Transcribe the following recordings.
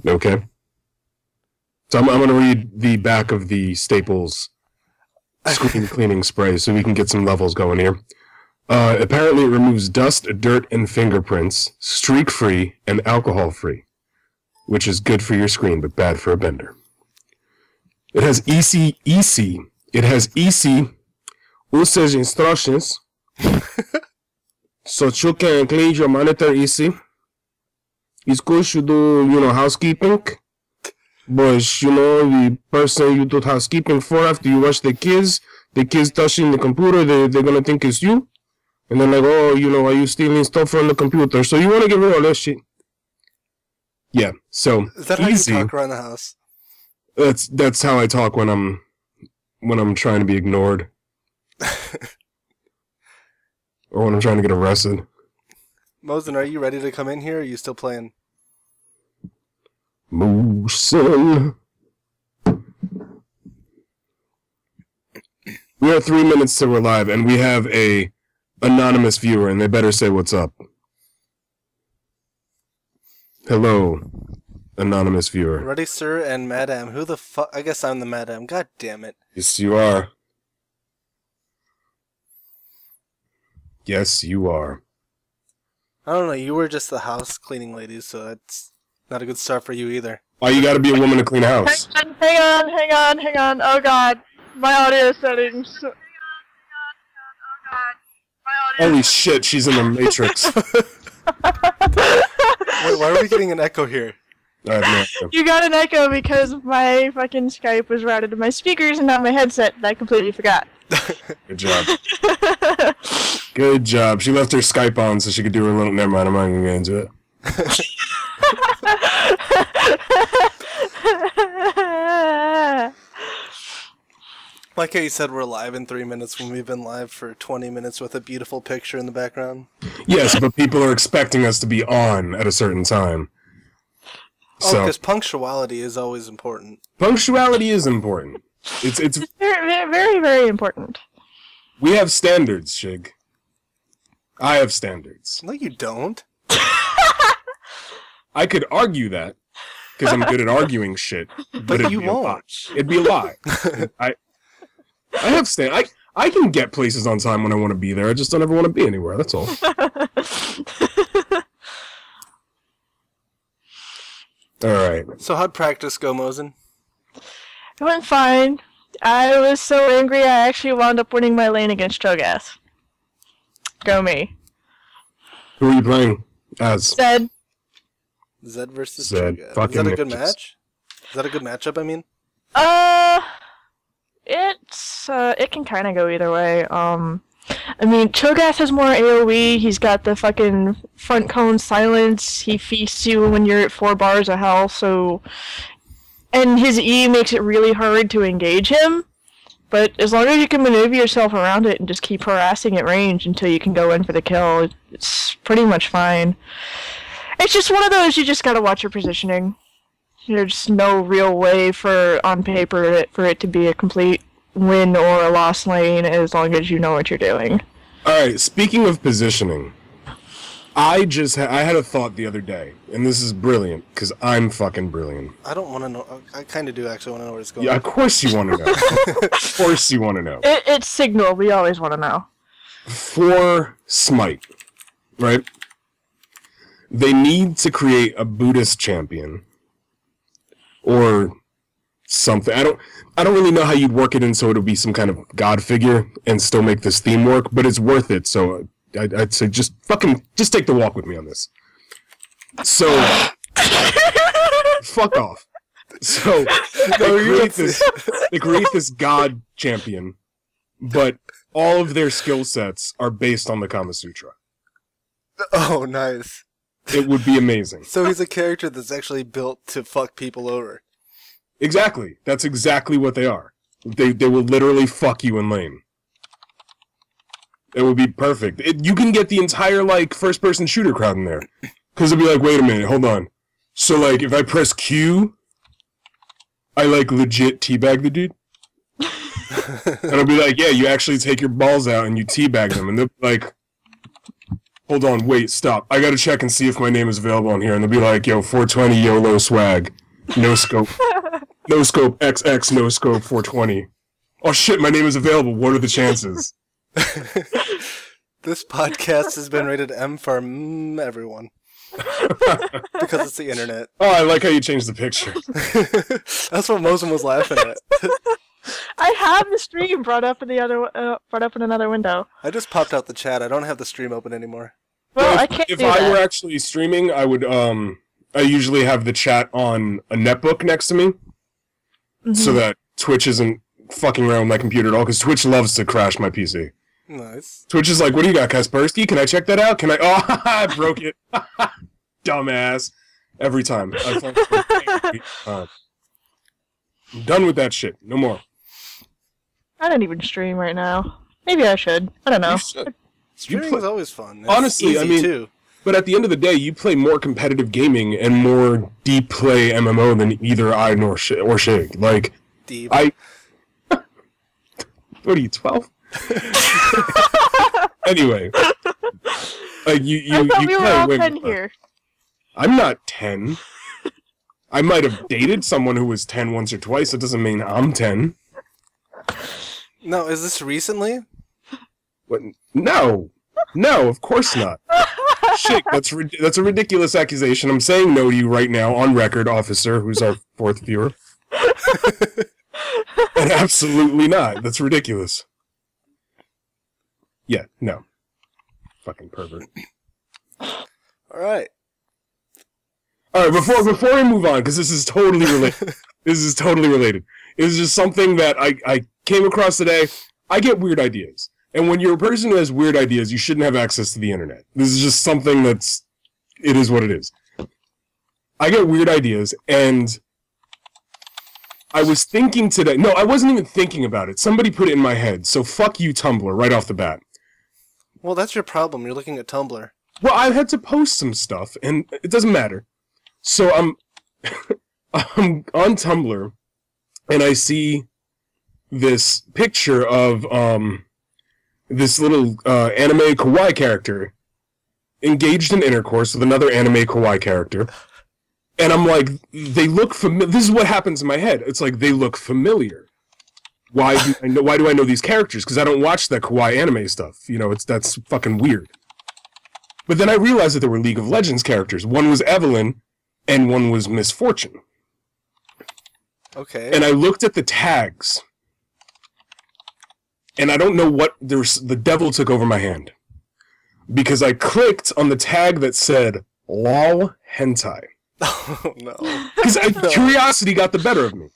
Okay. So I'm going to read the back of the Staples screen cleaning spray so we can get some levels going here. Apparently it removes dust, dirt, and fingerprints, streak-free and alcohol-free, which is good for your screen but bad for a bender. It has EC. It has EC usage instructions so you can clean your monitor easy. It's good to do, housekeeping. But, the person you do housekeeping for after you wash the kids touching the computer, they're going to think it's you. And then like, oh, are you stealing stuff from the computer? So you want to get rid of that shit. Yeah, so is that easy. How you talk around the house? That's how I talk when I'm trying to be ignored. Or when I'm trying to get arrested. Mosin, are you ready to come in here, or are you still playing? Mosin. We are 3 minutes till we're live, and we have a anonymous viewer, and they better say what's up. Hello, anonymous viewer. Ready, sir, and madam. Who the fuck? I guess I'm the madam. God damn it. Yes, you are. Yes, you are. I don't know, you were just the house cleaning lady, so that's not a good start for you either. Why you gotta be a woman to clean a house? Hang on. Oh god. My audio settings. Holy shit, she's in the Matrix. Wait, why are we getting an echo here? I have no idea. You got an echo because my fucking Skype was routed to my speakers and not my headset, and I completely forgot. Good job. Good job. She left her Skype on so she could do her little... Never mind, I'm not gonna get into it. Like how you said we're live in 3 minutes when we've been live for 20 minutes with a beautiful picture in the background. Yes, but people are expecting us to be on at a certain time. Oh, because punctuality is always important. Punctuality is important. It's very, very, very important. We have standards, Shig. I have standards. No, you don't. I could argue that, because I'm good at arguing shit, but it'd you be a lie. won't. It'd be a lie. I have I can get places on time when I want to be there. I just don't ever want to be anywhere. That's all. All right. So how'd practice go, Mosin? It went fine. I was so angry I actually wound up winning my lane against Cho'Gath. Go me. Who are you playing as? Zed. Zed versus Zed. Cho'Gath. Is that a good match? Is that a good matchup, I mean? It can kind of go either way. I mean, Cho'Gath has more AoE, he's got the fucking front cone silence, he feasts you when you're at 4 bars of health, so... And his E makes it really hard to engage him, but as long as you can maneuver yourself around it and just keep harassing at range until you can go in for the kill, it's pretty much fine. It's just one of those, you just gotta watch your positioning. There's no real way on paper for it to be a complete win or a lost lane as long as you know what you're doing. Alright, speaking of positioning, I had a thought the other day, and this is brilliant, because I'm fucking brilliant. I don't want to know. I kind of do actually want to know where it's going. Yeah, of course you want to know. Of course you want to know. It's Signal, we always want to know. For Smite, right? They need to create a Buddhist champion. Or something. I don't really know how you'd work it in so it'll be some kind of god figure and still make this theme work, but it's worth it, so I'd say just take the walk with me on this. So fuck off. So they create this god champion, but all of their skill sets are based on the Kama Sutra. Oh, nice. It would be amazing. So he's a character that's actually built to fuck people over. Exactly. That's exactly what they are. They will literally fuck you in lane. It would be perfect. You can get the entire, like, first-person shooter crowd in there. Because it'll be like, wait a minute, hold on. So, like, if I press Q, I, like, legit teabag the dude? And I'll be like, yeah, you actually take your balls out and you teabag them. And they'll be like, hold on, wait, stop. I gotta check and see if my name is available on here. And they'll be like, yo, 420 YOLO swag. No scope. No scope XX, no scope 420. Oh shit, my name is available. What are the chances? This podcast has been rated M for everyone. Because it's the internet. Oh, I like how you changed the picture. That's what Mosen was laughing at. I have the stream brought up in another window. I just popped out the chat. I don't have the stream open anymore. Well, I can't if do that. I were actually streaming, I would I usually have the chat on a netbook next to me, so that Twitch isn't fucking around with my computer at all. Because Twitch loves to crash my PC. Nice. Twitch is like, what do you got, Kaspersky? Can I check that out? Can I? Oh, I broke it. Dumbass. Every time. I'm done with that shit. No more. I don't even stream right now. Maybe I should. I don't know. Streaming is always fun. It's honestly, I mean, too. But at the end of the day, you play more competitive gaming and more deep play MMO than either I or Shig. Like, Deep. what are you, 12? Anyway, you I thought we play were all way 10 more. here. I'm not 10. I might have dated someone who was 10 once or twice. That doesn't mean I'm 10. No, is this recently? What? No, of course not. Shit, that's a ridiculous accusation. I'm saying no to you right now, on record, officer, who's our fourth viewer. And absolutely not. That's ridiculous. Yeah, no. Fucking pervert. Alright. Alright, before we move on, because this is totally related. It's just something that I came across today. I get weird ideas. And when you're a person who has weird ideas, you shouldn't have access to the internet. This is just something it is what it is. I get weird ideas, and I was thinking today, no, I wasn't even thinking about it. Somebody put it in my head, so fuck you, Tumblr, right off the bat. Well, that's your problem. You're looking at Tumblr. Well, I had to post some stuff, and it doesn't matter. So I'm on Tumblr, and I see this picture of this little anime kawaii character engaged in intercourse with another anime kawaii character. And I'm like, they look familiar. This is what happens in my head. It's like, they look familiar. Why do I know these characters? Because I don't watch that kawaii anime stuff. You know, that's fucking weird. But then I realized that there were League of Legends characters. One was Evelyn, and one was Misfortune. Okay. And I looked at the tags. And I don't know what... the devil took over my hand. Because I clicked on the tag that said, LOL Hentai. Oh, no. Because curiosity got the better of me.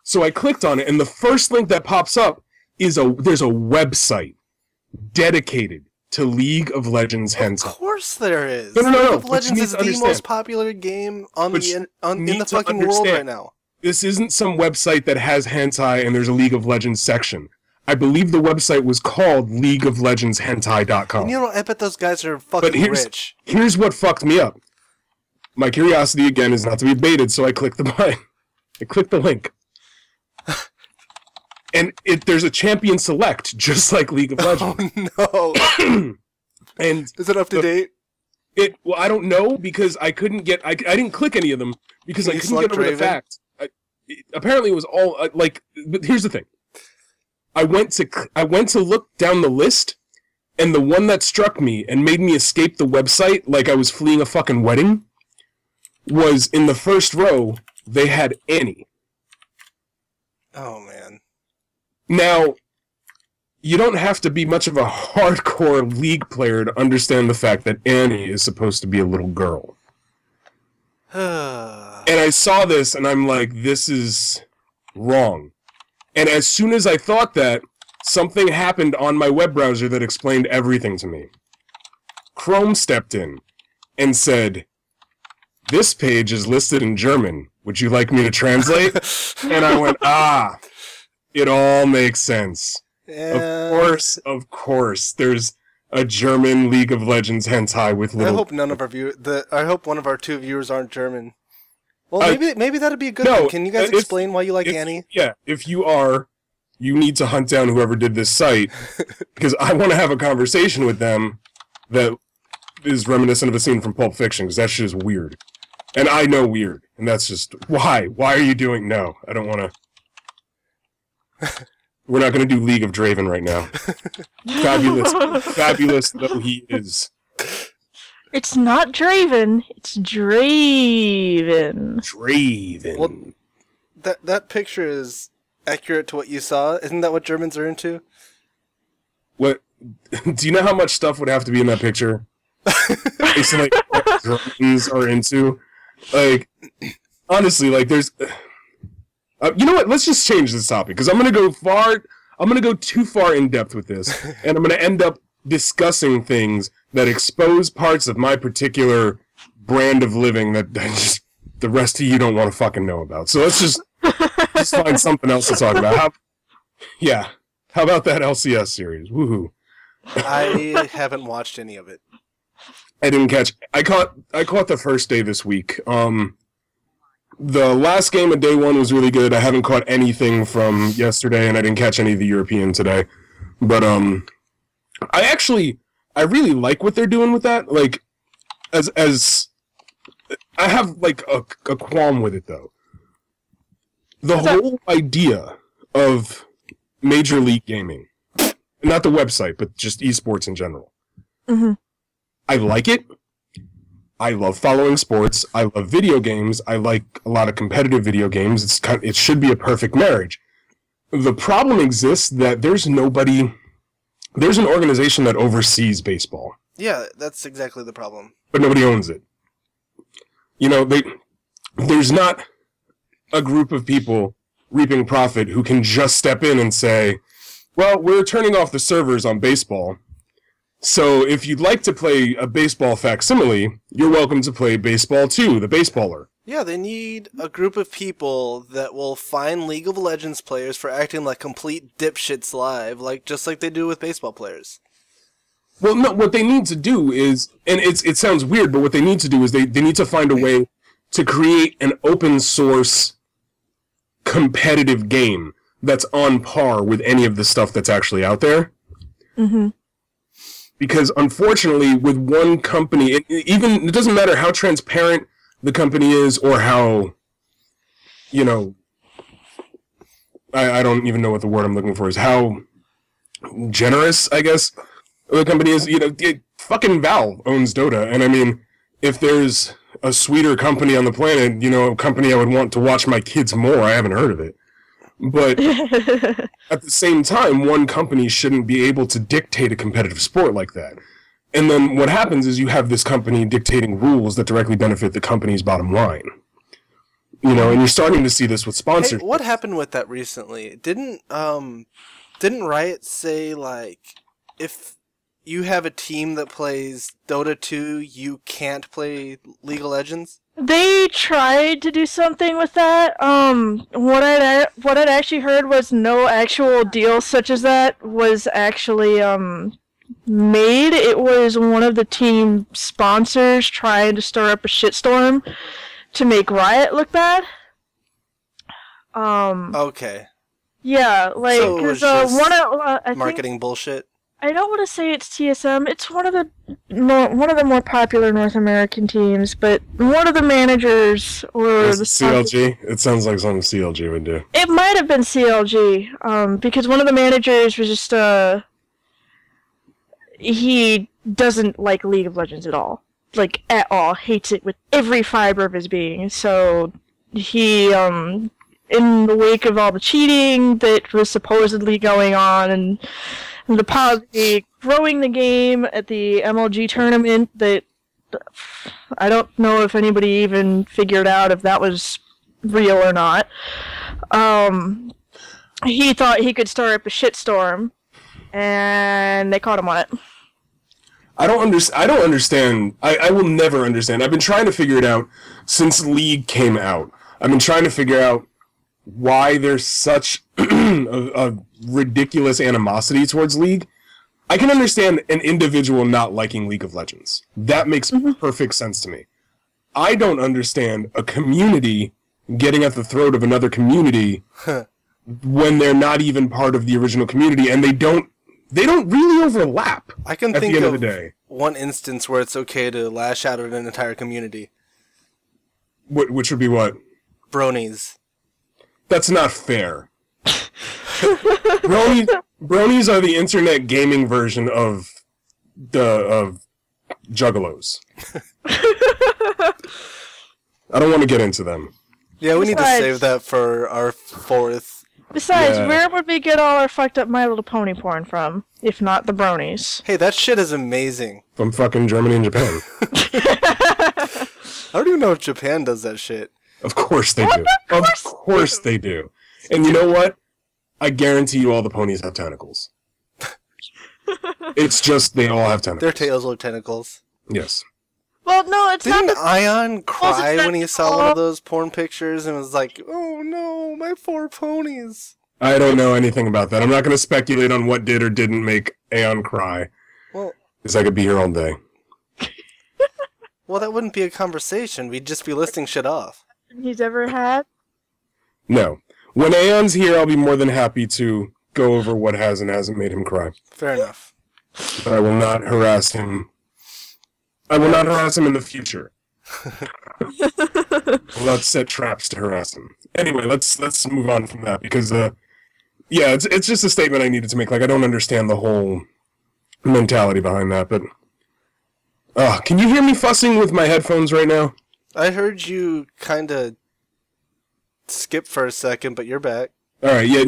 So I clicked on it, and the first link that pops up is there's a website dedicated to League of Legends hentai. Of course there is. No. League of But Legends you is need to the understand. most popular game in the to fucking world understand. right now. This isn't some website that has hentai and there's a League of Legends section. I believe the website was called LeagueofLegendsHentai.com. And you know, I bet those guys are fucking rich. Here's what fucked me up. My curiosity, again, is not to be baited, so I clicked the button. I clicked the link. And there's a champion select, just like League of Legends. Oh, no. And is it up to date? Well, I don't know, because I couldn't get... I didn't click any of them, because I couldn't get over the fact. Apparently it was all... but here's the thing. I went to look down the list, and the one that struck me and made me escape the website like I was fleeing a fucking wedding was, in the first row, they had Annie. Oh, man. Now, you don't have to be much of a hardcore League player to understand the fact that Annie is supposed to be a little girl. And I saw this, and I'm like, this is wrong. And as soon as I thought that, something happened on my web browser that explained everything to me. Chrome stepped in and said, "This page is listed in German. Would you like me to translate?" And I went, it all makes sense. Of course, there's a German League of Legends hentai with little... I hope none of our I hope one of our two viewers aren't German. Well, maybe that'd be a good one. Can you guys explain why you like Annie? Yeah, if you are, you need to hunt down whoever did this site, because I want to have a conversation with them that is reminiscent of a scene from Pulp Fiction, because that shit is weird. And I know weird, and that's just, why? Why are you doing, no, I don't want to... We're not going to do League of Draven right now. Fabulous though he is. It's not Draven, it's Draven. Draven. Well, that picture is accurate to what you saw. Isn't that what Germans are into? What? Do you know how much stuff would have to be in that picture? It's like what Germans are into. Like, honestly, like there's. You know what? Let's just change this topic because I'm gonna go too far in depth with this, and I'm gonna end up discussing things that expose parts of my particular brand of living that just the rest of you don't want to fucking know about. So let's just find something else to talk about. How about that LCS series? Woohoo! I haven't watched any of it. I didn't catch. I caught the first day this week. The last game of day one was really good. I haven't caught anything from yesterday, and I didn't catch any of the European today. But I really like what they're doing with that. Like, as I have like a qualm with it though. The whole idea of Major League Gaming, not the website, but just esports in general. Mm-hmm. I like it. I love following sports. I love video games. I like a lot of competitive video games. It should be a perfect marriage. The problem exists that there's an organization that oversees baseball. Yeah, that's exactly the problem. But nobody owns it. You know, there's not a group of people reaping profit who can just step in and say, well, we're turning off the servers on baseball. So if you'd like to play a baseball facsimile, you're welcome to play Baseball 2, the Baseballer. Yeah, they need a group of people that will fine League of Legends players for acting like complete dipshits live, just like they do with baseball players. Well, no, what they need to do is, and it sounds weird, but what they need to do is they need to find a way to create an open source competitive game that's on par with any of the stuff that's actually out there. Mm-hmm. Because unfortunately, with one company, it doesn't matter how transparent the company is or how, you know, I don't even know what the word I'm looking for is, how generous, I guess, the company is. You know, fucking Valve owns Dota, and I mean, if there's a sweeter company on the planet, you know, a company I would want to watch my kids more, I haven't heard of it. But at the same time, one company shouldn't be able to dictate a competitive sport like that. And then what happens is you have this company dictating rules that directly benefit the company's bottom line. You know, and you're starting to see this with sponsors. Hey, what happened with that recently? Didn't Riot say, like, if you have a team that plays Dota 2, you can't play League of Legends? They tried to do something with that. What I'd actually heard was no actual deal such as that was actually made. It was one of the team sponsors trying to stir up a shitstorm to make Riot look bad. Okay. Yeah, like so because I think marketing bullshit. I don't want to say it's TSM. It's one of the more popular North American teams, but one of the managers or the CLG. It sounds like something CLG would do. It might have been CLG, because one of the managers was just he doesn't like League of Legends at all, like at all. Hates it with every fiber of his being. So he in the wake of all the cheating that was supposedly going on and the growing the game at the MLG tournament that I don't know if anybody even figured out if that was real or not. He thought he could stir up a shitstorm, and they caught him on it. I don't understand. I will never understand. I've been trying to figure it out since League came out. I've been trying to figure out why there's such a ridiculous animosity towards League. I can understand an individual not liking League of Legends. That makes perfect sense to me. I don't understand a community getting at the throat of another community when they're not even part of the original community, and they don't they don't really overlap. I can at think the end of the day. one instance where it's okay to lash out at an entire community. Which would be what? Bronies. That's not fair. Bronies are the internet gaming version of juggalos. I don't want to get into them. Yeah, we need to save that for our 4th. Besides, where would we get all our fucked up My Little Pony porn from, if not the bronies? Hey, that shit is amazing. From fucking Germany and Japan. I don't even know if Japan does that shit. Of course they do. Of course they do. And you know what? I guarantee you all the ponies have tentacles. It's just they all have tentacles. Their tails are tentacles. Yes. Well, no, it's Didn't not. Ion cry when he saw one of those porn pictures and was like, "Oh no, my 4 ponies"? I don't know anything about that. I'm not going to speculate on what did or didn't make Aeon cry. Well, because I could be here all day. Well, that wouldn't be a conversation. We'd just be listing shit off. He's ever had? No. When Aeon's here, I'll be more than happy to go over what has and hasn't made him cry. Fair enough. But I will not harass him. I will not harass him in the future. I'll not set traps to harass him. Anyway, let's move on from that because yeah, it's just a statement I needed to make. Like, I don't understand the whole mentality behind that, but can you hear me fussing with my headphones right now? I heard you kind of skip for a second, but you're back. All right, yeah,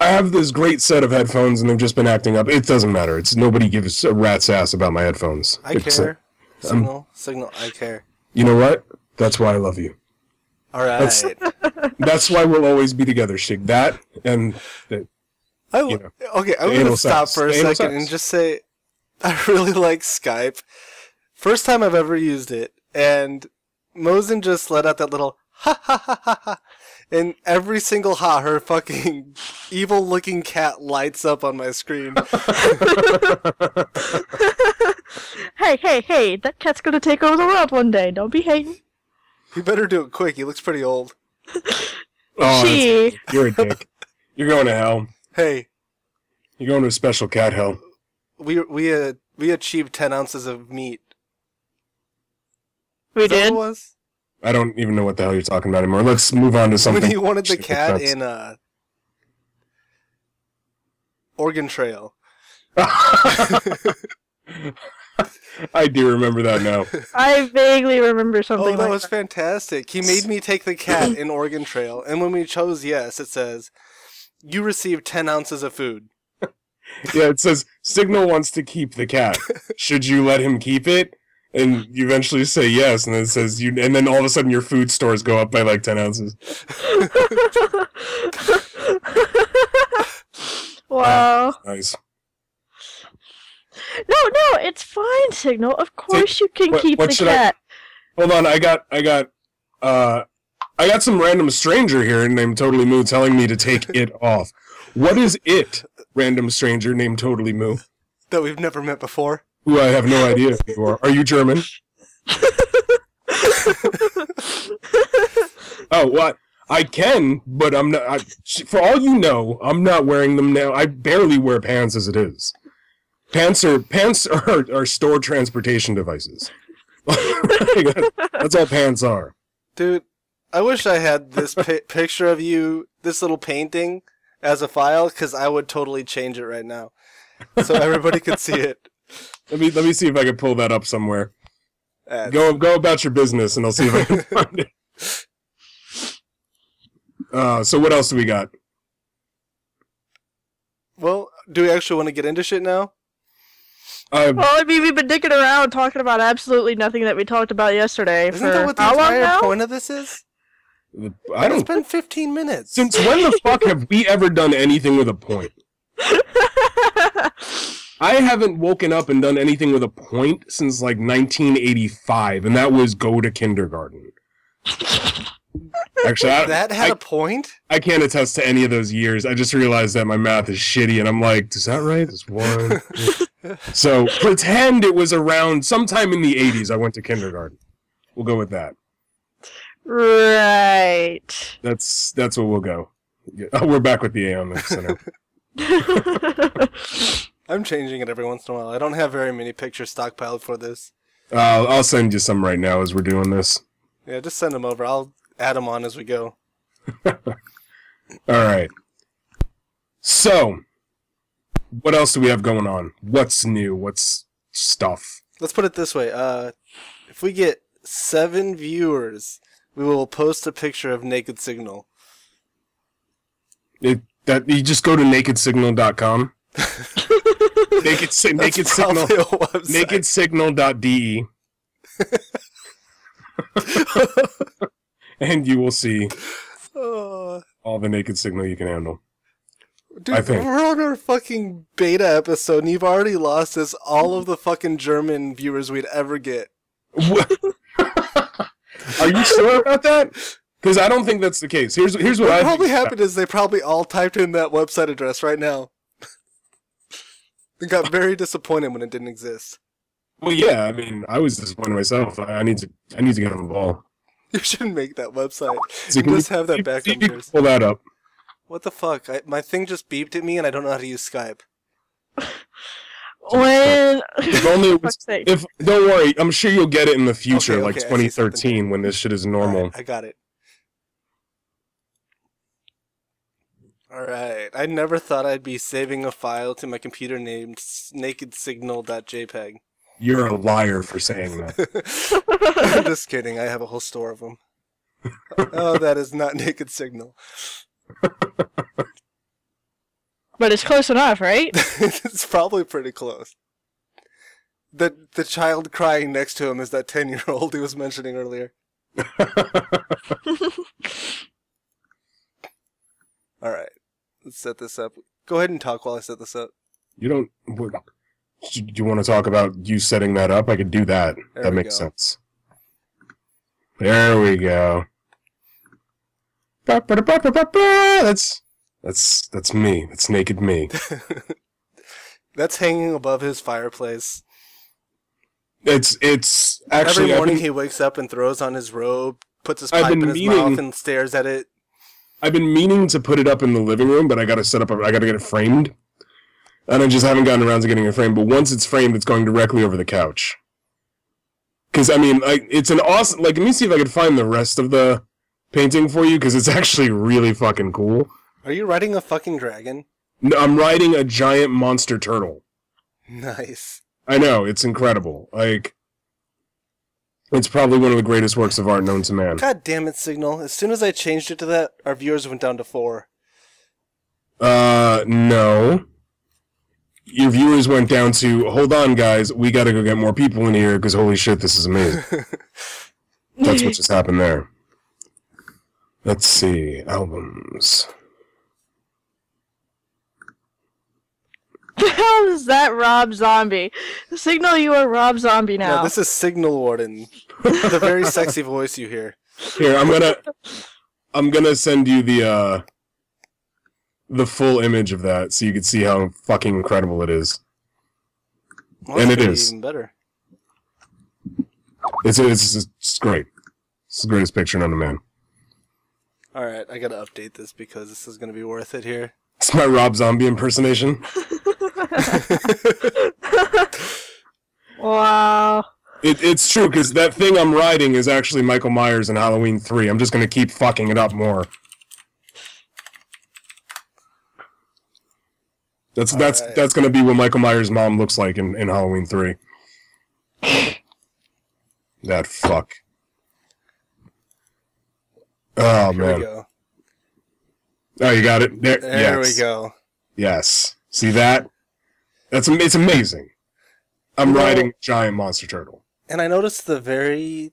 I have this great set of headphones, and they've just been acting up. It doesn't matter. Nobody gives a rat's ass about my headphones. I care. Signal, I care. You know what? That's why I love you. All right. That's why we'll always be together, Shig. That and okay, I'm going to stop for a second and just say I really like Skype. First time I've ever used it, and Mosin just let out that little ha ha ha ha ha. And every single her fucking evil-looking cat lights up on my screen. Hey, that cat's gonna take over the world one day. Don't be hating. You better do it quick. He looks pretty old. Oh, you're a dick. You're going to hell. Hey. You're going to a special cat hell. We achieved 10 ounces of meat. We Is that did? what it was? I don't even know what the hell you're talking about anymore. Let's move on to something. When he wanted the cat in Oregon Trail. I do remember that now. I vaguely remember something that was fantastic. He made me take the cat in Oregon Trail, and when we chose yes, it says, you received 10 ounces of food. Yeah, it says, Signal wants to keep the cat. Should you let him keep it? And you eventually say yes, and then it says and then all of a sudden your food stores go up by like 10 ounces. Wow. Nice. No, it's fine, Signal. Of course you can keep the cat. Hold on, I got some random stranger here named Totally Moo telling me to take it off. What is it, random stranger named Totally Moo? That we've never met before. Who I have no idea who you are. Are you German? Oh, what? I can, but I'm not. For all you know, I'm not wearing them now. I barely wear pants as it is. Pants are store transportation devices. That's all pants are. Dude, I wish I had this picture of you, this little painting, as a file, because I would totally change it right now, so everybody could see it. Let me see if I can pull that up somewhere. Go about your business, and I'll see if I can find it. So what else do we got? Well, do we actually want to get into shit now? Well, I mean, we've been dicking around talking about absolutely nothing that we talked about yesterday. Isn't that what the entire point of this is? It's been 15 minutes. Since when the fuck have we ever done anything with a point? I haven't woken up and done anything with a point since like 1985, and that was go to kindergarten. Actually, that had a point? I can't attest to any of those years. I just realized that my math is shitty, and I'm like, is that right? It's one. So pretend it was around sometime in the 80s I went to kindergarten. We'll go with that. Right. That's what we'll go. Yeah. Oh, we're back with the A on the center. I'm changing it every once in a while. I don't have very many pictures stockpiled for this. I'll send you some right now as we're doing this. Yeah, just send them over. I'll add them on as we go. Alright. So, what else do we have going on? What's new? What's stuff? Let's put it this way. If we get 7 viewers, we will post a picture of Naked Signal. You just go to nakedsignal.com. Naked Signal. Nakedsignal.de. And you will see all the Naked Signal you can handle. Dude, I think. we're on our fucking beta episode, and you've already lost us all of the fucking German viewers we'd ever get. What? Are you sure about that? Because I don't think that's the case. Here's what What probably happened is they probably all typed in that website address right now. They got very disappointed when it didn't exist. Well, yeah. I mean, I was disappointed myself. I need to get on the ball. You shouldn't make that website. So Just have that back on yours. Pull that up. What the fuck? My thing just beeped at me, and I don't know how to use Skype. When If only it was, Fuck's sake. if don't worry, I'm sure you'll get it in the future, Okay, like okay, I see something 2013, when this shit is normal. Alright, I got it. Alright, I never thought I'd be saving a file to my computer named nakedsignal.jpg. You're a liar for saying that. I'm just kidding, I have a whole store of them. Oh, that is not Naked Signal. But it's close enough, right? It's probably pretty close. The child crying next to him is that 10-year-old he was mentioning earlier. Alright, let's set this up. Go ahead and talk while I set this up. You don't. Do you want to talk about you setting that up? I could do that. There That we makes go. sense. There we go. That's me. That's naked me. That's hanging above his fireplace. It's actually Every morning he wakes up and throws on his robe, puts his I've pipe in been his meaning- mouth and stares at it. I've been meaning to put it up in the living room, but I gotta get it framed. And I just haven't gotten around to getting it framed, but once it's framed, it's going directly over the couch. Because, I mean, it's an awesome... Like, let me see if I can find the rest of the painting for you, because it's actually really fucking cool. Are you riding a fucking dragon? No, I'm riding a giant monster turtle. Nice. I know, it's incredible. Like, it's probably one of the greatest works of art known to man. God damn it, Signal. As soon as I changed it to that, our viewers went down to 4. No. Your viewers went down to, hold on, guys, we gotta go get more people in here, because holy shit, this is amazing. That's what just happened there. Let's see, albums. The hell is that Rob Zombie? Signal, you are Rob Zombie now. No, this is Signal Warden. The very sexy voice you hear. Here, I'm gonna send you the full image of that, so you can see how fucking incredible it is. Well, And that's it gonna be is. even better. It's great. It's the greatest picture known to man. Alright, I gotta update this because this is gonna be worth it here. It's my Rob Zombie impersonation. Wow. It's true, because that thing I'm riding is actually Michael Myers in Halloween 3. I'm just gonna keep fucking it up more. That's gonna be what Michael Myers' mom looks like in Halloween 3. That fuck. Oh, Here man. we go. Oh, you got it? There There yes. we go. Yes. See that? It's amazing. I'm riding a giant monster turtle. And I noticed the very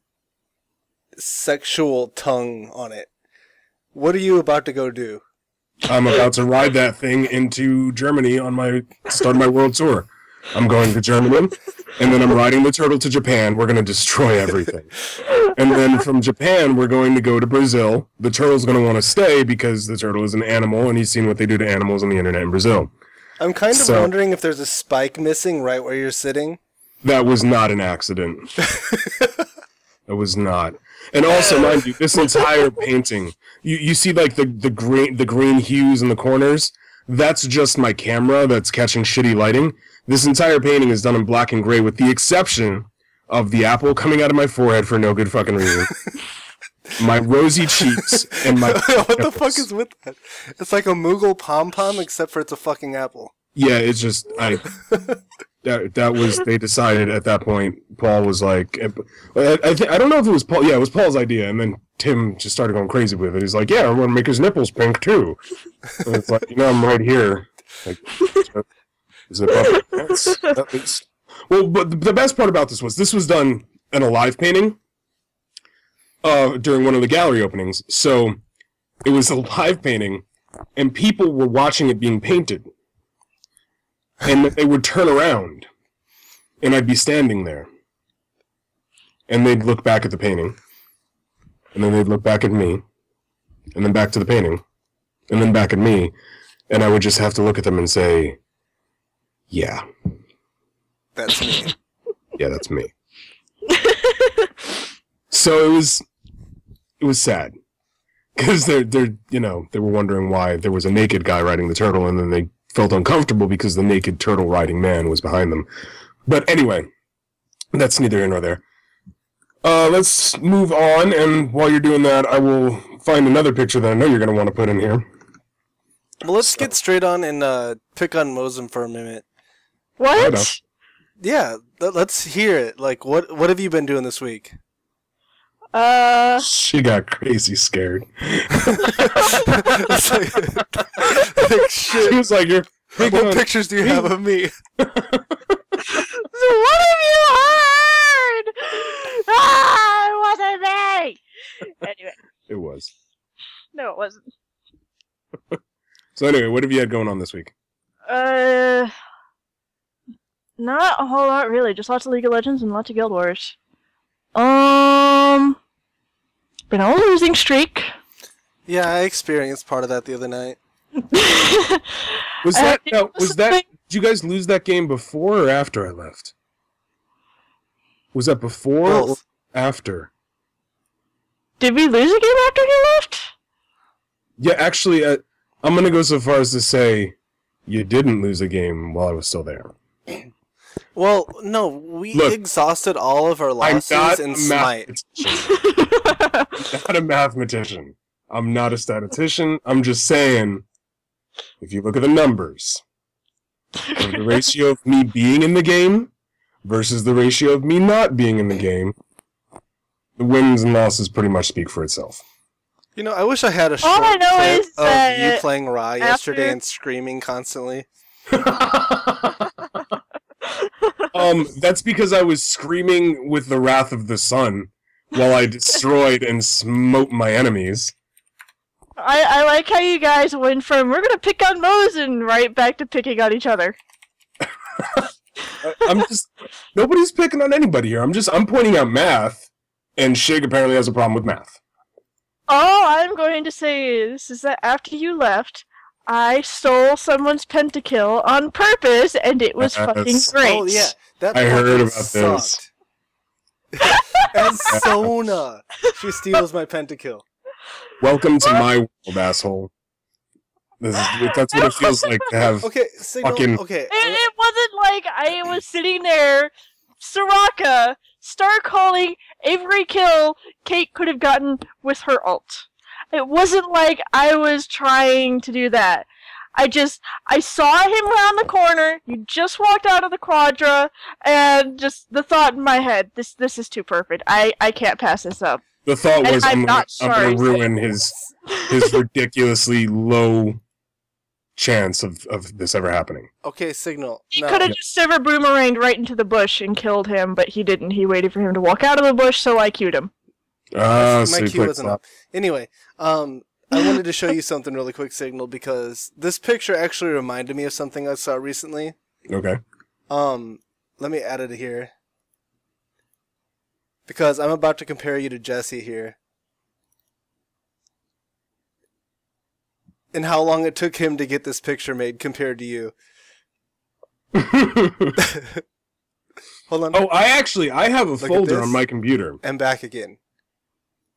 sexual tongue on it. What are you about to go do? I'm about to ride that thing into Germany on start my world tour. I'm going to Germany, and then I'm riding the turtle to Japan. We're going to destroy everything. And then from Japan, we're going to go to Brazil. The turtle's going to want to stay because the turtle is an animal, and he's seen what they do to animals on the internet in Brazil. I'm kind of So- wondering if there's a spike missing right where you're sitting. That was not an accident. It was not. And also, mind you, this entire painting, you see like the green hues in the corners. That's just my camera that's catching shitty lighting. This entire painting is done in black and gray with the exception of the apple coming out of my forehead for no good fucking reason. My rosy cheeks and my... What the fuck is with that? It's like a Moogle pom-pom except for it's a fucking apple. Yeah, it's just... That was... They decided at that point, Paul was like... I don't know if it was Paul... Yeah, it was Paul's idea, and then Tim just started going crazy with it. He's like, yeah, I want to make his nipples pink, too. And it's like, I'm right here. Like, is it above my pants? At least. Well, but the best part about this was done in a live painting during one of the gallery openings. So it was a live painting, and people were watching it being painted. And they would turn around, and I'd be standing there. And they'd look back at the painting, and then they'd look back at me, and then back to the painting, and then back at me, and I would just have to look at them and say, yeah. That's me. Yeah, that's me. So it was sad. Because they were wondering why there was a naked guy riding the turtle, and then they felt uncomfortable because the naked turtle riding man was behind them. But anyway, that's neither here nor there. Let's move on, and while you're doing that, I will find another picture that I know you're going to want to put in here. Well, let's get straight on and pick on Mosem for a minute. What? Yeah, let's hear it. Like, what have you been doing this week? She got crazy scared. Like, shit. She was like, what pictures do you have of me? So what have you heard? It wasn't me! Anyway. It was. No, it wasn't. So anyway, what have you had going on this week? Not a whole lot, really. Just lots of League of Legends and lots of Guild Wars. Been on a losing streak. Yeah, I experienced part of that the other night. Did you guys lose that game before or after I left? Was that before or after? Did we lose a game after he left? Yeah, actually, I'm going to go so far as to say you didn't lose a game while I was still there. Well, no, we exhausted all of our losses in Smite. I'm not a mathematician. I'm not a statistician. I'm just saying, if you look at the numbers, the ratio of me being in the game versus the ratio of me not being in the game, the wins and losses pretty much speak for itself. You know, I wish I had a short clip of you playing Ra yesterday and screaming constantly. That's because I was screaming with the wrath of the sun while I destroyed and smote my enemies. I like how you guys went from, we're gonna pick on Mosen, right back to picking on each other. Nobody's picking on anybody here. I'm pointing out math, and Shig apparently has a problem with math. All I'm going to say is that after you left, I stole someone's pentakill on purpose, and it was fucking great. Oh yeah, that I heard about sucked. This. And Sona, she steals my pentakill. Welcome to my world, asshole. That's what it feels like to have. Okay, Signal. Okay, it wasn't like I was sitting there, Soraka, star calling every kill Kate could have gotten with her ult. It wasn't like I was trying to do that. I saw him around the corner, you just walked out of the quadra, and just the thought in my head, this is too perfect. I can't pass this up. The thought was, I'm going to ruin his ridiculously low chance of this ever happening. Okay, Signal. He could have just ever boomeranged right into the bush and killed him, but he didn't. He waited for him to walk out of the bush, so I queued him. My cue wasn't up. Anyway, I wanted to show you something really quick, Signal, because this picture actually reminded me of something I saw recently. Okay. Let me add it here. Because I'm about to compare you to Jesse here. And how long it took him to get this picture made compared to you. Hold on. Oh, I have a folder on my computer. And back again.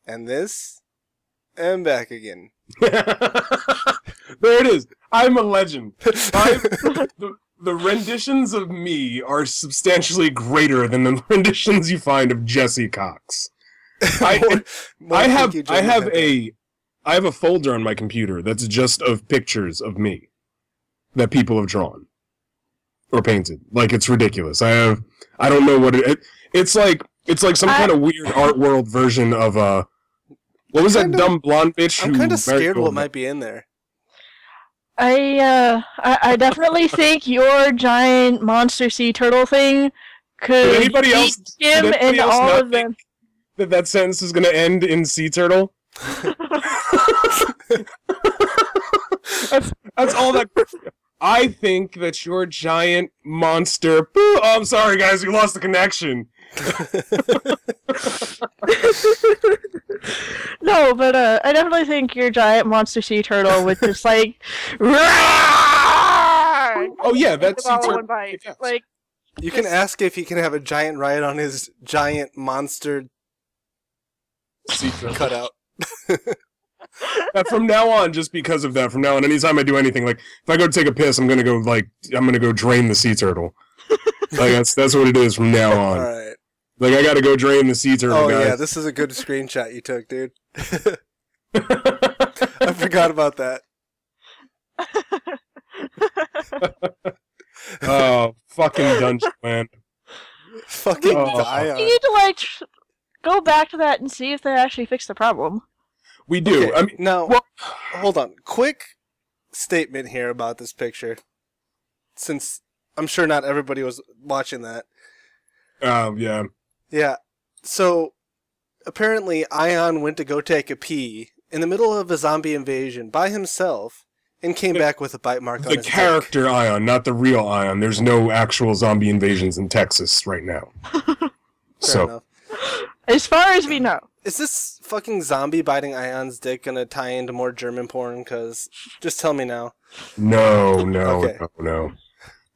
And this. And back again. There it is. I'm a legend. The renditions of me are substantially greater than the renditions you find of Jesse Cox. I have a folder on my computer that's just of pictures of me that people have drawn or painted. Like, it's ridiculous. I don't know what it's like some kind of weird art world version of what was that dumb blonde bitch? I'm kind of scared what might be in there. I definitely think your giant monster sea turtle thing could anybody else, him and all of them. That sentence is going to end in sea turtle. that's all that. I think that your giant monster. Oh, I'm sorry, guys, we lost the connection. No, but I definitely think your giant monster sea turtle would just like. Oh yeah, that's sea turtle. Yes. Like, you can ask if he can have a giant riot on his giant monster sea turtle cutout. From now on, just because of that, from now on, anytime I do anything, like if I go take a piss, I'm gonna go drain the sea turtle. Like that's what it is from now on. All right. Like I gotta go drain the sea turtle. Oh guys. yeah, this is a good screenshot you took, dude. I forgot about that. Oh, fucking Dungeonland. Fucking you need to like go back to that and see if they actually fixed the problem. We do. Okay, I mean, now, hold on. Quick statement here about this picture, since I'm sure not everybody was watching that. Yeah. Yeah. So apparently, Ion went to go take a pee in the middle of a zombie invasion by himself. And came back with a bite mark on his The character dick. Ion, not the real Ion. There's no actual zombie invasions in Texas right now. Fair enough. As far as we know. Is this fucking zombie biting Ion's dick gonna tie into more German porn? Because, just tell me now. No. Okay. No.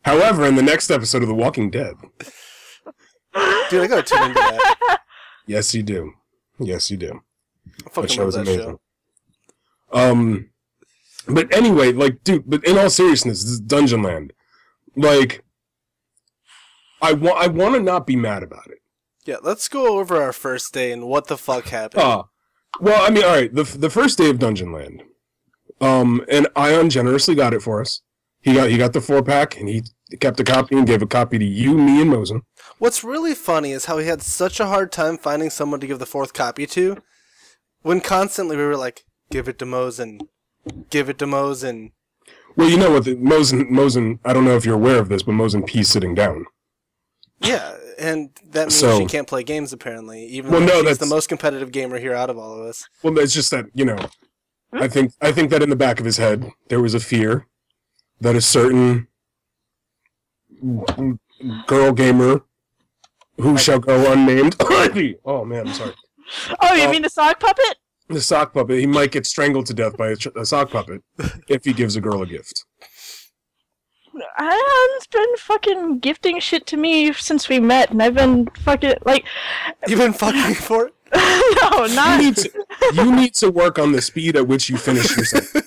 However, in the next episode of The Walking Dead... Dude, I gotta tune into that. Yes, you do. I fucking love that show. But anyway, like, dude, but in all seriousness, this is Dungeonland. Like, I want to not be mad about it. Yeah, let's go over our first day and what the fuck happened. Well, I mean, alright, the first day of Dungeonland, and Ion generously got it for us. He got the 4-pack, and he kept a copy and gave a copy to you, me, and Mosen. What's really funny is how he had such a hard time finding someone to give the 4th copy to, when constantly we were like, give it to Mosen. Give it to Mosen. Well, you know what, Mosen, I don't know if you're aware of this, but Mosen P's sitting down. Yeah, and that means she can't play games, apparently, even though she's the most competitive gamer here out of all of us. Well, it's just that, you know, I think that in the back of his head, there was a fear that a certain girl gamer, who shall go unnamed... Oh, man, I'm sorry. Oh, you mean the sock puppet? The sock puppet. He might get strangled to death by a sock puppet if he gives a girl a gift. Ion's been fucking gifting shit to me since we met, and I've been fucking, like... You've been fucking for it? No, not... You need to work on the speed at which you finish your sentence.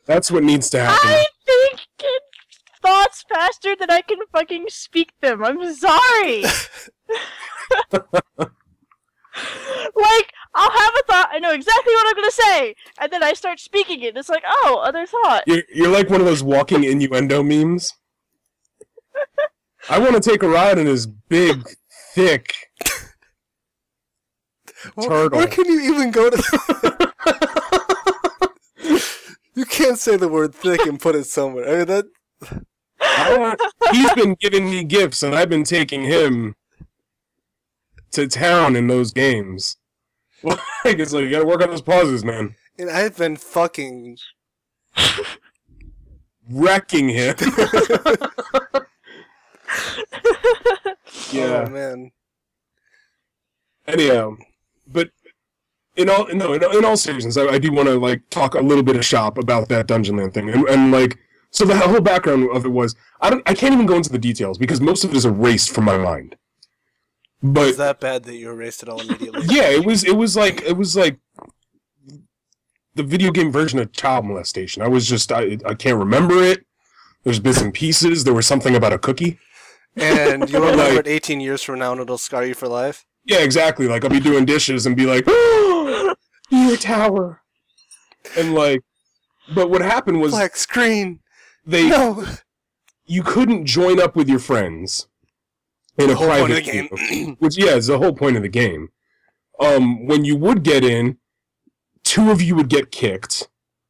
That's what needs to happen. I think thoughts faster than I can fucking speak them. I'm sorry! Like, I'll have a thought, I know exactly what I'm gonna say, and then I start speaking it, and it's like, oh, other thought. You're like one of those walking innuendo memes. I want to take a ride in his big, thick turtle. Where can you even go to? You can't say the word thick and put it somewhere. I mean, he's been giving me gifts, and I've been taking him to town in those games. Like, it's like, you gotta work on those pauses, man. And I've been fucking... wrecking him. Yeah. Oh, man. Anyhow, but in all seriousness, I do want to, like, talk a little bit of shop about that Dungeonland thing. And like, so the whole background of it was, I can't even go into the details, because most of it is erased from my mind. But was that bad that you erased it all immediately? Yeah, it was like the video game version of child molestation. I can't remember it. There's bits and pieces. There was something about a cookie. And you'll remember it 18 years from now and it'll scar you for life? Yeah, exactly. Like, I'll be doing dishes and be like, oh, your tower. And, like, but what happened was... Black screen. No. You couldn't join up with your friends in a private game. Which, yeah, is the whole point of the game. When you would get in, 2 of you would get kicked.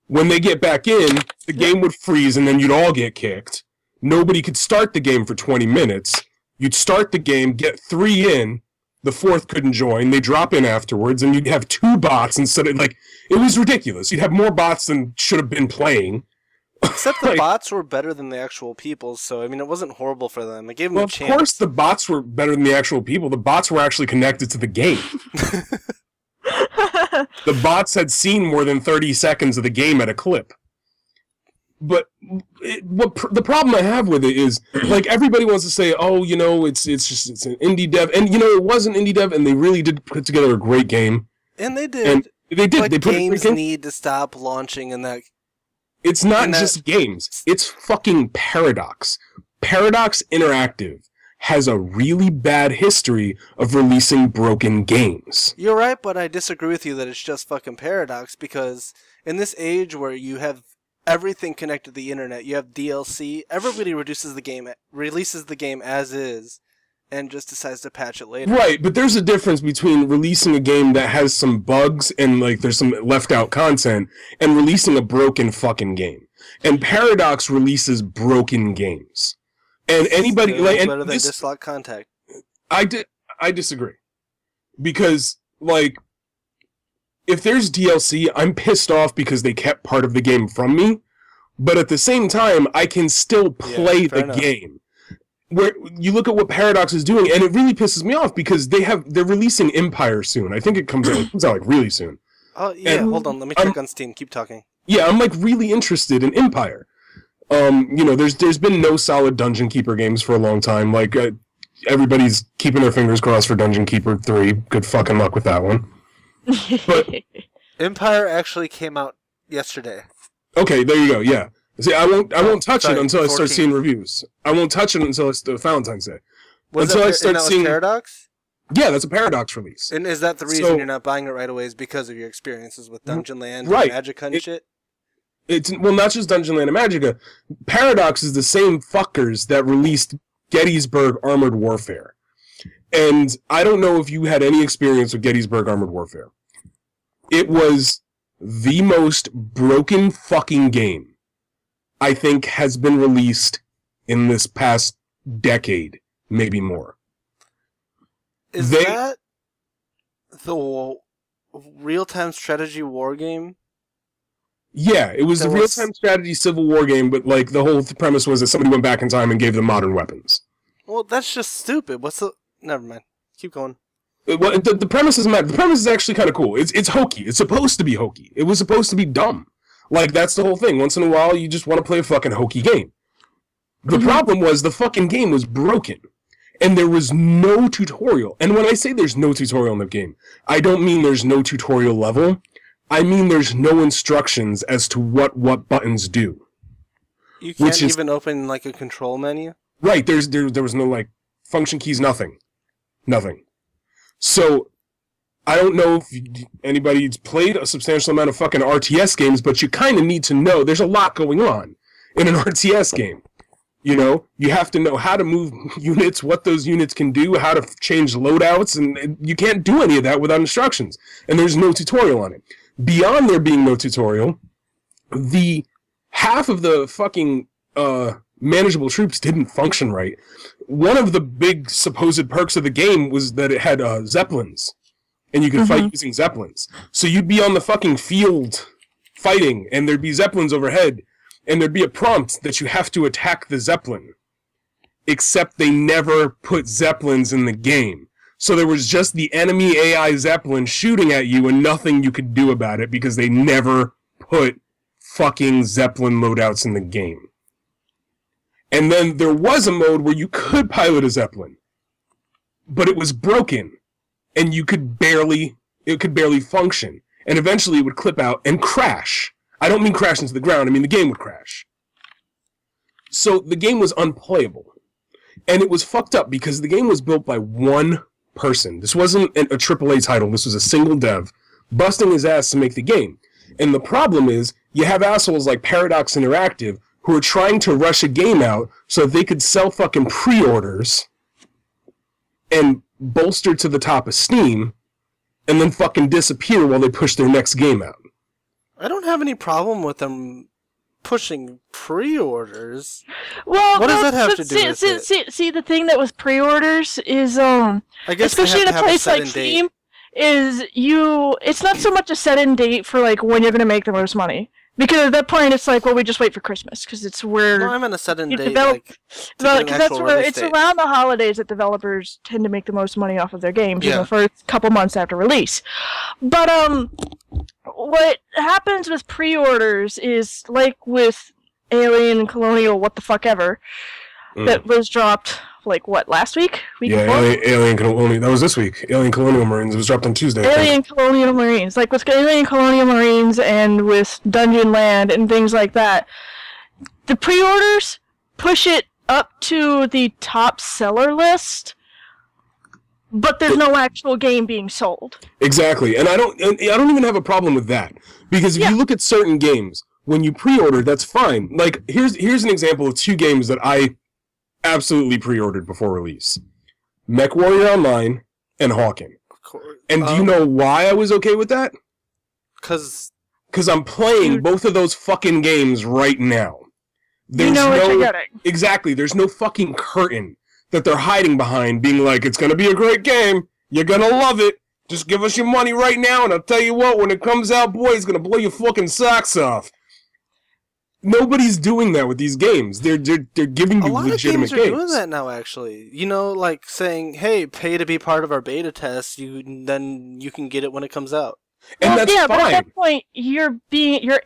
When they get back in, the game would freeze and then you'd all get kicked. Nobody could start the game for 20 minutes. You'd start the game, get 3 in, the 4th couldn't join, they drop in afterwards, and you'd have 2 bots instead of, like, it was ridiculous. You'd have more bots than should have been playing. Except the bots were better than the actual people, so, I mean, it wasn't horrible for them. It gave them a chance. Of course the bots were better than the actual people. The bots were actually connected to the game. The bots had seen more than 30 seconds of the game at a clip. But the problem I have with it is, like, everybody wants to say, oh, you know, it's an indie dev. And, you know, it was an indie dev, and they really did put together a great game. And they did. And they did. But they put games need to stop launching in that... It's not just games. It's fucking Paradox. Paradox Interactive has a really bad history of releasing broken games. You're right, but I disagree with you that it's just fucking Paradox, because in this age where you have everything connected to the internet, you have DLC, everybody releases the game as is, and just decides to patch it later. Right, but there's a difference between releasing a game that has some bugs and, like, there's some left out content, and releasing a broken fucking game. And Paradox releases broken games. And anybody like better than Dislike Contact. I disagree. Because, like, if there's DLC, I'm pissed off because they kept part of the game from me, but at the same time, I can still play the game. Where you look at what Paradox is doing, and it really pisses me off because they're releasing Empire soon. I think it comes out like really soon. Oh yeah, and hold on, let me check on Steam. Keep talking. Yeah, I'm like really interested in Empire. You know, there's been no solid Dungeon Keeper games for a long time. Like everybody's keeping their fingers crossed for Dungeon Keeper 3. Good fucking luck with that one. But Empire actually came out yesterday. Okay, there you go. Yeah. See, I won't touch it until 14. I start seeing reviews. I won't touch it until it's Valentine's Day. Until I start seeing Paradox? Yeah, that's a Paradox release. And is that the reason you're not buying it right away? Is because of your experiences with Dungeonland and Magicka and shit? Well, not just Dungeonland and Magicka. Paradox is the same fuckers that released Gettysburg Armored Warfare. And I don't know if you had any experience with Gettysburg Armored Warfare. It was the most broken fucking game I think has been released in this past decade, maybe more. Is that the real-time strategy war game? Yeah, it was the real-time strategy civil war game, but like the whole premise was that somebody went back in time and gave them modern weapons. Well, that's just stupid. Never mind. Keep going. Well, the premise isn't bad. The premise is actually kind of cool. It's hokey. It's supposed to be hokey. It was supposed to be dumb. Like, that's the whole thing. Once in a while, you just want to play a fucking hokey game. The problem was the fucking game was broken. And there was no tutorial. And when I say there's no tutorial in the game, I don't mean there's no tutorial level. I mean there's no instructions as to what buttons do. You can't even open, like, a control menu? Right. There was no, like, function keys, nothing. Nothing. So, I don't know if anybody's played a substantial amount of fucking RTS games, but you kind of need to know there's a lot going on in an RTS game. You know, you have to know how to move units, what those units can do, how to change loadouts, and you can't do any of that without instructions. And there's no tutorial on it. Beyond there being no tutorial, the half of the fucking manageable troops didn't function right. One of the big supposed perks of the game was that it had Zeppelins. And you could fight using Zeppelins. So you'd be on the fucking field fighting, and there'd be Zeppelins overhead, and there'd be a prompt that you have to attack the Zeppelin. Except they never put Zeppelins in the game. So there was just the enemy AI Zeppelin shooting at you and nothing you could do about it because they never put fucking Zeppelin loadouts in the game. And then there was a mode where you could pilot a Zeppelin. But it was broken. And it could barely function. and eventually it would clip out and crash. I don't mean crash into the ground, I mean the game would crash. So the game was unplayable. And it was fucked up because the game was built by one person. This wasn't a AAA title, this was a single dev, busting his ass to make the game. And the problem is, you have assholes like Paradox Interactive who are trying to rush a game out so that they could sell fucking pre-orders and bolster to the top of Steam, and then fucking disappear while they push their next game out. I don't have any problem with them pushing pre-orders. Well, what does that have to do with it? See, the thing that with pre-orders is, I guess especially in a place like Steam, is it's not so much a set-in date for like when you're going to make the most money. Because at that point, it's like, well, we just wait for Christmas, because it's where... No, I'm in a set-in date, because that's where it's around the holidays that developers tend to make the most money off of their games, in the first couple months after release. But, what happens with pre-orders is, like with Alien and Colonial, what the fuck ever, that was dropped, like, what, last week? Alien Colonial, that was this week. Alien Colonial Marines, it was dropped on Tuesday. Alien Colonial Marines, like with Alien Colonial Marines and with Dungeonland and things like that, the pre-orders push it up to the top seller list, but there's no actual game being sold. Exactly, and I don't even have a problem with that, because if you look at certain games, when you pre-order, that's fine. Like, here's an example of two games that I absolutely pre-ordered before release. MechWarrior Online and Hawking. And do you know why I was okay with that? Because I'm playing both of those fucking games right now. You know what you're getting. Exactly, there's no fucking curtain that they're hiding behind, being like, it's gonna be a great game, you're gonna love it, just give us your money right now, and I'll tell you what, when it comes out, boy, it's gonna blow your fucking socks off. Nobody's doing that with these games. They're giving you legitimate games. A lot of games are doing that now, actually. You know, like saying, "Hey, pay to be part of our beta test. Then you can get it when it comes out." And that's fine. But at that point, you're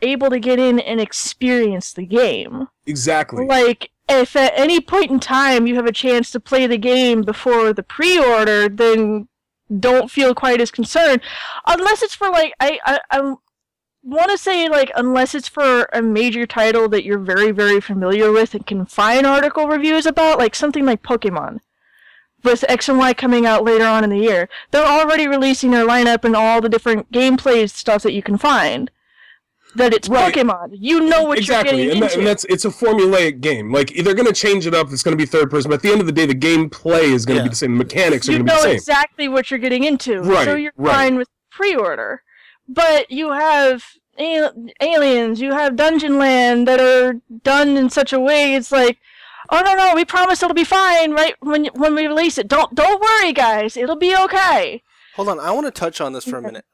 able to get in and experience the game. Exactly. Like, if at any point in time you have a chance to play the game before the pre-order, then don't feel quite as concerned, unless it's for like I want to say, like, unless it's for a major title that you're very, very familiar with and can find article reviews about, like something like Pokemon, with X and Y coming out later on in the year. They're already releasing their lineup and all the different gameplay stuff that you can find. That it's Pokemon. You know what you're getting into. And it's a formulaic game. Like, they're going to change it up, it's going to be third person, but at the end of the day, the gameplay is going to be the same. The mechanics are going to be the same. You know exactly what you're getting into, so you're fine with pre-order. But you have Aliens, you have Dungeonland that are done in such a way, it's like, oh no, we promise it'll be fine right when we release it. Don't worry, guys, it'll be okay. Hold on, I want to touch on this for a minute.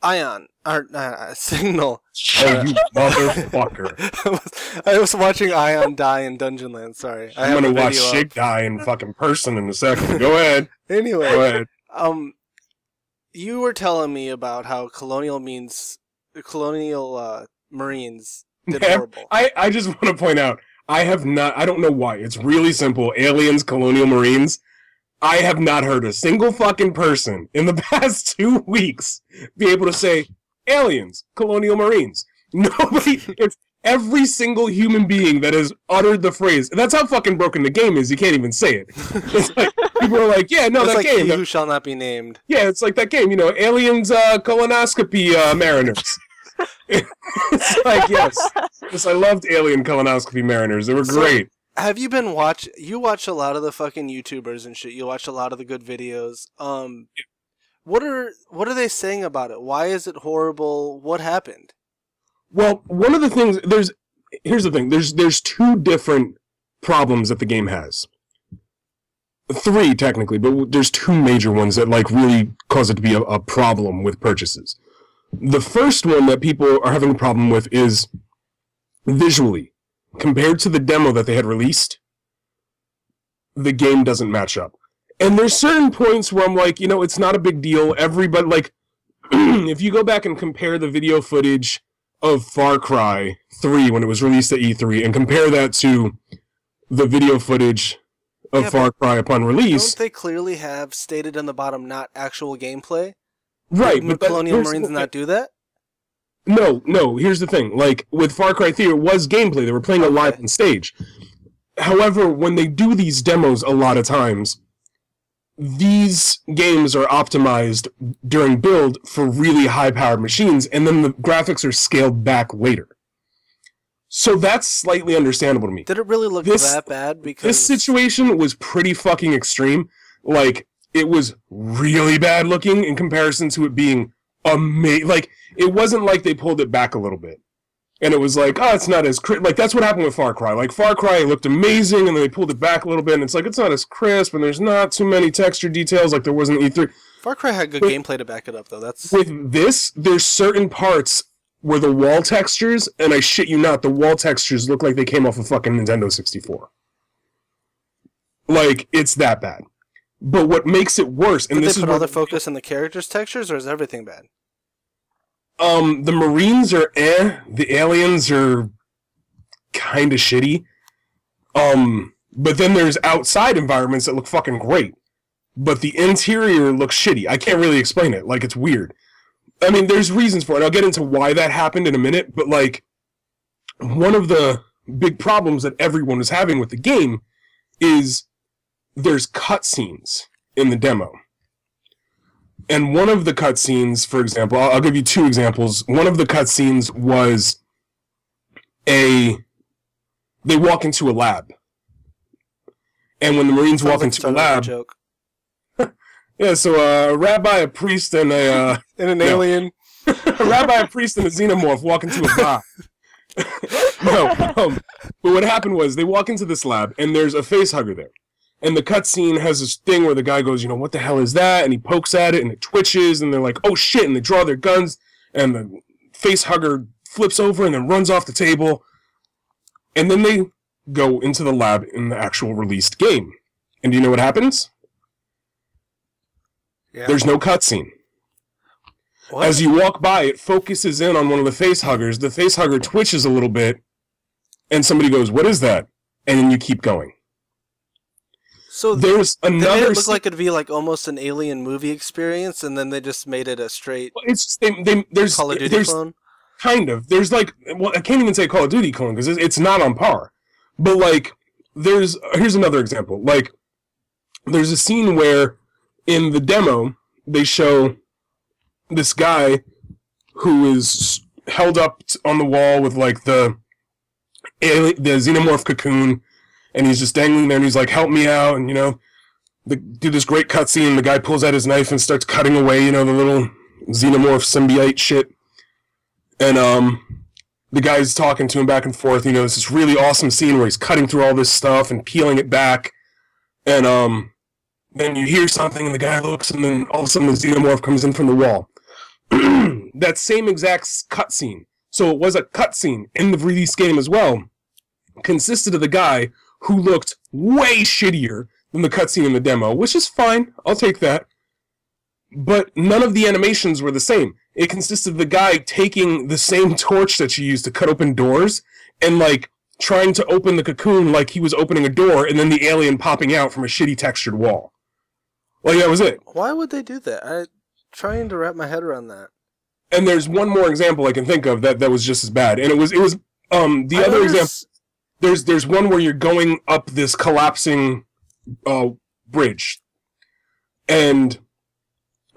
Ion, or Signal. Oh, you motherfucker. I was watching Ion die in Dungeonland, sorry. I'm gonna watch Shig die in fucking person in a second. Go ahead. Anyway. Go ahead. You were telling me about how Colonial Marines did horrible. I just want to point out, I don't know why, it's really simple. Aliens, Colonial Marines. I have not heard a single fucking person in the past 2 weeks be able to say, Aliens, Colonial Marines. Nobody, it's every single human being that has uttered the phrase. And that's how fucking broken the game is, you can't even say it. It's like, people are like, yeah, no, it's that like game. He Who Shall Not Be Named. Yeah, it's like that game, Aliens, colonoscopy, Mariners. It's like, yes, I loved Alien Colonoscopy Mariners, they were great. Have you been you watch a lot of the fucking YouTubers and shit, you watch a lot of the good videos, what are they saying about it? Why is it horrible? What happened? Well, one of the things, here's the thing, there's two different problems that the game has. Three, technically, but there's two major ones that, like, really cause it to be a problem with purchases. The first one that people are having a problem with is visually. Compared to the demo that they had released, the game doesn't match up. And there's certain points where I'm like, it's not a big deal. Everybody, like, if you go back and compare the video footage of Far Cry 3 when it was released at E3 and compare that to the video footage of Far Cry upon release... Don't they clearly have stated on the bottom not actual gameplay? Right, Did Colonial Marines not do that? No, here's the thing. Like, with Far Cry 3, it was gameplay. They were playing it live on stage. However, when they do these demos a lot of times, these games are optimized during build for really high-powered machines, and then the graphics are scaled back later. So that's slightly understandable to me. Did it really look that bad? Because this situation was pretty fucking extreme. Like, it was really bad looking in comparison to it being amazing. Like, it wasn't like they pulled it back a little bit. And it was like, oh, it's not as crisp. Like, that's what happened with Far Cry. Like, Far Cry looked amazing, and then they pulled it back a little bit, and it's like, it's not as crisp, and there's not too many texture details like there was in E3. Far Cry had good gameplay to back it up, though. With this, there's certain parts where the wall textures, and I shit you not, the wall textures look like they came off a fucking Nintendo 64. Like, it's that bad. But what makes it worse, and this is Did they put all the focus in the characters' textures, or is everything bad? The Marines are the aliens are kind of shitty. But then there's outside environments that look fucking great. But the interior looks shitty. I can't really explain it. Like, it's weird. I mean, there's reasons for it. I'll get into why that happened in a minute, but, like, one of the big problems that everyone was having with the game is there's cutscenes in the demo. And one of the cutscenes, for example, I'll give you two examples. One of the cutscenes was they walk into a lab. And when the Marines walk into a lab... Joke. Yeah, so a rabbi, a priest, and a... and an alien. A rabbi, a priest, and a xenomorph walk into a bar. But what happened was, they walk into this lab, and there's a facehugger there. And the cutscene has this thing where the guy goes, you know, what the hell is that? And he pokes at it, and it twitches, and they're like, oh shit, and they draw their guns, and the facehugger flips over and then runs off the table. And then they go into the lab in the actual released game. And do you know what happens? Yeah. There's no cutscene. As you walk by, it focuses in on one of the facehuggers. The facehugger twitches a little bit, and somebody goes, what is that? And then you keep going. So there's another. They made it look like it'd be like almost an alien movie experience, and then they just made it a straight. It's there's Call of Duty clone. Kind of. There's like, well, I can't even say Call of Duty clone because it's not on par. But like, here's another example. Like, there's a scene where in the demo they show this guy who is held up on the wall with like the xenomorph cocoon. And he's just dangling there, and he's like, help me out, and, you know, do this great cutscene, the guy pulls out his knife and starts cutting away, you know, the little xenomorph symbiote shit. And, the guy's talking to him back and forth, you know, it's this really awesome scene where he's cutting through all this stuff and peeling it back. And, then you hear something, and the guy looks, and then all of a sudden the xenomorph comes in from the wall. That same exact cutscene, so it was a cutscene in the release game as well, consisted of the guy who looked way shittier than the cutscene in the demo, which is fine. I'll take that. But none of the animations were the same. It consisted of the guy taking the same torch that you used to cut open doors and, like, trying to open the cocoon like he was opening a door, and then the alien popping out from a shitty textured wall. Like, that was it. Why would they do that? I'm trying to wrap my head around that. And there's one more example I can think of that was just as bad. And it was the other example... There's one where you're going up this collapsing bridge. And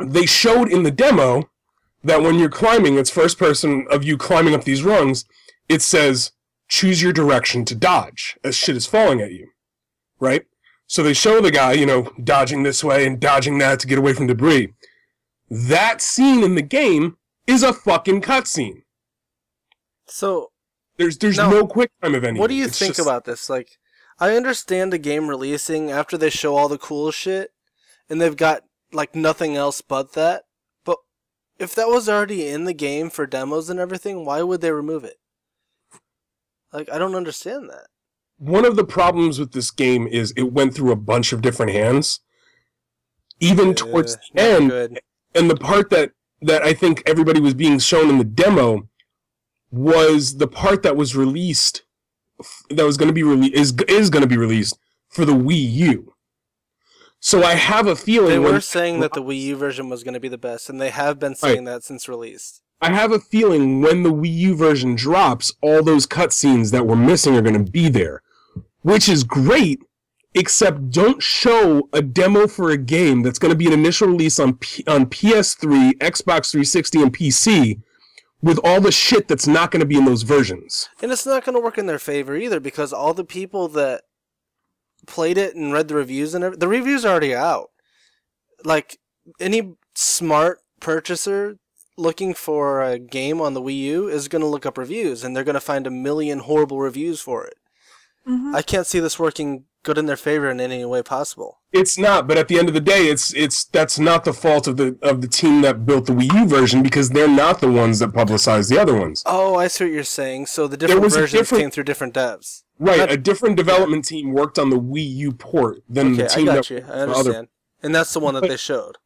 they showed in the demo that when you're climbing, it's first person of you climbing up these rungs, it says, choose your direction to dodge as shit is falling at you. Right? So they show the guy, you know, dodging this way and dodging that to get away from debris. That scene in the game is a fucking cutscene. So... There's no quick time of anything. What do you think about this? Like, I understand a game releasing after they show all the cool shit, and they've got, like, nothing else but that. But if that was already in the game for demos and everything, why would they remove it? Like, I don't understand that. One of the problems with this game is it went through a bunch of different hands. Even towards the end. Good. And the part that I think everybody was being shown in the demo was the part that was released, that was going to be released, is going to be released for the Wii U. So I have a feeling they were saying that the Wii U version was going to be the best, and they have been saying that since release. I have a feeling when the Wii U version drops, all those cutscenes that were missing are going to be there, which is great, except don't show a demo for a game that's going to be an initial release on PS3, Xbox 360, and PC, with all the shit that's not going to be in those versions. And it's not going to work in their favor either, because all the people that played it and read the reviews and the reviews are already out. Like, any smart purchaser looking for a game on the Wii U is going to look up reviews, and they're going to find a million horrible reviews for it. Mm-hmm. I can't see this working good in their favor in any way possible. It's not, but at the end of the day, it's that's not the fault of the team that built the Wii U version, because they're not the ones that publicized the other ones. Oh, I see what you're saying. So the different versions came through different devs. Right, a different development team worked on the Wii U port than the team I understand. And that's the one that they showed.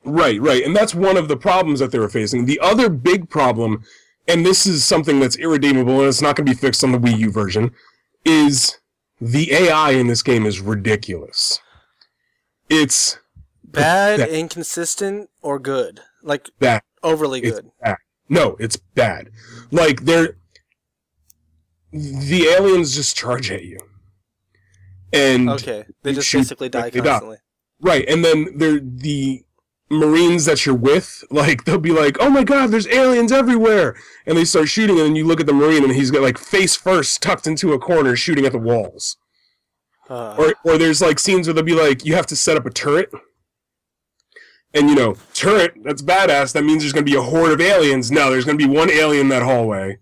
Right, and that's one of the problems that they were facing. The other big problem, and this is something that's irredeemable and it's not going to be fixed on the Wii U version, is the AI in this game is ridiculous. It's bad, inconsistent, or good? Like, bad. Overly good? Bad. No, it's bad. Like, the aliens just charge at you. And okay, they just basically die constantly. Right, and then the Marines that you're with, like, they'll be like, oh my god, there's aliens everywhere! And they start shooting, and then you look at the Marine, and he's got, like, face first, tucked into a corner, shooting at the walls. Or there's, like, scenes where they'll be like, you have to set up a turret. And, you know, turret, that's badass, that means there's going to be a horde of aliens. No, there's going to be one alien in that hallway.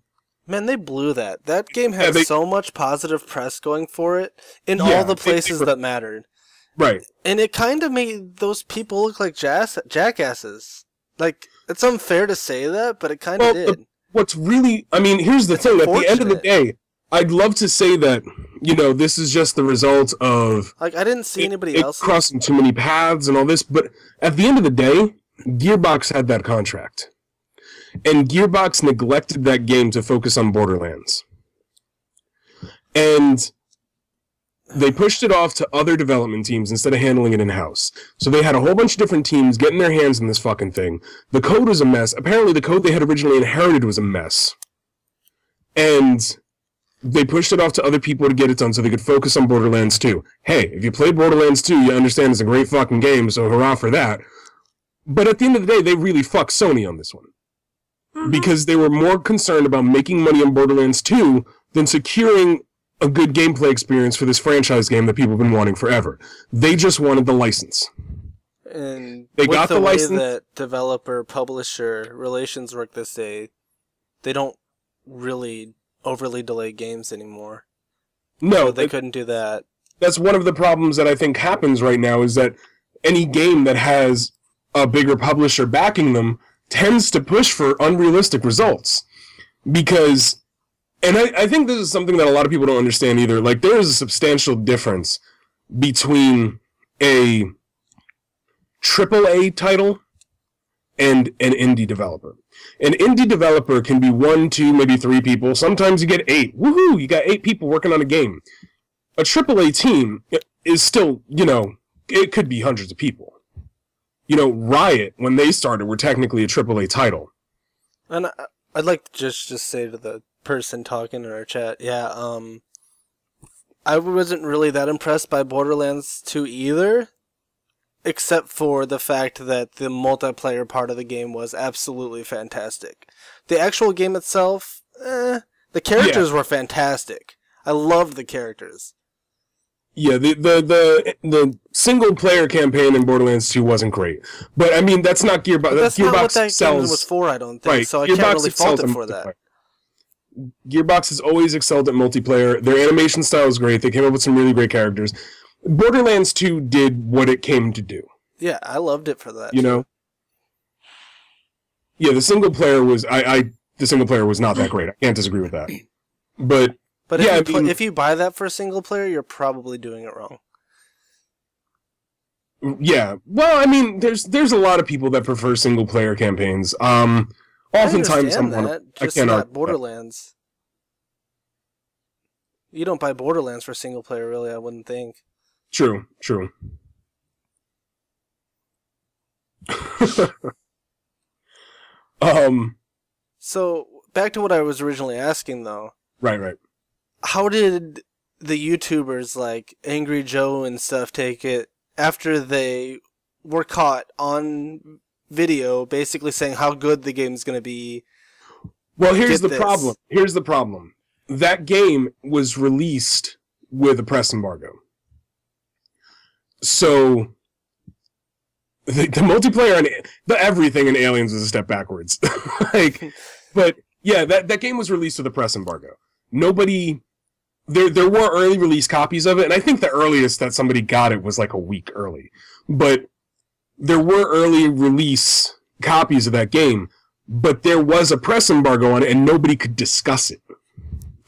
Man, they blew that. That game had so much positive press going for it in all the places that mattered. Right. And it kind of made those people look like jackasses. Like, it's unfair to say that, but it kind of did. What's really... I mean, here's the thing. At the end of the day, I'd love to say that, you know, this is just the result of... Like, I didn't see anybody else... crossing too many paths and all this, but at the end of the day, Gearbox had that contract. And Gearbox neglected that game to focus on Borderlands. And they pushed it off to other development teams instead of handling it in-house. So they had a whole bunch of different teams getting their hands on this fucking thing. The code was a mess. Apparently the code they had originally inherited was a mess. And they pushed it off to other people to get it done so they could focus on Borderlands 2. Hey, if you played Borderlands 2, you understand it's a great fucking game, so hurrah for that. But at the end of the day, they really fucked Sony on this one. Because they were more concerned about making money on Borderlands 2 than securing a good gameplay experience for this franchise game that people have been wanting forever. They just wanted the license. And they got the license. Way that developer-publisher relations work this day, they don't really overly delay games anymore. No. So they couldn't do that. That's one of the problems that I think happens right now, is that any game that has a bigger publisher backing them tends to push for unrealistic results. Because, and I think this is something that a lot of people don't understand either, like, there is a substantial difference between a AAA title and an indie developer. An indie developer can be 1, 2, maybe 3 people. Sometimes you get 8. Woohoo! You got 8 people working on a game. A AAA team is still, you know, it could be hundreds of people. You know, Riot, when they started, were technically a AAA title. And I'd like to just say to the person talking in our chat, I wasn't really that impressed by Borderlands 2 either, except for the fact that the multiplayer part of the game was absolutely fantastic. The actual game itself, the characters were fantastic. I loved the characters. Yeah, the single player campaign in Borderlands 2 wasn't great, but I mean that's not Gearbox. That's Gearbox not what that game was for, I don't think. Right. So I Gearbox can't really fault it for that. Gearbox has always excelled at multiplayer. Their animation style is great. They came up with some really great characters. Borderlands 2 did what it came to do. Yeah, I loved it for that. You know. Yeah, the single player was not that great. I can't disagree with that. But yeah, if you buy that for a single player, you're probably doing it wrong. Yeah, well, I mean, there's a lot of people that prefer single player campaigns. Oftentimes, just not Borderlands. You don't buy Borderlands for single player, really. I wouldn't think. True. So, back to what I was originally asking, though. Right. How did the YouTubers like Angry Joe and stuff take it after they were caught on video basically saying how good the game's going to be? Well, here's the problem. Here's the problem. That game was released with a press embargo. So the multiplayer and everything in Aliens is a step backwards. But yeah, that game was released with a press embargo. Nobody... There were early release copies of it, and I think the earliest that somebody got it was like a week early. But there were early release copies of that game, but there was a press embargo on it, and nobody could discuss it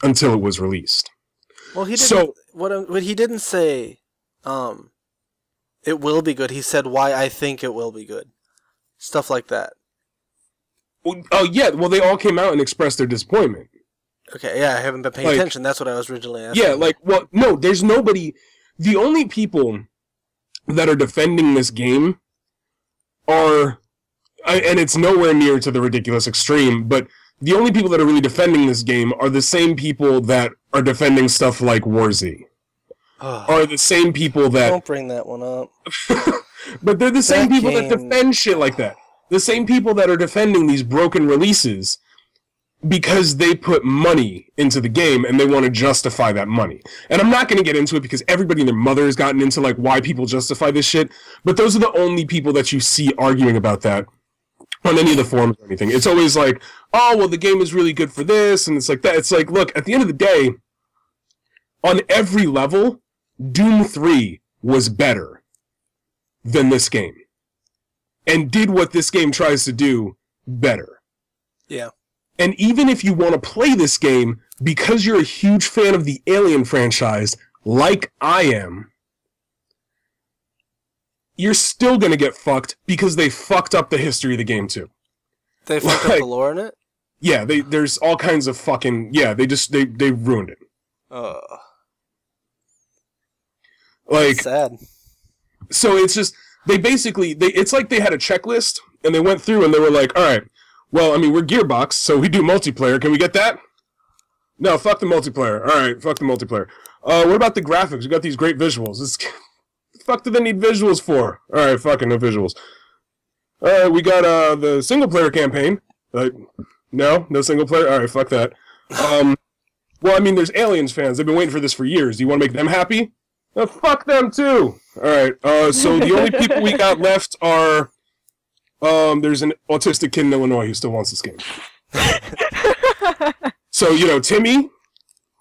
until it was released. Well, he didn't. What he didn't say, it will be good. He said why I think it will be good, stuff like that. Oh yeah, well they all came out and expressed their disappointment. Okay, yeah, I haven't been paying attention. That's what I was originally asking. Yeah, well, no, there's nobody. The only people that are defending this game are, and it's nowhere near to the ridiculous extreme, but the only people that are really defending this game are the same people that are defending stuff like War Z. Are the same people that... Don't bring that one up. But they're the same people that defend shit like that. The same people that are defending these broken releases because they put money into the game and they want to justify that money. And I'm not going to get into it because everybody and their mother has gotten into like why people justify this shit, but those are the only people that you see arguing about that on any of the forums or anything. It's always like, oh, well, the game is really good for this, and it's like that. It's like, look, at the end of the day, on every level, Doom 3 was better than this game. And did what this game tries to do better. Yeah. And even if you want to play this game, because you're a huge fan of the Alien franchise, like I am, you're still going to get fucked because they fucked up the history of the game too. They fucked up the lore in it? Yeah, there's all kinds of fucking... Yeah, they ruined it. That's sad. So it's just... They basically... It's like they had a checklist, and they went through and they were like, alright, well, I mean, we're Gearbox, so we do multiplayer. Can we get that? No, fuck the multiplayer. Alright, fuck the multiplayer. What about the graphics? We got these great visuals. The fuck do they need visuals for? Alright, fucking no visuals. Alright, we got the single-player campaign. No single-player? Alright, fuck that. Well, I mean, there's Aliens fans. They've been waiting for this for years. Do you want to make them happy? Fuck them, too! Alright, so the only people we got left are... there's an autistic kid in Illinois who still wants this game. So, you know, Timmy,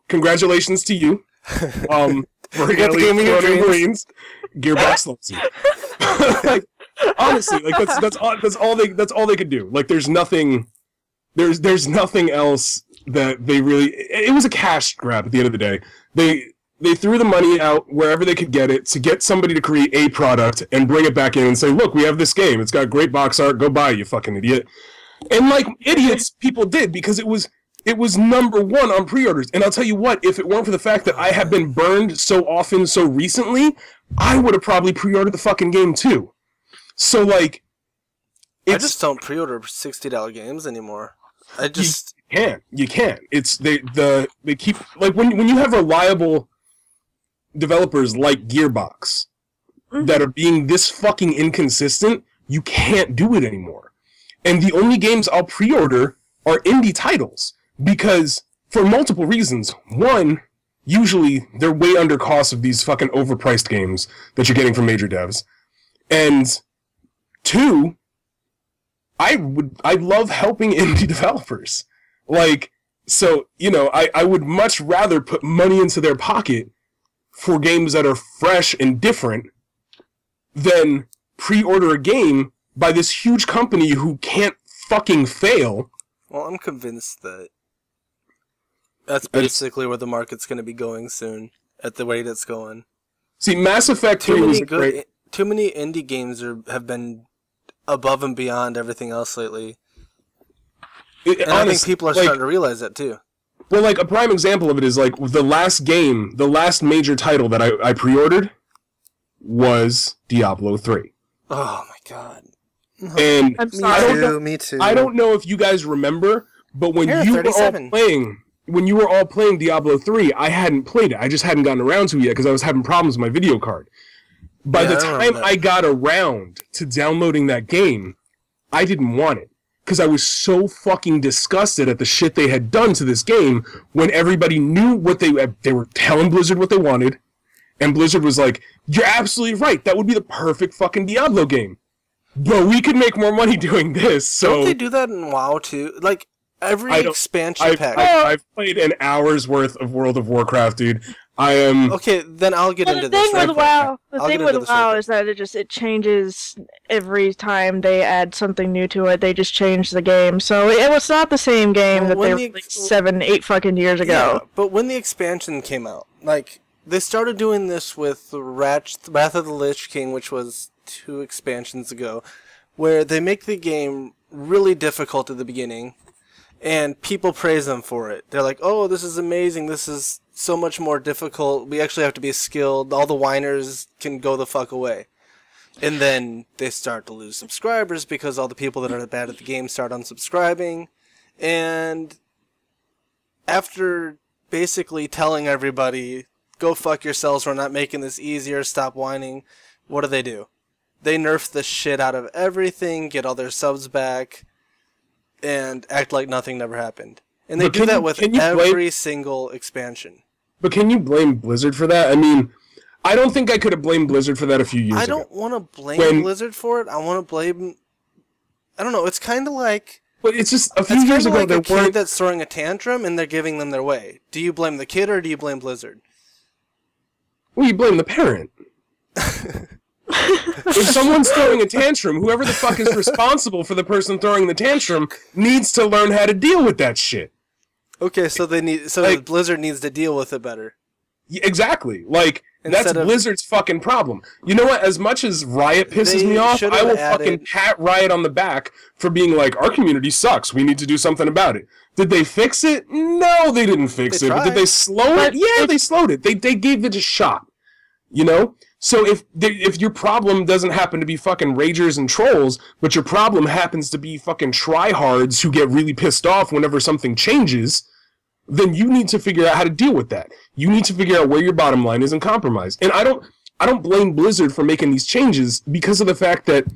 congratulations to you. For Alien Marines. Gearbox loves you. Like, honestly, like that's all they could do. Like, there's nothing else that they really. It was a cash grab at the end of the day. They threw the money out wherever they could get it to get somebody to create a product and bring it back in and say, look, we have this game. It's got great box art. Go buy it, you fucking idiot. And like idiots, people did because it was number one on pre-orders. And I'll tell you what, if it weren't for the fact that I have been burned so often so recently, I would have probably pre-ordered the fucking game too. So like, I just don't pre-order $60 games anymore. You can't. It's they keep like when you have reliable developers like Gearbox that are being this fucking inconsistent, you can't do it anymore. And the only games I'll pre-order are indie titles because for multiple reasons. One, usually they're way under cost of these fucking overpriced games that you're getting from major devs. And two, I love helping indie developers. Like, so, you know, I would much rather put money into their pocket for games that are fresh and different than pre-order a game by this huge company who can't fucking fail. Well, I'm convinced that that's basically where the market's going to be going soon, at the rate it's going. See, Mass Effect 3 was great. Too many indie games have been above and beyond everything else lately. And I think people are starting to realize that too. Well, like, a prime example of it is, like, the last major title that I pre-ordered was Diablo 3. Oh my god. And I'm Me sorry. too. Me too. I don't know if you guys remember, but when Here, you were all 37. playing, Diablo 3, I hadn't played it. I just hadn't gotten around to it yet because I was having problems with my video card. By Yeah, the I remember time that. I got around to downloading that game, I didn't want it. Because I was so fucking disgusted at the shit they had done to this game when everybody knew what they were telling Blizzard what they wanted, and Blizzard was like, "You're absolutely right. That would be the perfect fucking Diablo game. But we could make more money doing this." So Don't they do that in WoW too? Like every I don't- expansion pack. I've played an hour's worth of World of Warcraft, dude. I am. Okay, then I'll get Well, into the this. thing real with quick. WoW, I'll get into this real quick. is that it changes every time they add something new to it. They just change the game, so it was not the same game Well, that when they the- released 7, 8 fucking years Yeah, ago. but when the expansion came out, like they started doing this with Wrath of the Lich King, which was 2 expansions ago, where they make the game really difficult at the beginning, and people praise them for it. They're like, "Oh, this is amazing. This is so much more difficult. We actually have to be skilled. All the whiners can go the fuck away." And then they start to lose subscribers because all the people that are bad at the game start unsubscribing. And after basically telling everybody, "Go fuck yourselves, we're not making this easier, stop whining," what do? They nerf the shit out of everything, get all their subs back, and act like nothing never happened. And they But do can that you- with can you blame- every single expansion. But can you blame Blizzard for that? I mean, I don't think I could have blamed Blizzard for that a few years I ago. don't want to blame When- Blizzard for it. I want to blame... I don't know, it's kind of like... But it's just a few It's years kind of ago like there a kid weren't. that's throwing a tantrum and they're giving them their way. Do you blame the kid or do you blame Blizzard? Well, you blame the parent. If someone's throwing a tantrum, whoever the fuck is responsible for the person throwing the tantrum needs to learn how to deal with that shit. Okay, so Like- Blizzard needs to deal with it better. Exactly. Like, that's Instead of- Blizzard's fucking problem. You know what? As much as Riot pisses They me off, should I have will added- fucking pat Riot on the back for being like, our community sucks. We need to do something about it. Did they fix it? No, they didn't fix They it. But did tried. they slow it? Yeah, they slowed it. They gave it a shot. You know? So if your problem doesn't happen to be fucking ragers and trolls, but your problem happens to be fucking tryhards who get really pissed off whenever something changes, then you need to figure out how to deal with that. You need to figure out where your bottom line is and compromise. And I don't blame Blizzard for making these changes because of the fact that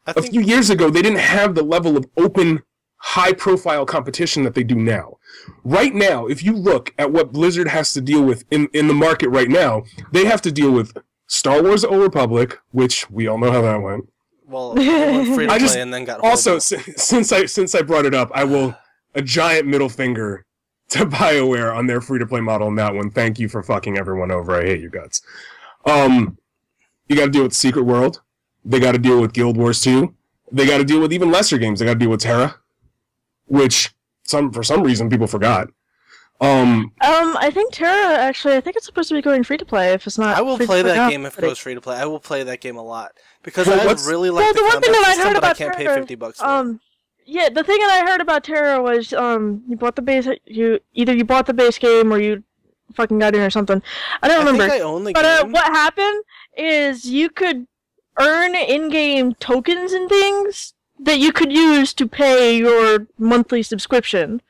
I a think few years ago they didn't have the level of open, high-profile competition that they do now. Right now, if you look at what Blizzard has to deal with in the market right now, they have to deal with Star Wars: The Old Republic, which we all know how that went. well, they went free to I just- play and then got Also, horrible. since I brought it up, I will a giant middle finger to BioWare on their free-to-play model on that one. Thank you for fucking everyone over. I hate your guts. You got to deal with Secret World. They got to deal with Guild Wars 2. They got to deal with even lesser games. They got to deal with Terra, which for some reason people forgot. I think Terra, actually, I think it's supposed to be going free to play if it's not. I will free to play that now. game if it goes free to play. I will play that game a lot because Well, I what's- really Well, like the the one thing combat that I system, heard but I about can't pay Terra, $50 for it. Yeah, the thing that I heard about Terra was, you bought the base, you bought the base game or you fucking got in or something. I don't I remember. think I own the But game. what happened is you could earn in-game tokens and things that you could use to pay your monthly subscription.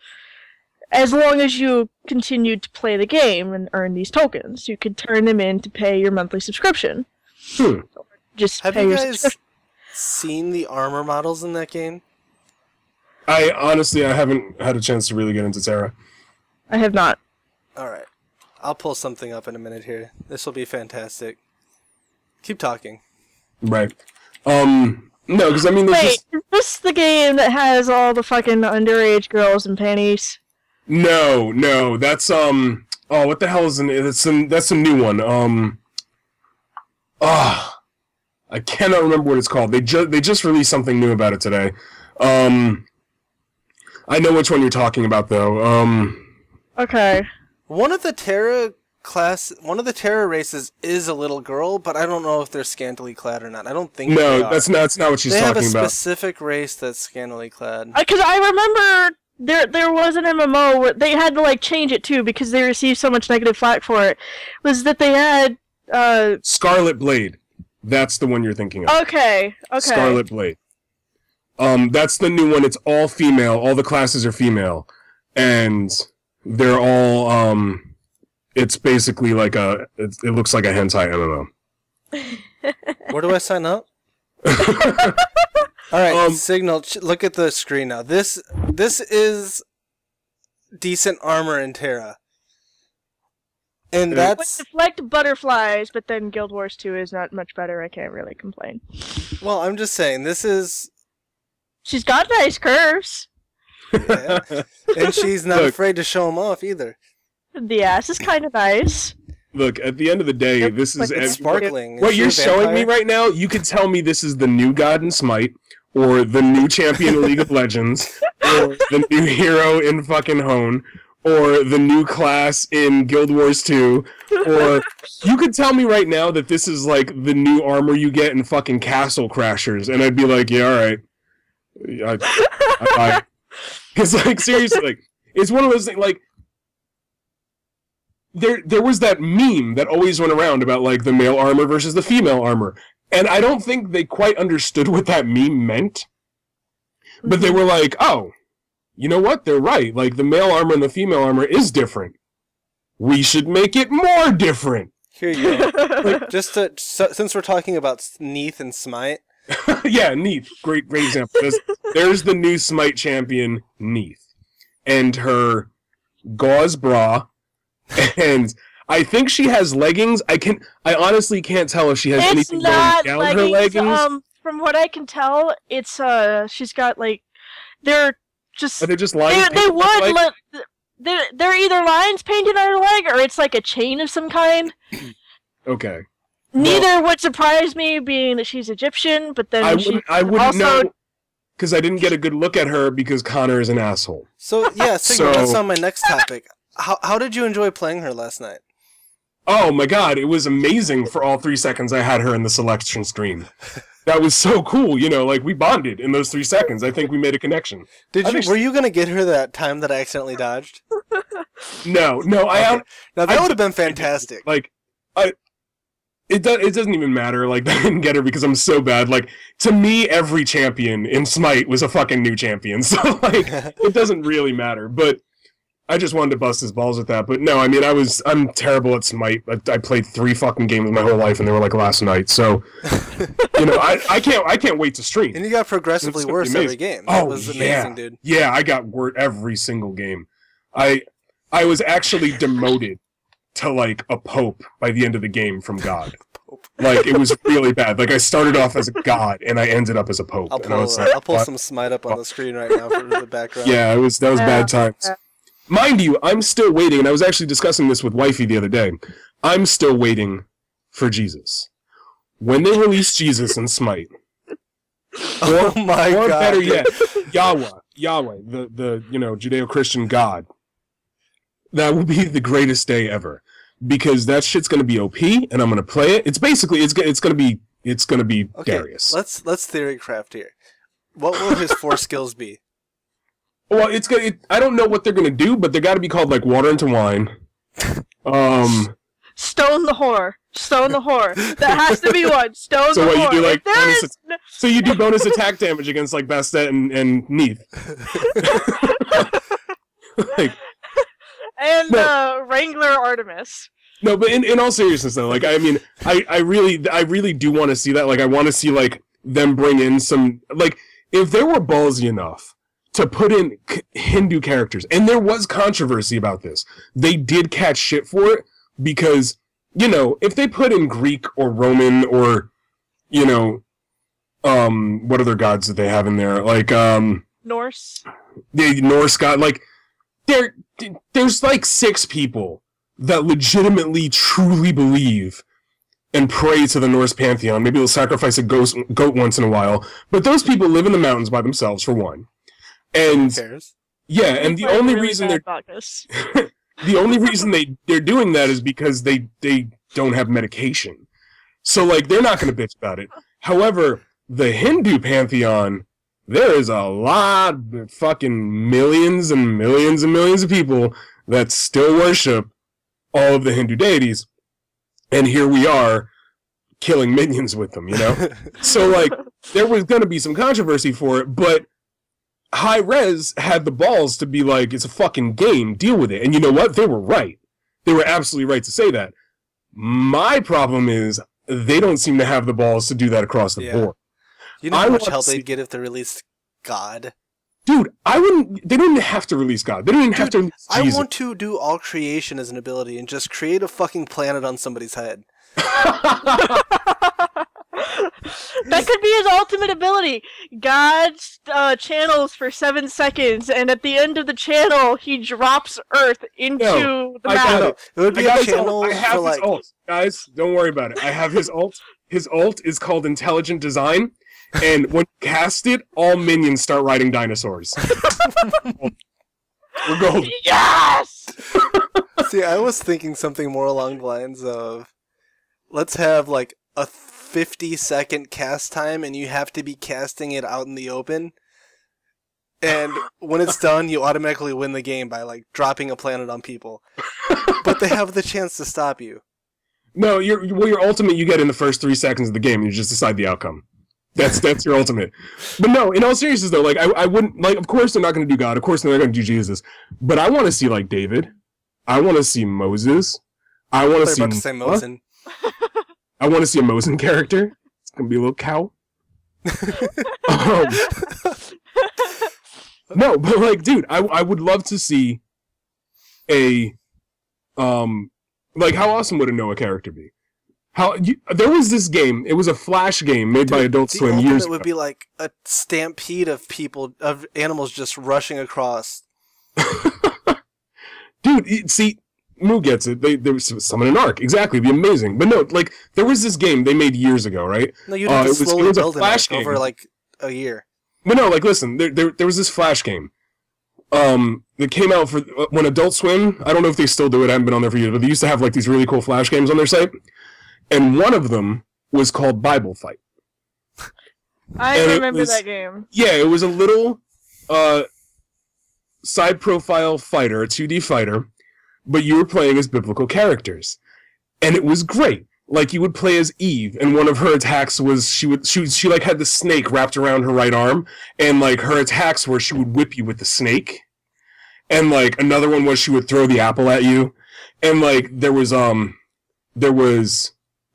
As long as you continued to play the game and earn these tokens, you could turn them in to pay your monthly subscription. Just Have pay you your guys subscription. seen the armor models in that game? I haven't had a chance to really get into Terra. I have not. Alright. I'll pull something up in a minute here. This will be fantastic. Keep talking. Right. No, because I mean, there's Wait, just is this the game that has all the fucking underage girls in panties? no. That's oh, what the hell is that's a new one. I cannot remember what it's called. They just released something new about it today. I know which one you're talking about though. Okay. One of the Terra races is a little girl, but I don't know if they're scantily clad or not. I don't think they No, are. that's not what she's They have a talking about. specific race that's scantily clad. Because I remember there was an MMO where they had to like change it too because they received so much negative flack for it. Was that they had Scarlet Blade. That's the one you're thinking of. okay. Scarlet Blade. That's the new one. It's all female. All the classes are female, and they're all it's basically like it looks like a hentai MMO. Where do I sign up? All right, Signal. Look at the screen now. This is decent armor in Terra, and that's deflect butterflies. But then Guild Wars 2 is not much better. I can't really complain. Well, I'm just saying this is. She's got nice curves. Yeah. And she's not afraid to show them off either. The ass is kind of nice. Look, at the end of the day, this is it's sparkling. What you're showing me right now, you could tell me this is the new god in Smite, or the new champion in League of Legends, or the new hero in fucking Hone, or the new class in Guild Wars 2, or you could tell me right now that this is like the new armor you get in fucking Castle Crashers, and I'd be like, yeah, alright. Because, like, seriously, like, it's one of those things, like, there was that meme that always went around about, like, the male armor versus the female armor, and I don't think they quite understood what that meme meant, but they were like, oh, you know what, they're right, like, the male armor and the female armor is different. We should make it more different. Here you go. Like, since we're talking about Neath and Smite, yeah, Neath. Great example. There's the new Smite champion, Neath. And her gauze bra. And I think she has leggings. I honestly can't tell if she has anything going down her leggings. From what I can tell, it's she's got like they're just lines. They're either lines painted on her leg or it's like a chain of some kind. Okay. Neither would surprise me, being that she's Egyptian, but then I wouldn't know, because I didn't get a good look at her because Connor is an asshole. So yeah, that's on my next topic. How did you enjoy playing her last night? Oh my god, it was amazing for all 3 seconds I had her in the selection screen. That was so cool, you know, like we bonded in those 3 seconds. I think we made a connection. Were you gonna get her that time that I accidentally dodged? No, okay. Now that would have been fantastic. Like, It doesn't even matter, like, I didn't get her because I'm so bad. Like, to me, every champion in Smite was a fucking new champion, so, like, it doesn't really matter. But I just wanted to bust his balls with that. But no, I mean, I'm terrible at Smite. I played 3 fucking games my whole life, and they were like last night, so, you know, I can't wait to stream. And you got progressively worse every game. That was amazing, dude. Yeah, I got worse every single game. I was actually demoted to, like, a pope by the end of the game from God. Like, it was really bad. Like, I started off as a god, and I ended up as a pope. I'll pull some Smite up on the screen right now for the background. Yeah, that was bad times. Mind you, I'm still waiting, and I was actually discussing this with Wifey the other day. I'm still waiting for Jesus. When they release Jesus in Smite, oh my god. Or better yet, Yahweh, the Judeo-Christian God, that will be the greatest day ever, because that shit's gonna be OP, and I'm gonna play it. It's basically it's gonna be okay, Darius. Let's theory craft here. What will his 4 skills be? Well, I don't know what they're gonna do, but they got to be called like water into wine. Stone the whore. That has to be one. Stone the whore. So what you do, like so you do bonus attack damage against like Bastet and Neath. Like. And Wrangler Artemis. No, but in all seriousness though, like, I mean, I really do want to see that. Like, I want to see, like, them bring in some, like, if they were ballsy enough to put in Hindu characters, and there was controversy about this, they did catch shit for it, because, you know, if they put in Greek or Roman or, you know, what other gods did they have in there? Like, Norse. The Norse god, like, there's like 6 people that legitimately, truly believe and pray to the Norse pantheon. Maybe they'll sacrifice a goat once in a while, but those people live in the mountains by themselves, for one. And who cares? Yeah, and the only reason they're doing that is because they don't have medication. So, like, they're not going to bitch about it. However, the Hindu pantheon, there is a lot, fucking millions and millions and millions of people that still worship all of the Hindu deities, and here we are killing minions with them, you know? So, like, there was going to be some controversy for it, but High Res had the balls to be like, it's a fucking game, deal with it. And you know what? They were right. They were absolutely right to say that. My problem is they don't seem to have the balls to do that across the board. You know how much help they'd get if they released God? Dude, I wouldn't. They don't even have to release God. They don't even have to release Jesus. I want to do all creation as an ability and just create a fucking planet on somebody's head. That could be his ultimate ability. God channels for 7 seconds, and at the end of the channel, he drops Earth into the map. It would be I a channel have for his ult. Guys, don't worry about it. I have his ult. His ult is called Intelligent Design, and when you cast it, all minions start riding dinosaurs. We're golden. Yes! See, I was thinking something more along the lines of, let's have like a 50-second cast time, and you have to be casting it out in the open. And when it's done, you automatically win the game by like dropping a planet on people. But they have the chance to stop you. No, your ultimate you get in the first 3 seconds of the game. You just decide the outcome. That's your ultimate. But no, in all seriousness though, like I wouldn't like. Of course they're not going to do God. Of course they're not going to do Jesus. But I want to see like David. I want to see Moses. I want to see. About to say Mosin. I want to see a Mosin character. It's gonna be a little cow. No, but like, dude, I would love to see a like, how awesome would a Noah character be? There was this game. It was a Flash game made by Adult Swim years ago. It would be like a stampede of animals just rushing across. Dude, see, Moo gets it. They summon an arc. Exactly, it'd be amazing. But no, like, there was this game they made years ago, right? No, you'd have to slowly build it over like a year. But no, like, listen, there was this Flash game. That came out for when Adult Swim. I don't know if they still do it. I haven't been on there for years, but they used to have like these really cool Flash games on their site. And one of them was called Bible Fight. I remember that game. Yeah, it was a little side profile fighter, a 2D fighter, but you were playing as biblical characters. And it was great. Like, you would play as Eve, and one of her attacks was she like had the snake wrapped around her right arm, and like her attacks were she would whip you with the snake. And like another one was she would throw the apple at you. And like there was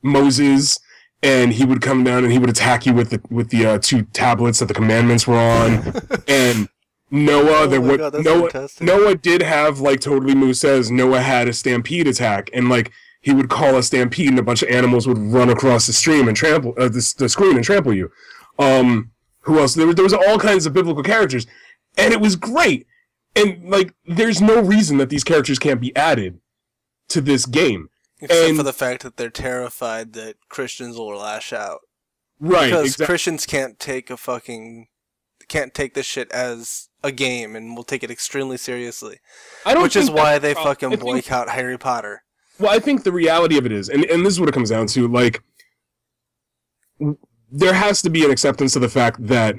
Moses, and he would come down and he would attack you with the 2 tablets that the commandments were on. And Noah, Noah did have, like totally Moo says, Noah had a stampede attack, and like he would call a stampede, and a bunch of animals would run across the stream and trample the screen and trample you. Who else? There was all kinds of biblical characters, and it was great. And like, there's no reason that these characters can't be added to this game. Except for the fact that they're terrified that Christians will lash out. Right, because exactly. Christians can't take this shit as a game and will take it extremely seriously. Which is why they fucking boycott Harry Potter. Well, I think the reality of it is, and this is what it comes down to, like, there has to be an acceptance of the fact that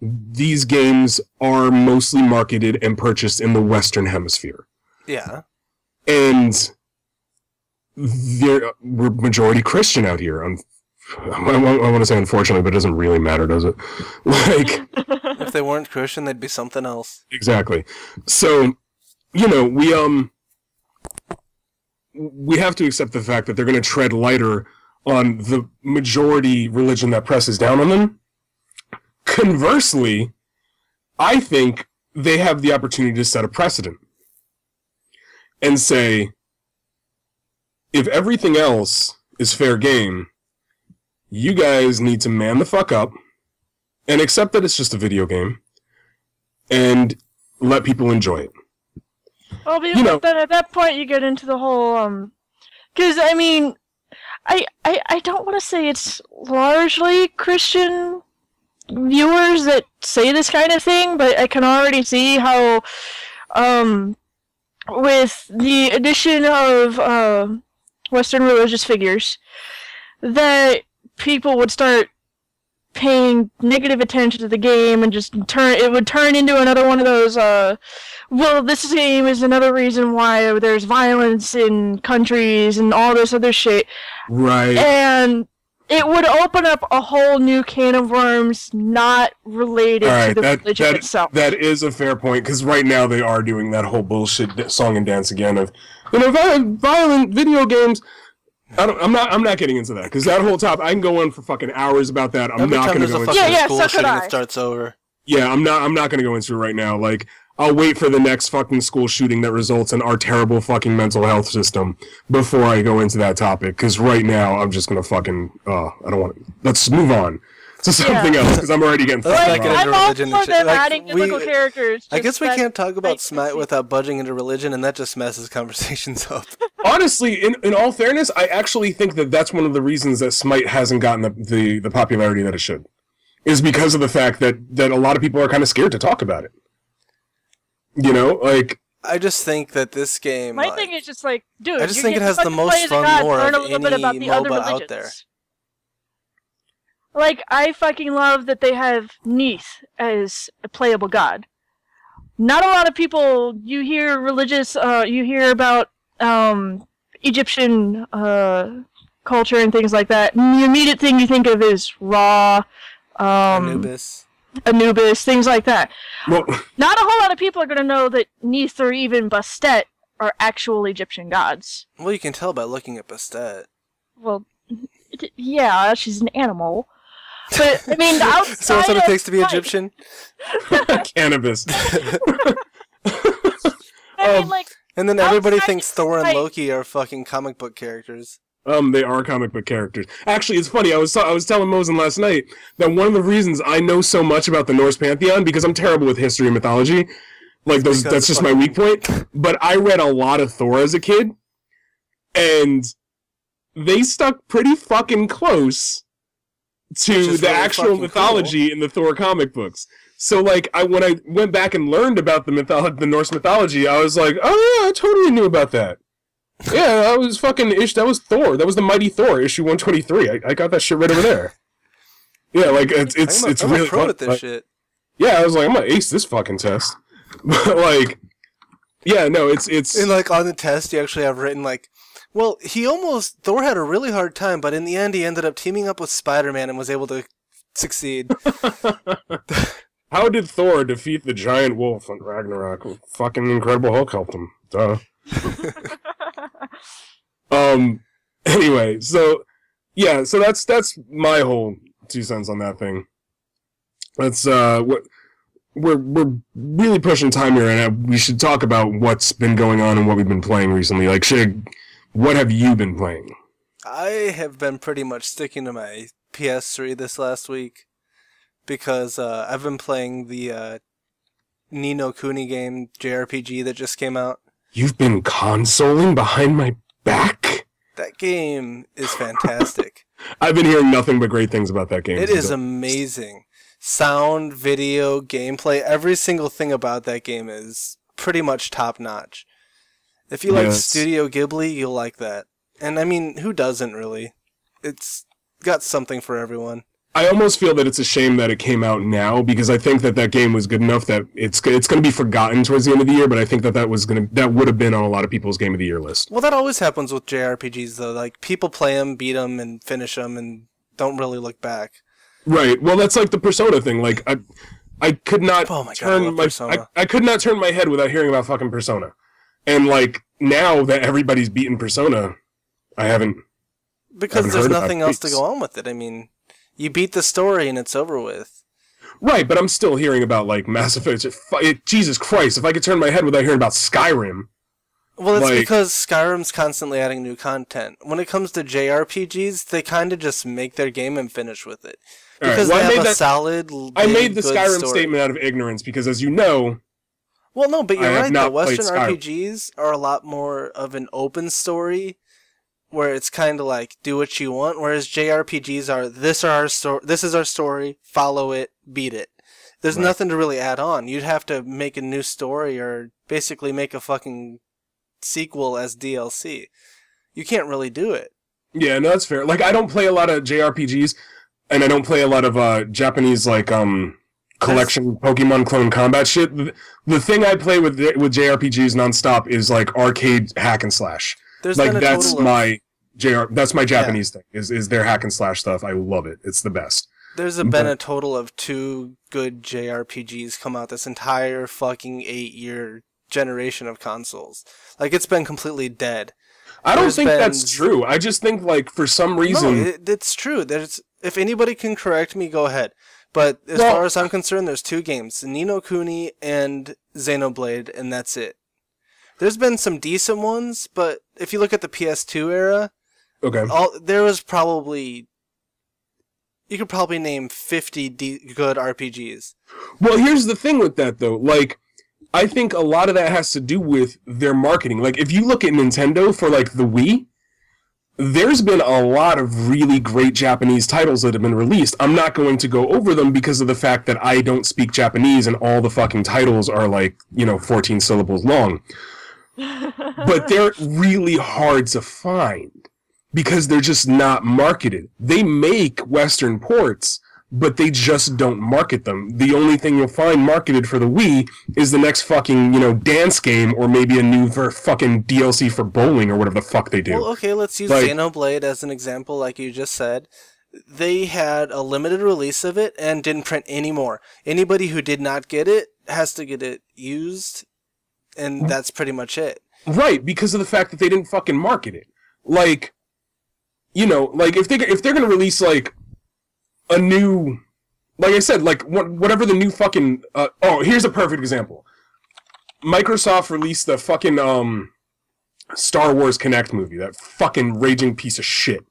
these games are mostly marketed and purchased in the Western Hemisphere. Yeah. And we're majority Christian out here. I want to say unfortunately, but it doesn't really matter, does it? Like, if they weren't Christian, they'd be something else. Exactly. So, you know, we have to accept the fact that they're going to tread lighter on the majority religion that presses down on them. Conversely, I think they have the opportunity to set a precedent and say, if everything else is fair game, you guys need to man the fuck up and accept that it's just a video game and let people enjoy it. Well, because then at that point you get into the whole, because, I mean, I don't want to say it's largely Christian viewers that say this kind of thing, but I can already see how, with the addition of Western religious figures, that people would start paying negative attention to the game and just it would turn into another one of those, well, this game is another reason why there's violence in countries and all this other shit. Right. And it would open up a whole new can of worms not related to the religion itself. That is a fair point, because right now they are doing that whole bullshit song and dance again of, violent video games. I'm not getting into that, because that whole topic, I can go on for fucking hours about that. I'm not going to go into it. School shooting that starts over. Yeah, I'm not going to go into it right now. Like, I'll wait for the next fucking school shooting that results in our terrible fucking mental health system before I go into that topic, because right now I'm just going to fucking, I don't want to, let's move on to something else, because I'm already getting fucking I'm all for them adding biblical characters. I guess we can't talk about Smite without budging into religion, and that just messes conversations up. Honestly, in all fairness, I actually think that that's one of the reasons that Smite hasn't gotten the popularity that it should, is because of the fact that a lot of people are kind of scared to talk about it. You know, like... I just think that this game... My thing is just like, dude, I just think it has the most fun lore of any MOBA out there. Like, I fucking love that they have Neith as a playable god. Not a lot of people, you hear religious, you hear about Egyptian culture and things like that, and the immediate thing you think of is Ra, Anubis, things like that. Well, not a whole lot of people are going to know that Neith or even Bastet are actual Egyptian gods. Well, you can tell by looking at Bastet. Well, yeah, she's an animal. But, I mean, outside so that's what it takes to be Egyptian? Cannabis. I mean, like, and then everybody thinks Thor and Loki are fucking comic book characters. They are comic book characters. Actually, it's funny. I was telling Mosen last night that one of the reasons I know so much about the Norse pantheon, because I'm terrible with history and mythology. Like, that's just my weak point. But I read a lot of Thor as a kid, and they stuck pretty fucking close to the actual mythology in the Thor comic books. So, like, when I went back and learned about the Norse mythology, I was like, oh yeah, I totally knew about that. Yeah, that was that was Thor. That was the Mighty Thor, issue 123. I got that shit right over there. Yeah, like, it's I'm really a pro at this shit. Yeah, I was like, I'm gonna ace this fucking test. But, like, yeah, no, it's... And, like, on the test, you actually have written, like, well, Thor had a really hard time, but in the end, he ended up teaming up with Spider-Man and was able to succeed. How did Thor defeat the giant wolf on Ragnarok? Fucking Incredible Hulk helped him. Duh. Anyway, so that's my whole 2 cents on that thing. That's we're really pushing time here, and we should talk about what's been going on and what we've been playing recently. Like, Shig, what have you been playing? I have been pretty much sticking to my PS3 this last week, because I've been playing the Ni no Kuni game JRPG that just came out. You've been consoling behind my back? That game is fantastic. I've been hearing nothing but great things about that game. It is amazing. Sound, video, gameplay, every single thing about that game is pretty much top-notch. If you like Studio Ghibli, you'll like that. And, I mean, who doesn't, really? It's got something for everyone. I almost feel that it's a shame that it came out now, because I think that game was good enough that it's going to be forgotten towards the end of the year, but I think that would have been on a lot of people's Game of the Year list. Well, that always happens with JRPGs, though. Like, people play them, beat them, and finish them, and don't really look back. Right. Well, that's like the Persona thing. Like, I could not I could not turn my head without hearing about fucking Persona. And, like, now that everybody's beaten Persona, I haven't... Because there's nothing else to go on with it. I mean... You beat the story and it's over with. Right, but I'm still hearing about, like, Mass Effect. Jesus Christ, if I could turn my head without hearing about Skyrim. Well, it's because Skyrim's constantly adding new content. When it comes to JRPGs, they kind of just make their game and finish with it. Because they have a solid, I made the Skyrim story. Statement out of ignorance, because as you know... Well, no, but you're right, the Western RPGs are a lot more of an open story, where it's kind of like, do what you want, whereas JRPGs are, this is our story, follow it, beat it. There's nothing to really add on. You'd have to make a new story, or basically make a fucking sequel as DLC. You can't really do it. Yeah, no, that's fair. Like, I don't play a lot of JRPGs, and I don't play a lot of Japanese, like, collection Pokemon clone combat shit. The thing I play with JRPGs nonstop is, like, arcade hack and slash. There's like, That's my Japanese thing. Is their hack and slash stuff. I love it. It's the best. There's been a total of 2 good JRPGs come out this entire fucking 8-year generation of consoles. Like, it's been completely dead. I don't think that's true. I just think, like, for some reason... No, it's true. If anybody can correct me, go ahead. But as far as I'm concerned, there's 2 games, Ni no Kuni and Xenoblade, and that's it. There's been some decent ones, but if you look at the PS2 era, there was probably... You could probably name 50 good RPGs. Well, here's the thing with that, though. Like, I think a lot of that has to do with their marketing. Like, if you look at Nintendo for, like, the Wii, there's been a lot of really great Japanese titles that have been released. I'm not going to go over them because of the fact that I don't speak Japanese and all the fucking titles are, like, 14 syllables long. But they're really hard to find. Because they're just not marketed. They make Western ports, but they just don't market them. The only thing you'll find marketed for the Wii is the next fucking, dance game, or maybe a new fucking DLC for bowling, or whatever the fuck they do. Well, okay, let's use Xenoblade as an example, like you just said. They had a limited release of it, and didn't print any more. Anybody who did not get it has to get it used, and that's pretty much it. Right, because of the fact that they didn't fucking market it. Like... like, if they're gonna release, like, a new... Like I said, like, whatever the new fucking... here's a perfect example. Microsoft released the fucking, Star Wars Kinect movie. That fucking raging piece of shit.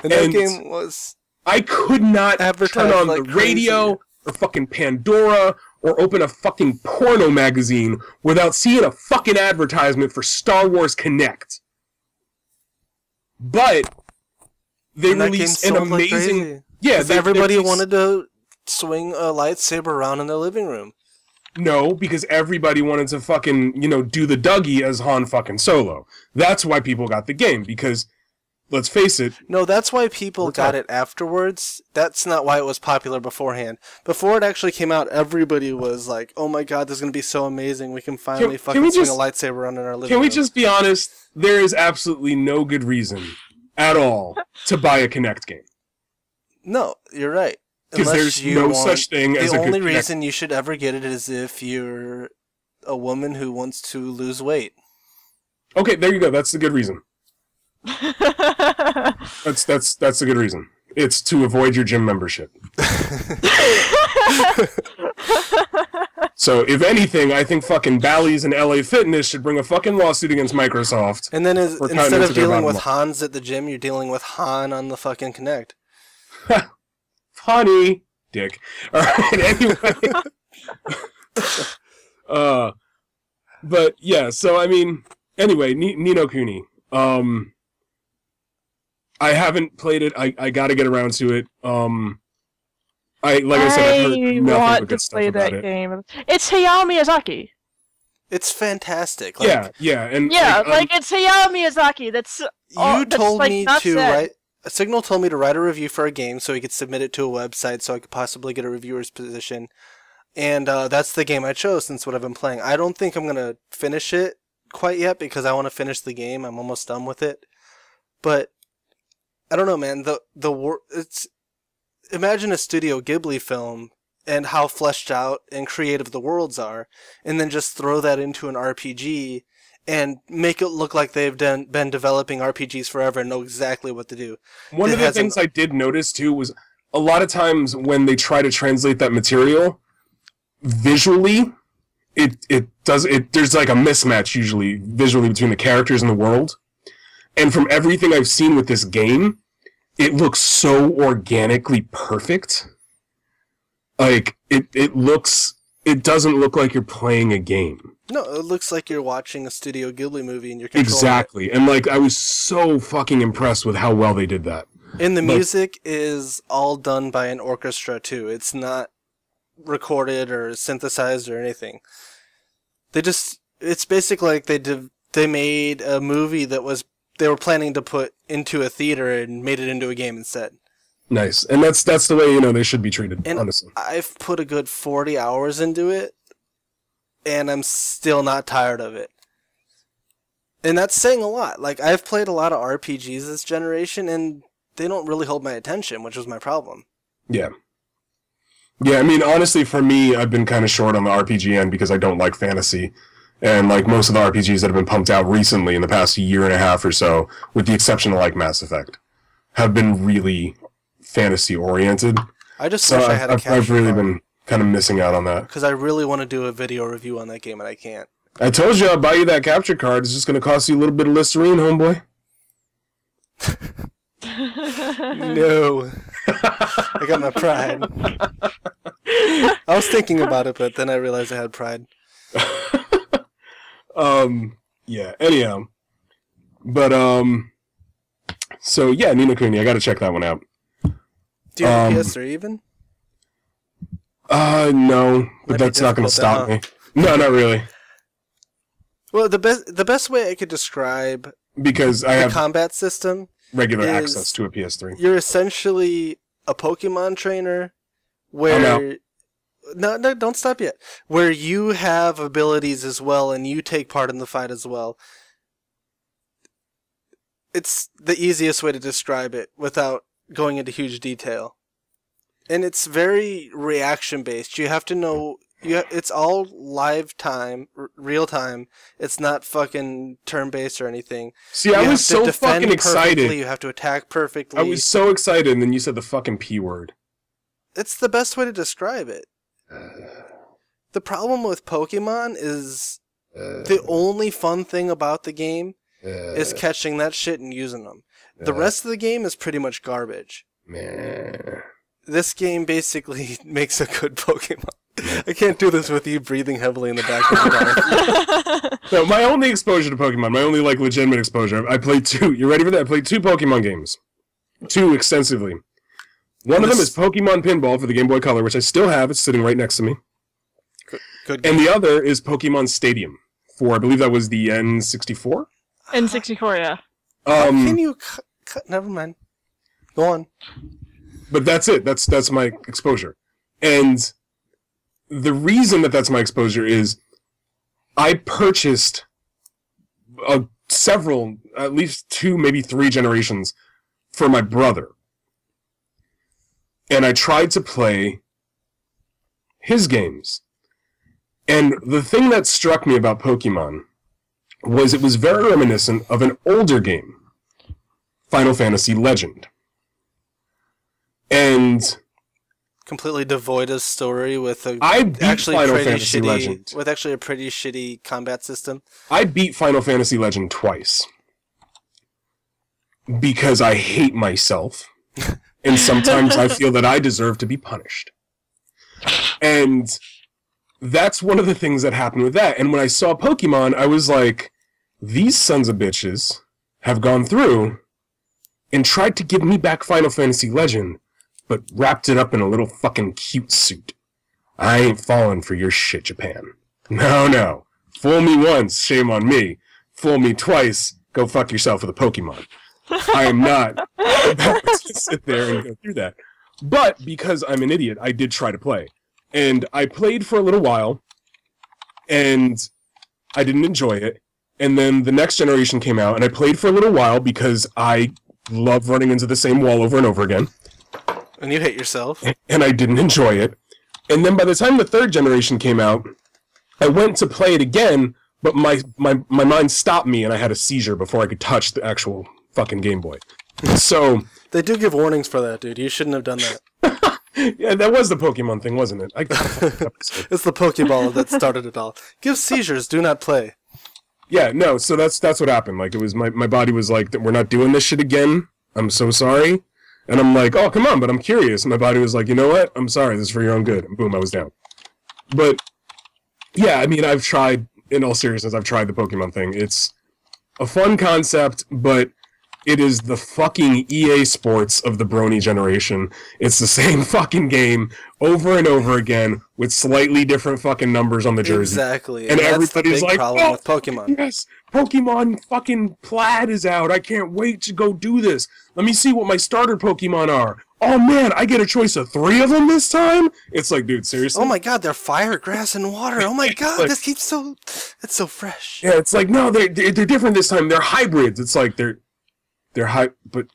and that game was... I could not turn on the radio, or fucking Pandora, or open a fucking porno magazine without seeing a fucking advertisement for Star Wars Kinect. But they released an amazing... Yeah, everybody wanted to swing a lightsaber around in their living room. No, because everybody wanted to fucking, do the Dougie as Han fucking Solo. That's why people got the game, because, let's face it... No, that's why people got it afterwards. That's not why it was popular beforehand. Before it actually came out, everybody was like, oh my god, this is going to be so amazing. We can finally swing a lightsaber around in our living room. Can we just be honest? There is absolutely no good reason at all to buy a Kinect game. No, you're right. Because there's no such thing as a good Kinect. The only reason you should ever get it is if you're a woman who wants to lose weight. Okay, there you go. That's the good reason. That's the good reason. It's to avoid your gym membership. So, if anything, I think fucking Bally's and LA Fitness should bring a fucking lawsuit against Microsoft. And then instead of dealing with Hans at the gym, you're dealing with Han on the fucking Kinect. Funny. Dick. Alright, anyway. But, yeah, so, I mean, anyway, Ni no Kuni. I haven't played it. I gotta get around to it. I've heard nothing but good stuff about it. Game. It's Hayao Miyazaki. It's fantastic. Like, it's Hayao Miyazaki. Signal told me to write a review for a game so he could submit it to a website so I could possibly get a reviewer's position. And that's the game I chose since what I've been playing. I don't think I'm gonna finish it quite yet because I want to finish the game. I'm almost done with it. But I don't know, man. Imagine a Studio Ghibli film and how fleshed out and creative the worlds are, and then just throw that into an RPG and make it look like they've been developing RPGs forever and know exactly what to do. One of the things I did notice too was a lot of times when they try to translate that material visually, there's like a mismatch usually visually between the characters and the world. And from everything I've seen with this game, it looks so organically perfect. Like, it doesn't look like you're playing a game. No, it looks like you're watching a Studio Ghibli movie and you're controlling Exactly. it. And, like, I was so fucking impressed with how well they did that. And the music is all done by an orchestra, too. It's not recorded or synthesized or anything. It's basically like they made a movie that they were planning to put into a theater and made it into a game instead. Nice. And that's the way, they should be treated, and honestly. I've put a good 40 hours into it, and I'm still not tired of it. And that's saying a lot. Like, I've played a lot of RPGs this generation, and they don't really hold my attention, which was my problem. Yeah. Yeah, I mean, honestly, for me, I've been kind of short on the RPG end because I don't like fantasy. And, like, most of the RPGs that have been pumped out recently in the past year and a half or so, with the exception of, like, Mass Effect, have been really fantasy-oriented. I just wish I had a capture I've really card, been kind of missing out on that. because I really want to do a video review on that game, and I can't. I told you I'd buy you that capture card. It's just going to cost you a little bit of Listerine, homeboy. No. I got my pride. I was thinking about it, but then I realized I had pride. Yeah, anyhow. But, so, yeah, Ni no Kuni, I gotta check that one out. Do you have a PS3 even? No, but Might be that's not gonna difficult stop then, me. No, not really. Well, the best way I could describe Because I the have combat system regular is access to a PS3. you're essentially a Pokemon trainer where... No, don't stop yet. Where you have abilities as well, and you take part in the fight as well. It's the easiest way to describe it without going into huge detail. And it's very reaction-based. You have to know... it's all live time, real time. It's not fucking turn-based or anything. See, I was so fucking excited. You have to attack perfectly. I was so excited, and then you said the fucking P word. It's the best way to describe it. The problem with Pokemon is the only fun thing about the game is catching that shit and using them. The rest of the game is pretty much garbage. This game basically makes a good Pokemon. I can't do this with you breathing heavily in the back of the car. No, my only exposure to Pokemon, my only, like, legitimate exposure, I played two. You ready for that? I played two Pokemon games. Two extensively. One of them is Pokemon Pinball for the Game Boy Color, which I still have. It's sitting right next to me. Good. And the other is Pokemon Stadium for, I believe that was the N64? N64, yeah. How can you never mind. Go on. But that's it. That's my exposure. And the reason that that's my exposure is I purchased several, at least 2, maybe 3 generations for my brother. And I tried to play his games. And the thing that struck me about Pokemon was it was very reminiscent of an older game, Final Fantasy Legend. And completely devoid of story with a actually Final Fantasy Legend with actually a pretty shitty combat system. I beat Final Fantasy Legend twice because I hate myself. And sometimes I feel that I deserve to be punished. And that's one of the things that happened with that. And when I saw Pokemon, I was like, these sons of bitches have gone through and tried to give me back Final Fantasy Legend, but wrapped it up in a little fucking cute suit. I ain't falling for your shit, Japan. No. Fool me once, shame on me. Fool me twice, go fuck yourself with a Pokemon. I am not about to sit there and go through that. But because I'm an idiot, I did try to play. And I played for a little while, and I didn't enjoy it. And then the next generation came out, and I played for a little while because I love running into the same wall over and over again. And you hate yourself. And I didn't enjoy it. And then by the time the third generation came out, I went to play it again, but my mind stopped me, and I had a seizure before I could touch the actual fucking Game Boy. So they do give warnings for that, dude. You shouldn't have done that. Yeah, that was the Pokemon thing, wasn't it? It's the Pokeball that started it all. Give seizures, do not play. Yeah, no, so that's what happened. Like, it was my body was like, we're not doing this shit again. I'm so sorry. And I'm like, oh, come on, but I'm curious. And my body was like, you know what? I'm sorry, this is for your own good. And boom, I was down. But, yeah, I mean, I've tried, in all seriousness, I've tried the Pokemon thing. It's a fun concept, but It is the fucking EA Sports of the Brony generation. It's the same fucking game over and over again with slightly different fucking numbers on the jersey. Exactly. And that's everybody's the big like, problem with Pokemon. Yes, Pokemon fucking Plaid is out. I can't wait to go do this. Let me see what my starter Pokemon are. Oh man, I get a choice of 3 of them this time? It's like, dude, seriously? Oh my god, they're fire, grass, and water. Oh my god, like, this keeps so... It's so fresh. Yeah, it's like, no, they're different this time. They're hybrids. It's like, they're but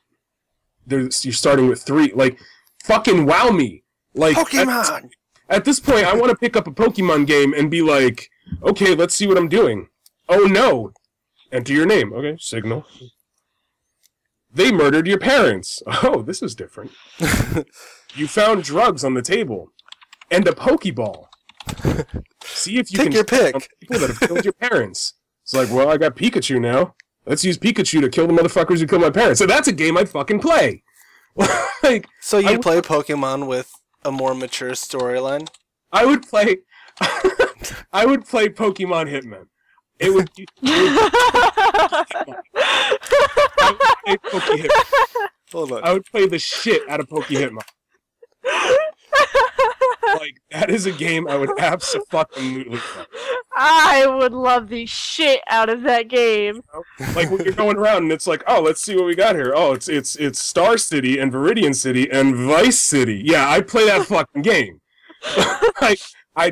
you're starting with 3. Like, fucking wow me. Like, Pokemon! At this point, I want to pick up a Pokemon game and be like, okay, let's see what I'm doing. Oh no. Enter your name. Okay, Signal. They murdered your parents. Oh, this is different. You found drugs on the table. And a Pokeball. See if you Take can your pick. people that have killed your parents. It's like, well, I got Pikachu now. Let's use Pikachu to kill the motherfuckers who killed my parents. So that's a game I'd fucking play. Like, So you play Pokemon with a more mature storyline? I would play I would play Pokemon Hitman. It would be I would play Poke Hitman. Hold on. I would play the shit out of Poke Hitman. Like, that is a game I would absolutely play. I would love the shit out of that game. Like, when you're going around and it's like, oh, let's see what we got here. Oh, it's Star City and Viridian City and Vice City. Yeah, I'd play that fucking game. Like,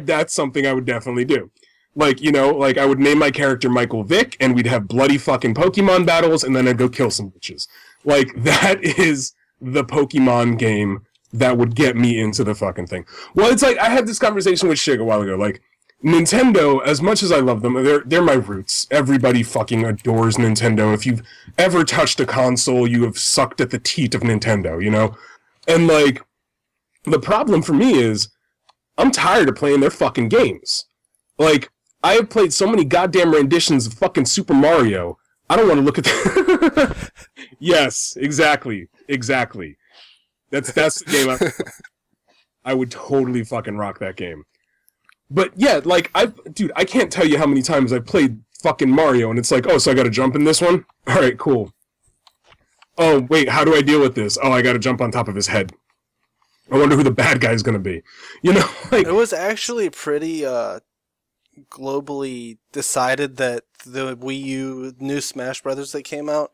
that's something I would definitely do. Like, you know, like, I would name my character Michael Vick, and we'd have bloody fucking Pokemon battles, and then I'd go kill some bitches. Like, that is the Pokemon game that would get me into the fucking thing. Well, it's like, I had this conversation with Shig a while ago, like, Nintendo, as much as I love them, they're my roots. Everybody fucking adores Nintendo. If you've ever touched a console, you have sucked at the teat of Nintendo, you know? And, like, the problem for me is, I'm tired of playing their fucking games. Like, I have played so many goddamn renditions of fucking Super Mario, I don't want to look at that. Yes, exactly. That's the game I would totally fucking rock that game. But yeah, like, dude, I can't tell you how many times I've played fucking Mario, and it's like, oh, so I gotta jump in this one? Alright, cool. Oh, wait, how do I deal with this? Oh, I gotta jump on top of his head. I wonder who the bad guy's gonna be. You know, like... It was actually pretty, globally decided that the Wii U new Smash Brothers that came out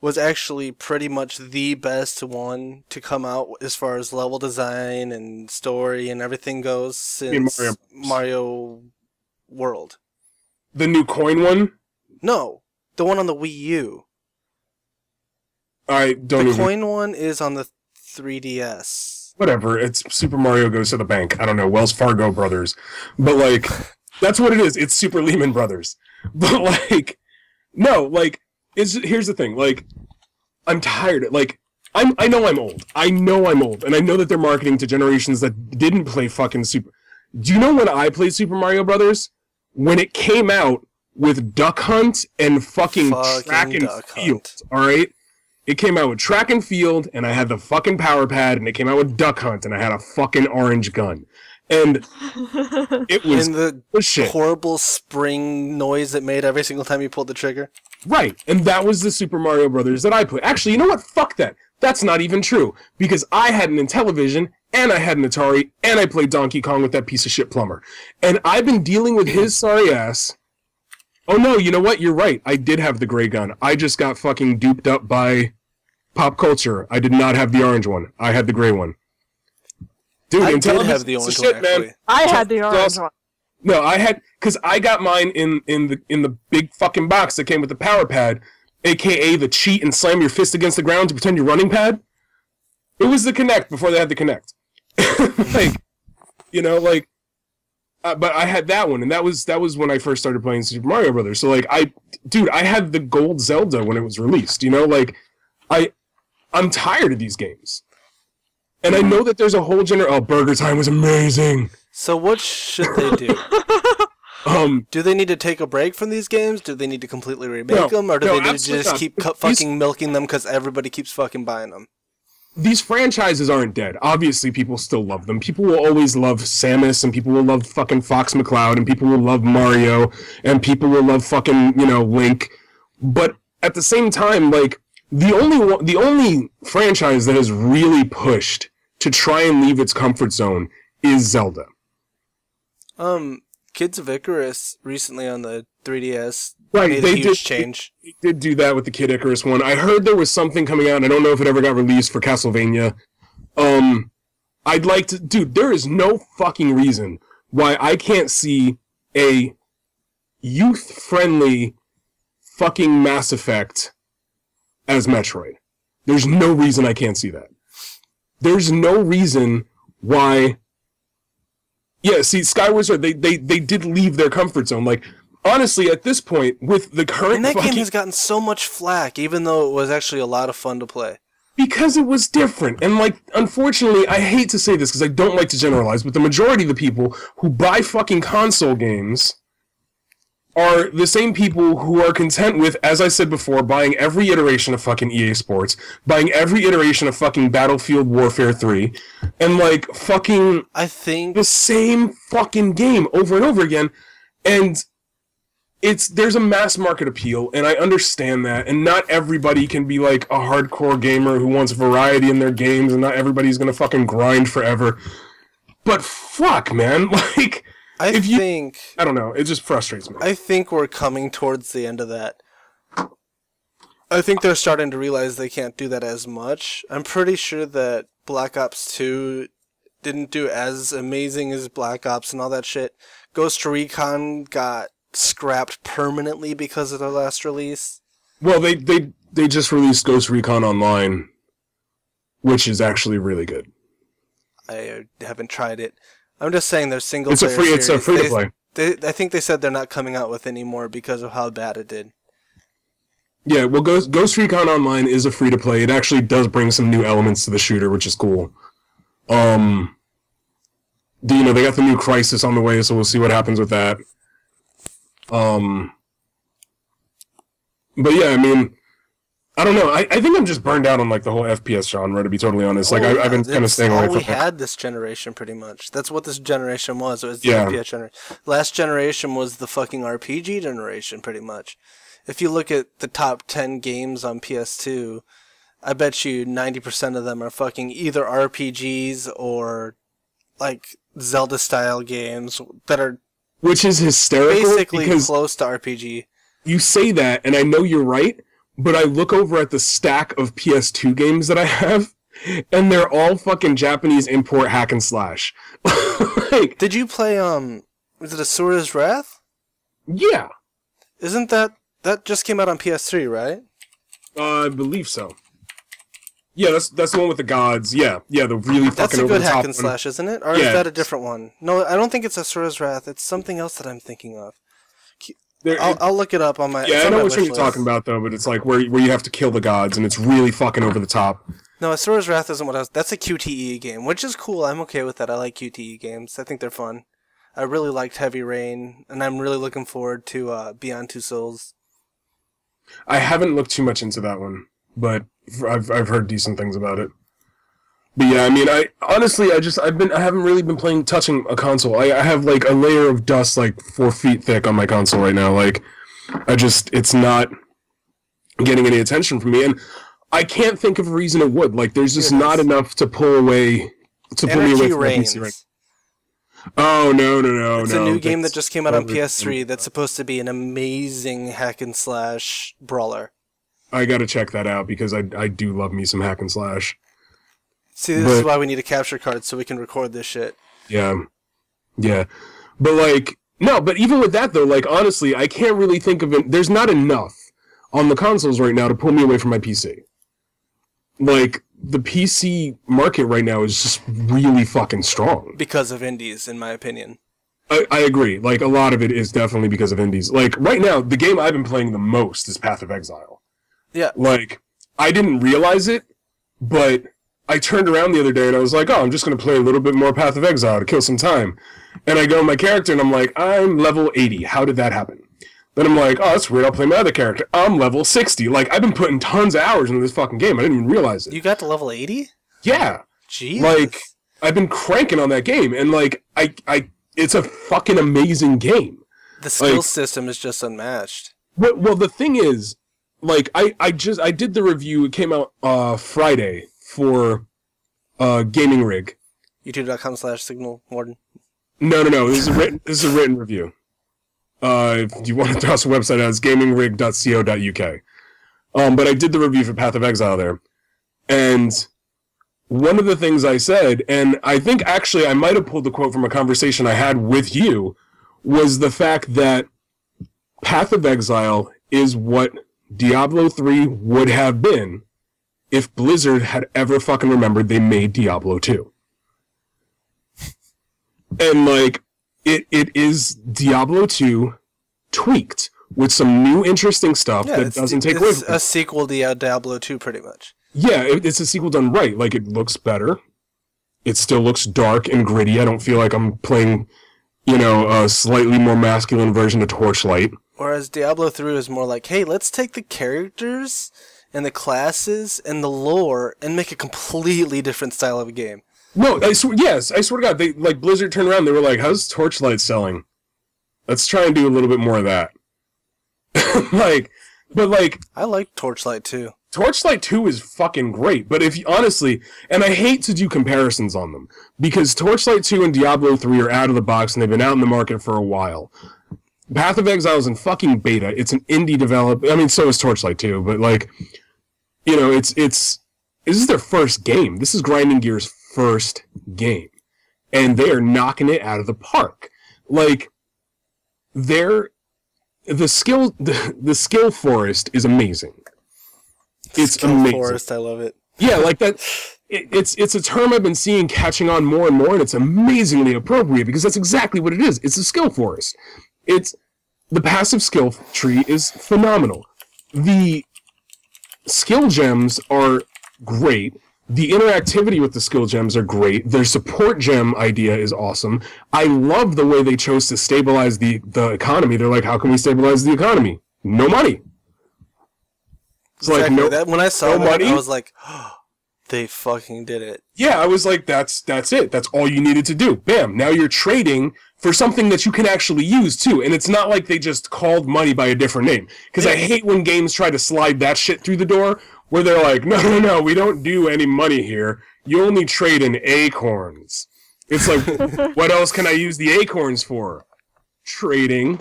was actually pretty much the best one to come out as far as level design and story and everything goes since Mario World. The new coin one? No, the one on the Wii U. I don't The coin one is on the 3DS. Whatever, it's Super Mario Goes to the Bank. I don't know, Wells Fargo Brothers. But, like, that's what it is. It's Super Lehman Brothers. But, like, no, like, here's the thing. Like, I'm tired. Like, I know I'm old. I know I'm old. And I know that they're marketing to generations that didn't play fucking Super... Do you know when I played Super Mario Brothers? When it came out with Duck Hunt and fucking Track and Field, alright? It came out with Track and Field, and I had the fucking power pad, and it came out with Duck Hunt, and I had a fucking orange gun. And it was and the shit. Horrible spring noise it made every single time you pulled the trigger. Right, and that was the Super Mario Brothers that I played. Actually, you know what? Fuck that. That's not even true, because I had an Intellivision, and I had an Atari, and I played Donkey Kong with that piece of shit plumber. And I've been dealing with his sorry ass. Oh no, you know what? You're right. I did have the gray gun. I just got fucking duped up by pop culture. I did not have the orange one. I had the gray one. Dude, I did have the orange one, actually. I had the orange one. No, I had, because I got mine in the big fucking box that came with the power pad, aka the cheat and slam your fist against the ground to pretend you're running pad. It was the Kinect before they had the Kinect. Like, you know, like, but I had that one, and that was when I first started playing Super Mario Brothers. So like, dude, I had the gold Zelda when it was released. You know, like, I'm tired of these games, and I know that there's a whole Oh, Burger Time was amazing. So what should they do? Do they need to take a break from these games? Do they need to completely remake them, or do they need to just keep fucking milking them because everybody keeps fucking buying them? These franchises aren't dead. Obviously, people still love them. People will always love Samus, and people will love fucking Fox McCloud, and people will love Mario, and people will love fucking, you know, Link. But at the same time, like, the only franchise that has really pushed to try and leave its comfort zone is Zelda. Kids of Icarus recently on the 3DS Right, made a huge change. They did do that with the Kid Icarus one. I heard there was something coming out, and I don't know if it ever got released for Castlevania. I'd like to... Dude, there is no fucking reason why I can't see a youth-friendly fucking Mass Effect as Metroid. There's no reason I can't see that. There's no reason why... Yeah, see, Skyward Sword, they did leave their comfort zone. Like, honestly, at this point, with the current And that game has gotten so much flack, even though it was actually a lot of fun to play. Because it was different. And, like, unfortunately, I hate to say this because I don't like to generalize, but the majority of the people who buy fucking console games are the same people who are content with, as I said before, buying every iteration of fucking EA Sports, buying every iteration of fucking Battlefield Warfare 3, and, like, fucking... I think... the same fucking game over and over again, and... there's a mass market appeal, and I understand that, and not everybody can be like a hardcore gamer who wants variety in their games, and not everybody's gonna fucking grind forever. But fuck, man, like, I don't know, it just frustrates me. I think we're coming towards the end of that. I think they're starting to realize they can't do that as much. I'm pretty sure that Black Ops 2 didn't do as amazing as Black Ops and all that shit. Ghost Recon got scrapped permanently because of their last release. Well, they just released Ghost Recon Online, which is actually really good. I haven't tried it. I'm just saying their single It's a free to play. I think they said they're not coming out with any more because of how bad it did. Yeah, well, Ghost Recon Online is a free to play. It actually does bring some new elements to the shooter, which is cool. They got the new Crisis on the way, so we'll see what happens with that. But yeah, I mean, I don't know. I think I'm just burned out on like the whole FPS genre, to be totally honest. Like I've been kind of staying away from it. We had this generation pretty much. That's what this generation was. It was the FPS generation. Last generation was the fucking RPG generation, pretty much. If you look at the top 10 games on PS2, I bet you 90% of them are fucking either RPGs or like Zelda-style games that are which is hysterical. Basically close to RPG. You say that, and I know you're right, but I look over at the stack of PS2 games that I have, and they're all fucking Japanese import hack and slash. Like, did you play, was it Asura's Wrath? Yeah. Isn't that just came out on PS3, right? I believe so. Yeah, that's the one with the gods. Yeah, the really fucking over the top one. That's a good hack and slash, isn't it? Or is that a different one? No, I don't think it's Asura's Wrath. It's something else that I'm thinking of. I'll look it up on my... Yeah, I know what you're talking about, though, but it's like where you have to kill the gods, and it's really fucking over the top. No, Asura's Wrath isn't what I was... That's a QTE game, which is cool. I'm okay with that. I like QTE games. I think they're fun. I really liked Heavy Rain, and I'm really looking forward to Beyond Two Souls. I haven't looked too much into that one, but I've heard decent things about it. But yeah, I mean, I haven't really been touching a console. I have like a layer of dust like 4 feet thick on my console right now. Like, it's not getting any attention from me, and I can't think of a reason it would. Like, there's just not enough to pull me away from my PC right now. Oh, no. It's a new game that just came out on PS3 that's supposed to be an amazing hack and slash brawler. I gotta check that out because I do love me some hack and slash. See, this is why we need a capture card so we can record this shit. Yeah. But like, no, but even with that though, like honestly, I can't really think of it. There's not enough on the consoles right now to pull me away from my PC. Like, the PC market right now is just really fucking strong. Because of indies, in my opinion. I agree. Like, a lot of it is definitely because of indies. Like, right now, the game I've been playing the most is Path of Exile. Yeah. Like, I didn't realize it, but I turned around the other day and I was like, oh, I'm just going to play a little bit more Path of Exile to kill some time. And I go in my character and I'm like, I'm level 80. How did that happen? Then I'm like, oh, that's weird. I'll play my other character. I'm level 60. Like, I've been putting tons of hours into this fucking game. I didn't even realize it. You got to level 80? Yeah. Jeez. Like, I've been cranking on that game, and like, it's a fucking amazing game. The skill system is just unmatched. Well, the thing is, like, I did the review, it came out, Friday for, Gaming Rig. YouTube.com/Signal Warden. No, this is a written review. If you want to toss a website out, it's gamingrig.co.uk. But I did the review for Path of Exile there. And one of the things I said, and I think actually I might have pulled the quote from a conversation I had with you, was the fact that Path of Exile is what Diablo 3 would have been if Blizzard had ever fucking remembered they made Diablo 2. And, like, it is Diablo 2 tweaked with some new interesting stuff that doesn't take away from it. It's a sequel to Diablo 2, pretty much. Yeah, it's a sequel done right. Like, it looks better. It still looks dark and gritty. I don't feel like I'm playing, you know, a slightly more masculine version of Torchlight. Whereas Diablo 3 is more like, hey, let's take the characters and the classes and the lore and make a completely different style of a game. No, I swear to God, they, like, Blizzard turned around, they were like, how's Torchlight selling? Let's try and do a little bit more of that. I like Torchlight 2. Torchlight 2 is fucking great, but if you, honestly, and I hate to do comparisons on them, because Torchlight 2 and Diablo 3 are out of the box and they've been out in the market for a while. Path of Exile is in fucking beta. It's an indie development. I mean, so is Torchlight 2, but, like, you know, this is their first game. This is Grinding Gear's first game. And they are knocking it out of the park. Like, the skill forest is amazing. It's skill amazing. Forest, I love it. Yeah, like that. It's a term I've been seeing catching on more and more, and it's amazingly appropriate because that's exactly what it is. It's a skill forest. The passive skill tree is phenomenal. The skill gems are great. The interactivity with the skill gems are great. Their support gem idea is awesome. I love the way they chose to stabilize the economy. They're like, how can we stabilize the economy? No money. It's exactly. like, no, when I saw no that, money? I was like, oh, they fucking did it. Yeah, I was like, that's it. That's all you needed to do. Bam. Now you're trading for something that you can actually use, too. And it's not like they just called money by a different name. Because I hate when games try to slide that shit through the door, where they're like, no, we don't do any money here. You only trade in acorns. It's like, what else can I use the acorns for? Trading.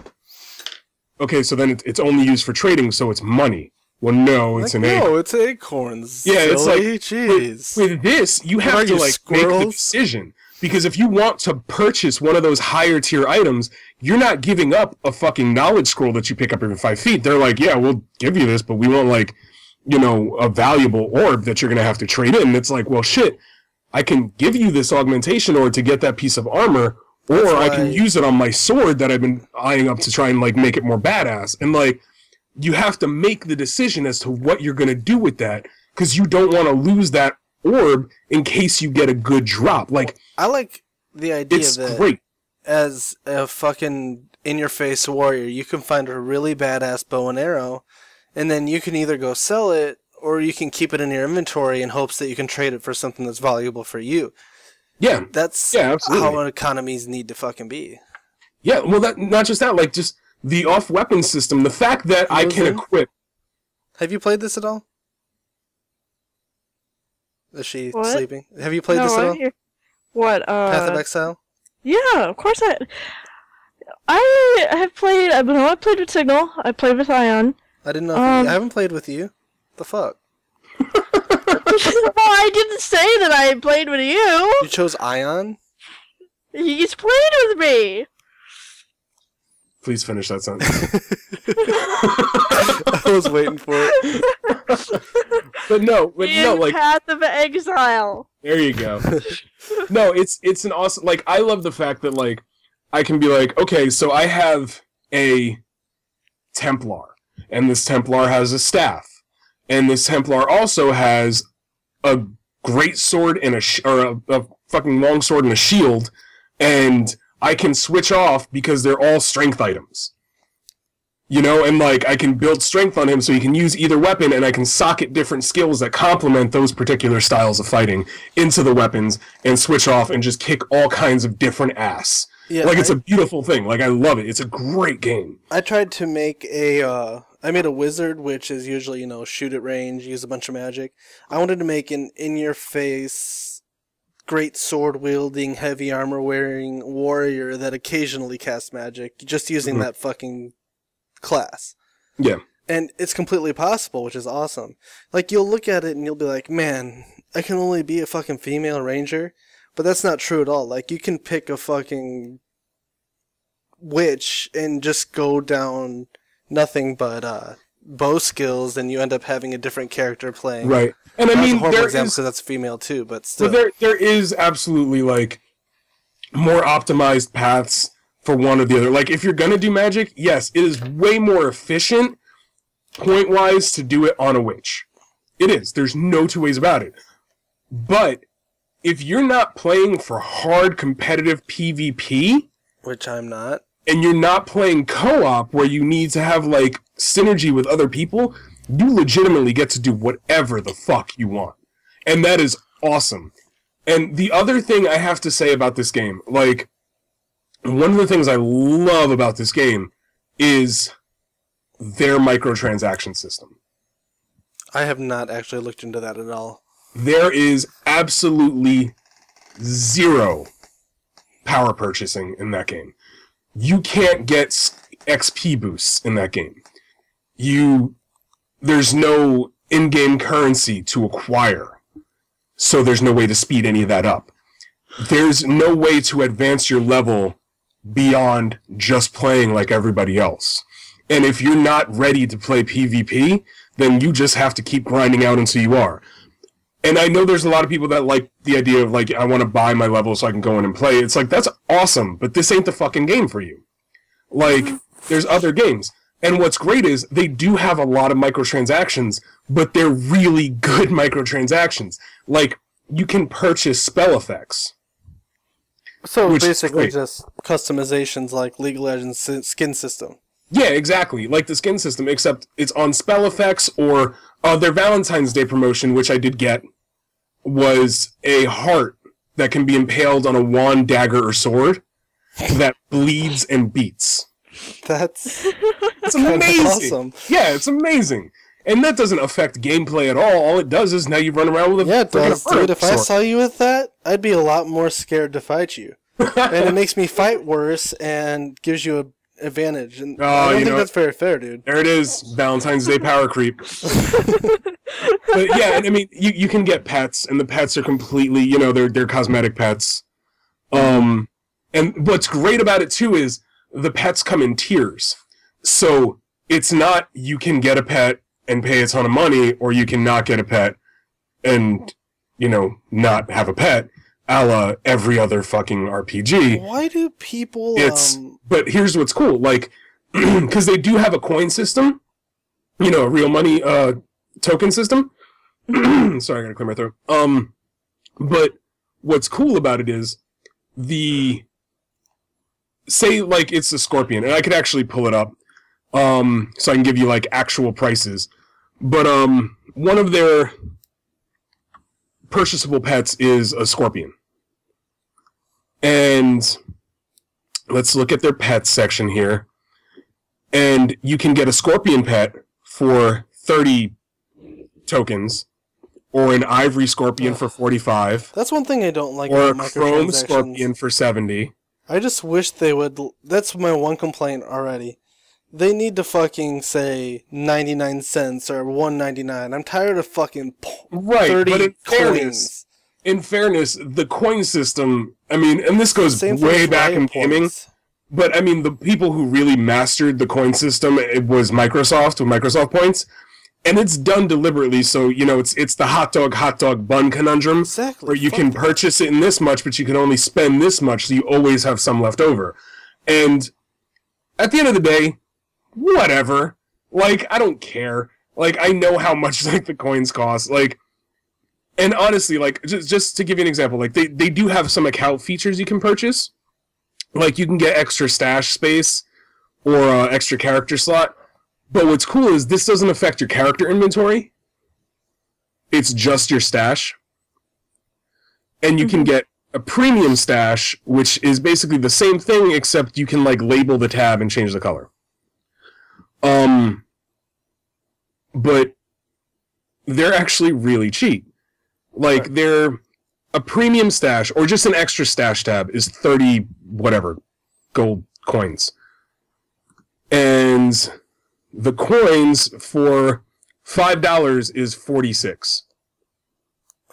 Okay, so then it's only used for trading, so it's money. Well, no, it's like, an acorn. No, it's acorns. Yeah, it's like, jeez. With this, you have to, like, make the decision. Because if you want to purchase one of those higher tier items, you're not giving up a fucking knowledge scroll that you pick up every 5 feet. They're like, yeah, we'll give you this, but we want, like, you know, a valuable orb that you're going to have to trade in. And it's like, well, shit, I can give you this augmentation orb to get that piece of armor, or I can use it on my sword that I've been eyeing up to try and, like, make it more badass. And, like, you have to make the decision as to what you're going to do with that, because you don't want to lose that orb in case you get a good drop. Like, I like the idea it's that great. As a fucking in-your-face warrior, you can find a really badass bow and arrow, and then you can either go sell it, or you can keep it in your inventory in hopes that you can trade it for something that's valuable for you. Yeah. That's absolutely. how economies need to fucking be. Yeah, well, not just that, like, just the off-weapon system, the fact that I can equip... Have you played this at all? Is she sleeping? Have you played this at all? What, Path of Exile? Yeah, of course I have played, I played with Signal, I played with Ion. I didn't know. I haven't played with you. The fuck? Well, I didn't say that I played with you. You chose Ion? He's played with me. Please finish that sentence. I was waiting for it. But no, like, Path of Exile. There you go. No, it's an awesome, like, I love the fact that, like, I can be like, okay, so I have a Templar, and this Templar has a staff, and this Templar also has a great sword and a fucking long sword and a shield, and I can switch off because they're all strength items. You know, and, like, I can build strength on him so he can use either weapon, and I can socket different skills that complement those particular styles of fighting into the weapons and switch off and just kick all kinds of different ass. Yeah, like, it's a beautiful thing. Like, I love it. It's a great game. I tried to make a I made a wizard, which is usually, shoot at range, use a bunch of magic. I wanted to make an in-your-face, great sword-wielding, heavy armor-wearing warrior that occasionally casts magic, just using that fucking class. Yeah. And it's completely possible, which is awesome. Like, you'll look at it and you'll be like, man, I can only be a fucking female ranger. But that's not true at all. Like, you can pick a fucking witch and just go down nothing but bow skills, and you end up having a different character playing. Right. And I mean, a horrible there example is... because that's female too, but still. But there is absolutely, like, more optimized paths for one or the other. Like, if you're gonna do magic, yes, it is way more efficient, point-wise, to do it on a witch. It is. There's no two ways about it. But if you're not playing for hard competitive PvP... Which I'm not. And you're not playing co-op where you need to have, like, synergy with other people, you legitimately get to do whatever the fuck you want. And that is awesome. And the other thing I have to say about this game, like, one of the things I love about this game is their microtransaction system. I have not actually looked into that at all. There is absolutely zero power purchasing in that game. You can't get XP boosts in that game. There's no in-game currency to acquire, so there's no way to speed any of that up. There's no way to advance your level beyond just playing like everybody else. And if you're not ready to play PvP, then you just have to keep grinding out until you are. And I know there's a lot of people that like the idea of, like, I want to buy my level so I can go in and play. It's like, that's awesome, but this ain't the fucking game for you. Like, there's other games. And what's great is they do have a lot of microtransactions, but they're really good microtransactions. Like, you can purchase spell effects. So basically just customizations like League of Legends skin system. Yeah, exactly. Like the skin system, except it's on spell effects, or their Valentine's Day promotion, which I did get, was a heart that can be impaled on a wand, dagger, or sword that bleeds and beats. That's it's amazing. Awesome. Yeah, it's amazing. And that doesn't affect gameplay at all. All it does is now you run around with a... Yeah, it does. Dude, if I sword. saw you with that, I'd be a lot more scared to fight you. And it makes me fight worse and gives you an advantage. And I don't think that's very fair, dude. There it is. Valentine's Day power creep. But yeah, and I mean, you can get pets, and the pets are completely, they're cosmetic pets. And what's great about it, too, is the pets come in tiers. So it's not you can get a pet and pay a ton of money, or you can not get a pet and, not have a pet, a la every other fucking RPG. Why do people... But here's what's cool, like, because they do have a coin system, a real money token system. Sorry, I gotta clear my throat. But what's cool about it is say, like, it's a scorpion, and I could actually pull it up, so I can give you, like, actual prices. But, one of their purchasable pets is a scorpion. And let's look at their pets section here. And you can get a scorpion pet for 30 tokens, or an ivory scorpion for 45. That's one thing I don't like or about a chrome microtransactions. scorpion for 70. I just wish they would... That's my one complaint already. They need to fucking say 99 cents or $1.99. I'm tired of fucking 30 but coins. In fairness, the coin system, I mean, and this goes Same way for back in riot gaming, points. but I mean, the people who really mastered the coin system, it was Microsoft with Microsoft points, and it's done deliberately, so, it's the hot dog bun conundrum, Exactly. where you can purchase it in this much, but you can only spend this much, so you always have some left over. And at the end of the day, whatever. Like, I don't care. Like, I know how much, like, the coins cost. Like, and honestly, like, just to give you an example, like, they do have some account features you can purchase. Like, you can get extra stash space or extra character slot. But what's cool is this doesn't affect your character inventory. It's just your stash. And you can get a premium stash, which is basically the same thing, except you can, like, label the tab and change the color. but they're actually really cheap. Like, they're a premium stash, or just an extra stash tab, is 30 whatever gold coins. And the coins for $5 is 46.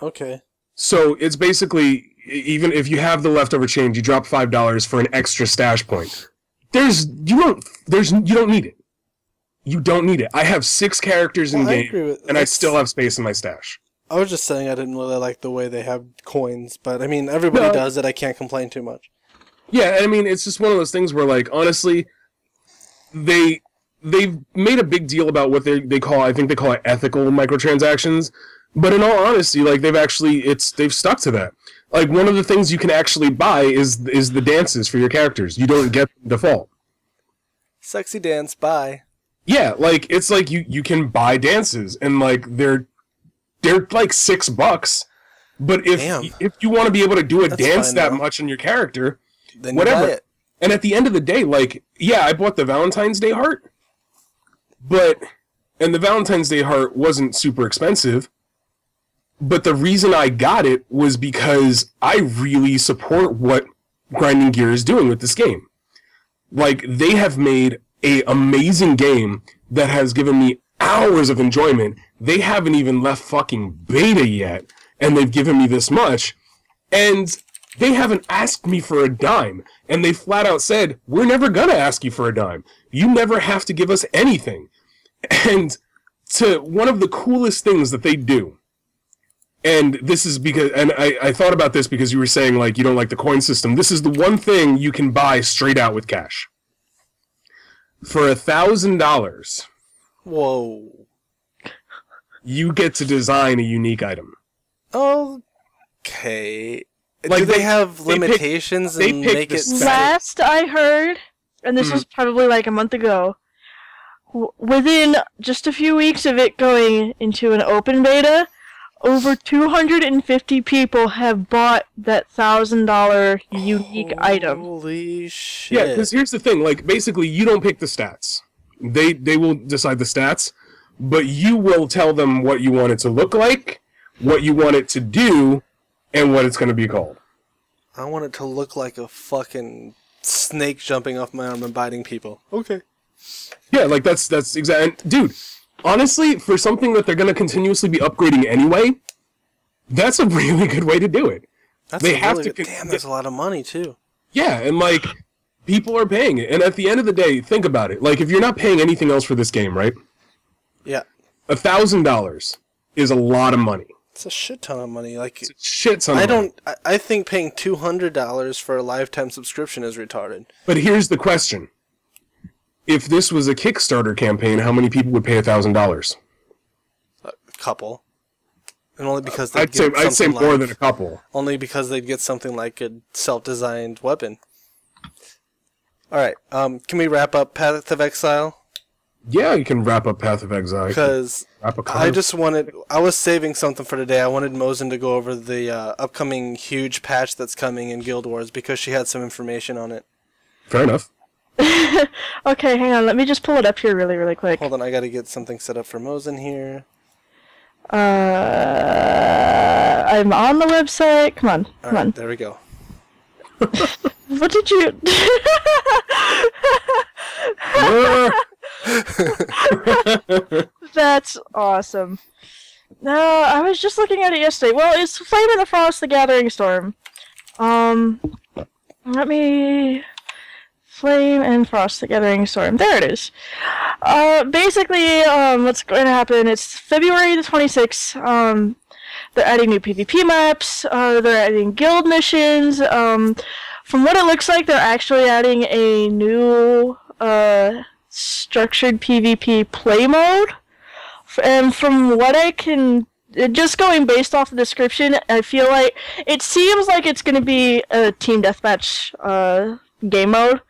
Okay. So it's basically, even if you have the leftover change, you drop $5 for an extra stash point. You don't need it. You don't need it. I have 6 characters in game, and I still have space in my stash. I was just saying I didn't really like the way they have coins, but I mean, everybody does it. I can't complain too much. Yeah, I mean, it's just one of those things where, like, honestly, they've made a big deal about what they call, I think they call it ethical microtransactions, but in all honesty, like, they've stuck to that. Like, one of the things you can actually buy is the dances for your characters. You don't get default. Sexy dance, bye. Yeah, like, it's like you can buy dances, and, like, they're like $6, but if you want to be able to do a dance that much in your character, then whatever. You buy it. And at the end of the day, like, yeah, I bought the Valentine's Day heart, and the Valentine's Day heart wasn't super expensive, but the reason I got it was because I really support what Grinding Gear is doing with this game. Like, they have made an amazing game that has given me hours of enjoyment. They haven't even left fucking beta yet, and they've given me this much, and they haven't asked me for a dime, and they flat out said, we're never gonna ask you for a dime. You never have to give us anything. And to one of the coolest things that they do, and this is because, and I thought about this because you were saying, like, you don't like the coin system. This is the one thing you can buy straight out with cash. For $1,000... Whoa. You get to design a unique item. Okay. Like, do they have limitations and make it... Last I heard, and this was probably like a month ago, within just a few weeks of it going into an open beta, over 250 people have bought that $1,000 unique item. Holy shit. Yeah, because here's the thing. Like, basically, you don't pick the stats. They will decide the stats, but you will tell them what you want it to look like, what you want it to do, and what it's going to be called. I want it to look like a fucking snake jumping off my arm and biting people. Okay. Yeah, like, that's exactly... Dude, honestly, for something that they're going to continuously be upgrading anyway, that's a really good way to do it. That's damn, that's a lot of money, too. Yeah, and, like... People are paying it, and at the end of the day, think about it. Like, if you're not paying anything else for this game, right? Yeah. $1,000 is a lot of money. It's a shit ton of money. Like, it's a shit ton of money. I think paying $200 for a lifetime subscription is retarded. But here's the question. If this was a Kickstarter campaign, how many people would pay $1,000? A couple. And only because I'd say more than a couple. Only because they'd get something like a self-designed weapon. Alright, can we wrap up Path of Exile? Yeah, you can wrap up Path of Exile. Because I was saving something for today. I wanted Mosin to go over the upcoming huge patch that's coming in Guild Wars because she had some information on it. Fair enough. Okay, hang on. Let me just pull it up here really, really quick. Hold on, I gotta get something set up for Mosin here. I'm on the website. Come on, come on. There we go. What did you... That's awesome. No, I was just looking at it yesterday. Well, it's Flame in the Frost, the Gathering Storm. Let me... Flame and Frost, the Gathering Storm. There it is. Basically, what's going to happen, it's February the 26th. They're adding new PvP maps, they're adding guild missions, from what it looks like, they're actually adding a new, structured PvP play mode, and from what I can, just going based off the description, I feel like, it seems like it's going to be a team deathmatch, game mode.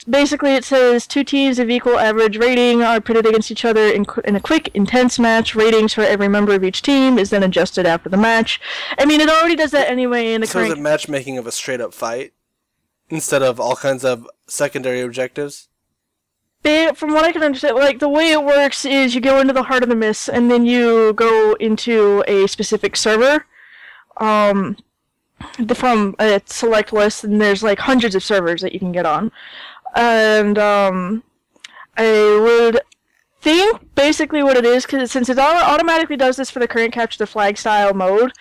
Basically it says 2 teams of equal average rating are pitted against each other in a quick, intense match. Ratings for every member of each team is then adjusted after the match. I mean, it already does that anyway in the current... So is it matchmaking of a straight-up fight? Instead of all kinds of secondary objectives? from what I can understand, like, the way it works is you go into the heart of the mist, and then you go into a specific server, from a select list, and there's, like, hundreds of servers that you can get on. And, I would think basically what it is, because since it automatically does this for the current capture the flag style mode,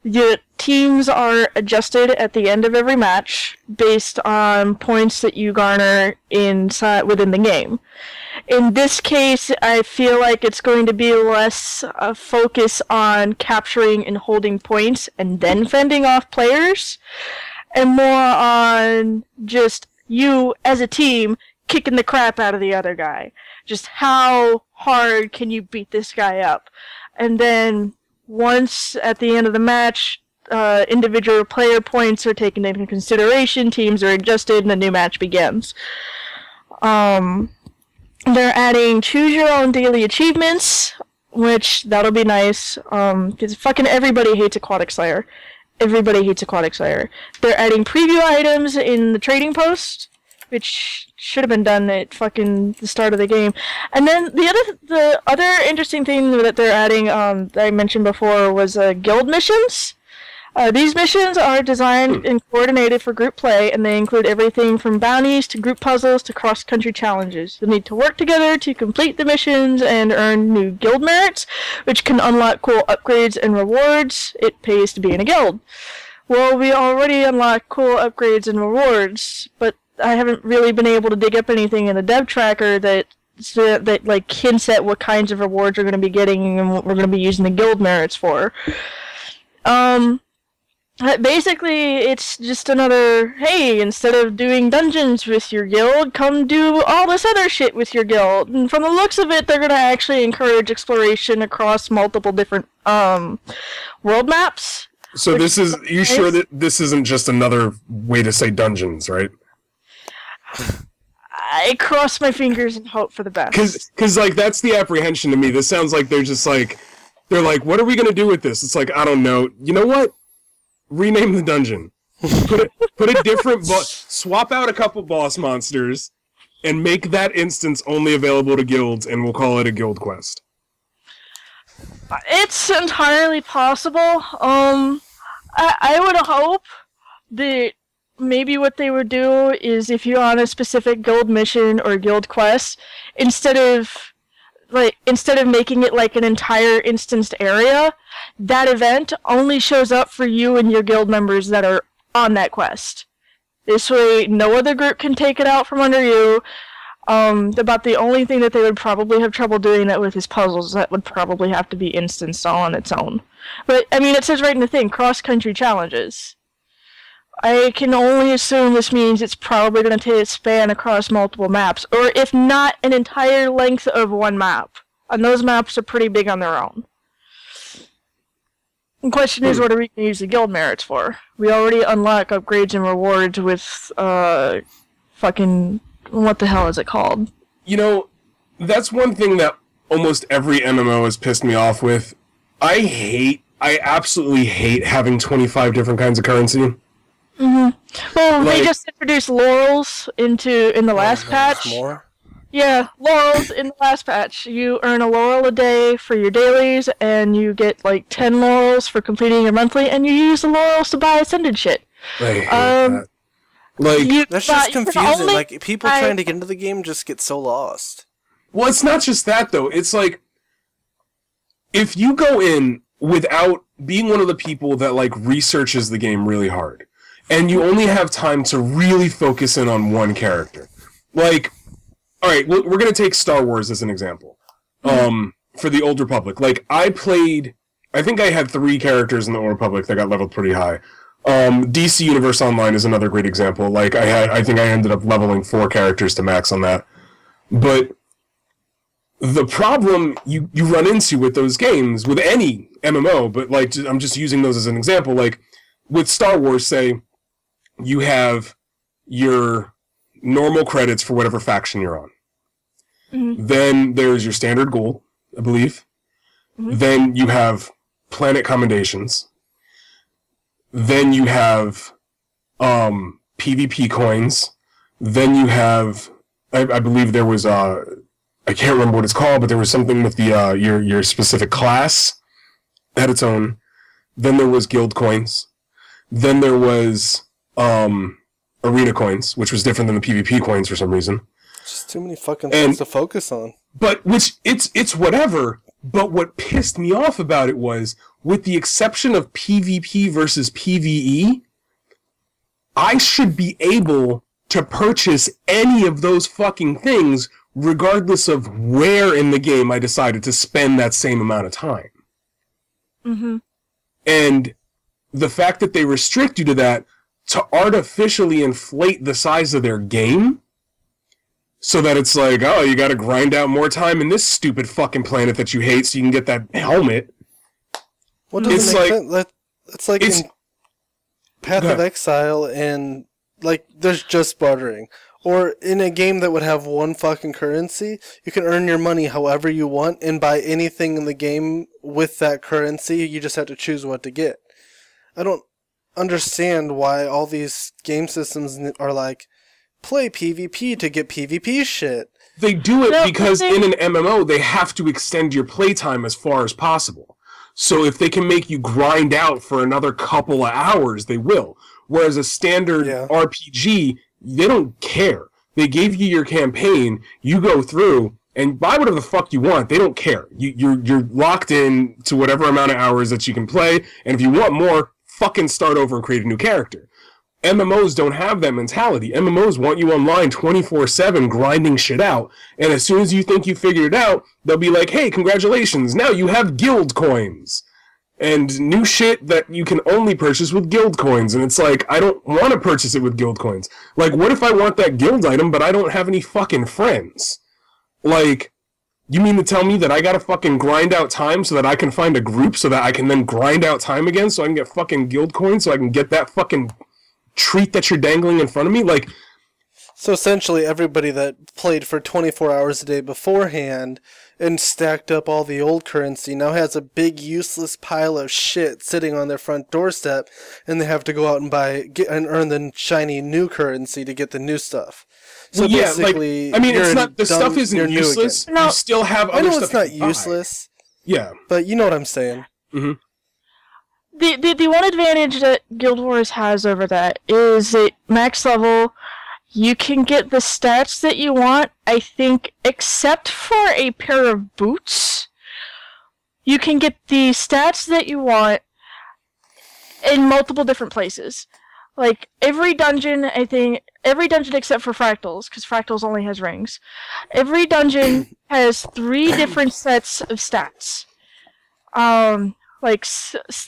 the teams are adjusted at the end of every match based on points that you garner within the game. In this case, I feel like it's going to be less a focus on capturing and holding points and then fending off players, and more on just you as a team kicking the crap out of the other guy. Just how hard can you beat this guy up? And then once at the end of the match, individual player points are taken into consideration, teams are adjusted, and a new match begins. They're adding choose your own daily achievements, which that'll be nice, because fucking everybody hates Aquatic Slayer. Everybody hates Aquatic Slayer. They're adding preview items in the trading post, which should have been done at fucking the start of the game. And then the other interesting thing that they're adding, that I mentioned before, was guild missions. These missions are designed and coordinated for group play, and they include everything from bounties to group puzzles to cross-country challenges. You'll need to work together to complete the missions and earn new guild merits, which can unlock cool upgrades and rewards. It pays to be in a guild. Well, we already unlock cool upgrades and rewards, but I haven't really been able to dig up anything in the dev tracker that like hints at what kinds of rewards we're going to be getting and what we're going to be using the guild merits for. Basically, it's just another, hey, instead of doing dungeons with your guild, come do all this other shit with your guild. And from the looks of it, they're going to actually encourage exploration across multiple different world maps. So this is, you sure that this isn't just another way to say dungeons, right? I cross my fingers and hope for the best. Because like, that's the apprehension to me. This sounds like they're just like, they're like, what are we going to do with this? It's like, I don't know. You know what? Rename the dungeon. Put a different swap out a couple boss monsters and make that instance only available to guilds, and we'll call it a guild quest. It's entirely possible. I would hope that maybe what they would do is, if you're on a specific guild mission or guild quest, instead of making it like an entire instanced area, that event only shows up for you and your guild members that are on that quest. This way, no other group can take it out from under you. About the only thing that they would probably have trouble doing that with is puzzles. That would probably have to be instanced all on its own. But, I mean, it says right in the thing, cross-country challenges. I can only assume this means it's probably going to span across multiple maps, or if not, an entire length of one map. And those maps are pretty big on their own. The question is, what are we going to use the guild merits for? We already unlock upgrades and rewards with, fucking, what the hell is it called? You know, that's one thing that almost every MMO has pissed me off with. I absolutely hate having 25 different kinds of currency. Mm-hmm. Well, they just introduced laurels in the last patch. More? Yeah, laurels in the last patch. You earn a laurel a day for your dailies, and you get like 10 laurels for completing your monthly, and you use the laurels to buy ascended shit. I hate that. Like, that's just confusing. Like, people trying to get into the game just get so lost. Well, it's not just that, though. It's like, if you go in without being one of the people that, like, researches the game really hard, and you only have time to really focus in on one character. Like, alright, we're going to take Star Wars as an example. For the Old Republic. Like, I think I had 3 characters in the Old Republic that got leveled pretty high. DC Universe Online is another great example. Like, I think I ended up leveling 4 characters to max on that. But the problem you run into with those games, with any MMO, but, like, I'm just using those as an example, like, with Star Wars, say, you have your normal credits for whatever faction you're on. Mm-hmm. Then there's your standard gold, I believe. Mm-hmm. Then you have planet commendations. Then you have PvP coins. Then you have I believe there was I can't remember what it's called, but there was something with the your specific class had its own. Then there was guild coins. Then there was arena coins, which was different than the PvP coins for some reason. Just too many fucking things to focus on. But it's whatever. But what pissed me off about it was, with the exception of PvP versus PvE, I should be able to purchase any of those fucking things regardless of where in the game I decided to spend that same amount of time. Mm-hmm. And the fact that they restrict you to that to artificially inflate the size of their game so that it's like, oh, you gotta grind out more time in this stupid fucking planet that you hate so you can get that helmet. What doesn't make sense? It's like in Path of Exile and, like, there's just bartering. Or in a game that would have one fucking currency, you can earn your money however you want and buy anything in the game with that currency. You just have to choose what to get. I don't understand why all these game systems are like, play PvP to get PvP shit. They do it because in an MMO, they have to extend your playtime as far as possible. So if they can make you grind out for another couple of hours, they will. Whereas a standard RPG, they don't care. They gave you your campaign, you go through, and buy whatever the fuck you want. They don't care. You're locked in to whatever amount of hours that you can play, and if you want more, fucking start over and create a new character. MMOs don't have that mentality. MMOs want you online 24/7 grinding shit out, and as soon as you think you figured it out, they'll be like, hey, congratulations, now you have guild coins. And new shit that you can only purchase with guild coins. And it's like, I don't want to purchase it with guild coins. Like, what if I want that guild item, but I don't have any fucking friends? Like, you mean to tell me that I gotta fucking grind out time so that I can find a group so that I can then grind out time again so I can get fucking guild coins so I can get that fucking treat that you're dangling in front of me? Like, so essentially everybody that played for 24 hours a day beforehand and stacked up all the old currency now has a big useless pile of shit sitting on their front doorstep, and they have to go out and earn the shiny new currency to get the new stuff. So well, yeah, basically, like, I mean, it's not, the stuff isn't useless. No. You still have other stuff. I know it's not useless. Yeah. But you know what I'm saying. Mm-hmm. The one advantage that Guild Wars has over that is at max level, you can get the stats that you want, I think, except for a pair of boots. You can get the stats that you want in multiple different places. Like, every dungeon, I think, every dungeon except for Fractals, because Fractals only has rings. Every dungeon has 3 different sets of stats. Like,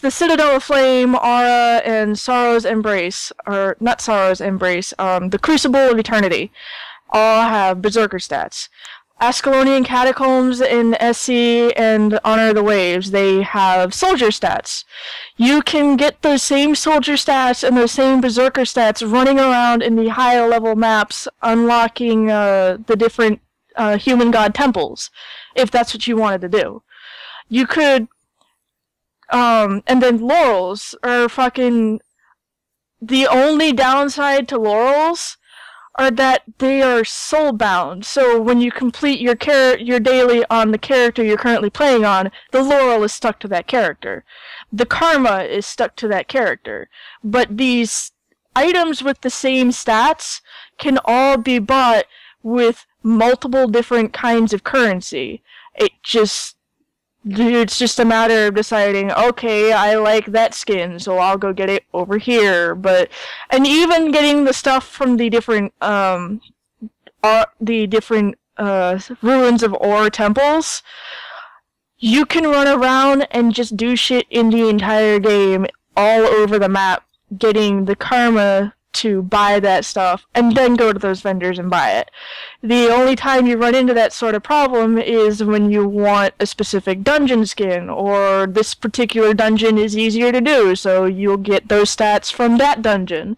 the Citadel of Flame, Aura, and Sorrow's Embrace, or not Sorrow's Embrace, the Crucible of Eternity, all have Berserker stats. Ascalonian Catacombs in SC and Honor of the Waves, they have Soldier stats. You can get those same Soldier stats and those same Berserker stats running around in the higher level maps, unlocking the different human god temples, if that's what you wanted to do. You could... and then Laurels are fucking... The only downside to Laurels are that they are soul-bound. So when you complete your daily on the character you're currently playing on, the Laurel is stuck to that character. The Karma is stuck to that character. But these items with the same stats can all be bought with multiple different kinds of currency. It's just a matter of deciding, okay, I like that skin, so I'll go get it over here. And even getting the stuff from the different ruins of ore temples, you can run around and just do shit in the entire game, all over the map, getting the karma to buy that stuff, and then go to those vendors and buy it. The only time you run into that sort of problem is when you want a specific dungeon skin, or this particular dungeon is easier to do, so you'll get those stats from that dungeon.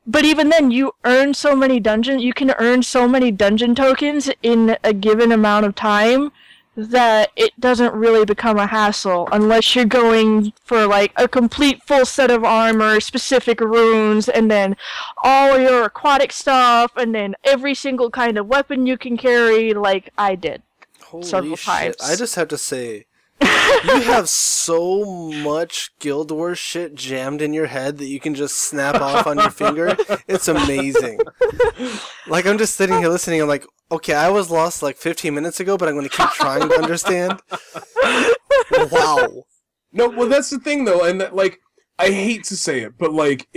But even then, you can earn so many dungeon tokens in a given amount of time that it doesn't really become a hassle unless you're going for like a complete full set of armor, specific runes, and then all your aquatic stuff, and then every single kind of weapon you can carry, like I did. Holy several shit. times. I just have to say, you have so much Guild Wars shit jammed in your head that you can just snap off on your finger. It's amazing. Like, I'm just sitting here listening, I'm like, okay, I was lost like 15 minutes ago, but I'm going to keep trying to understand. Wow. No, well, that's the thing, though, and that, like, I hate to say it, but, like,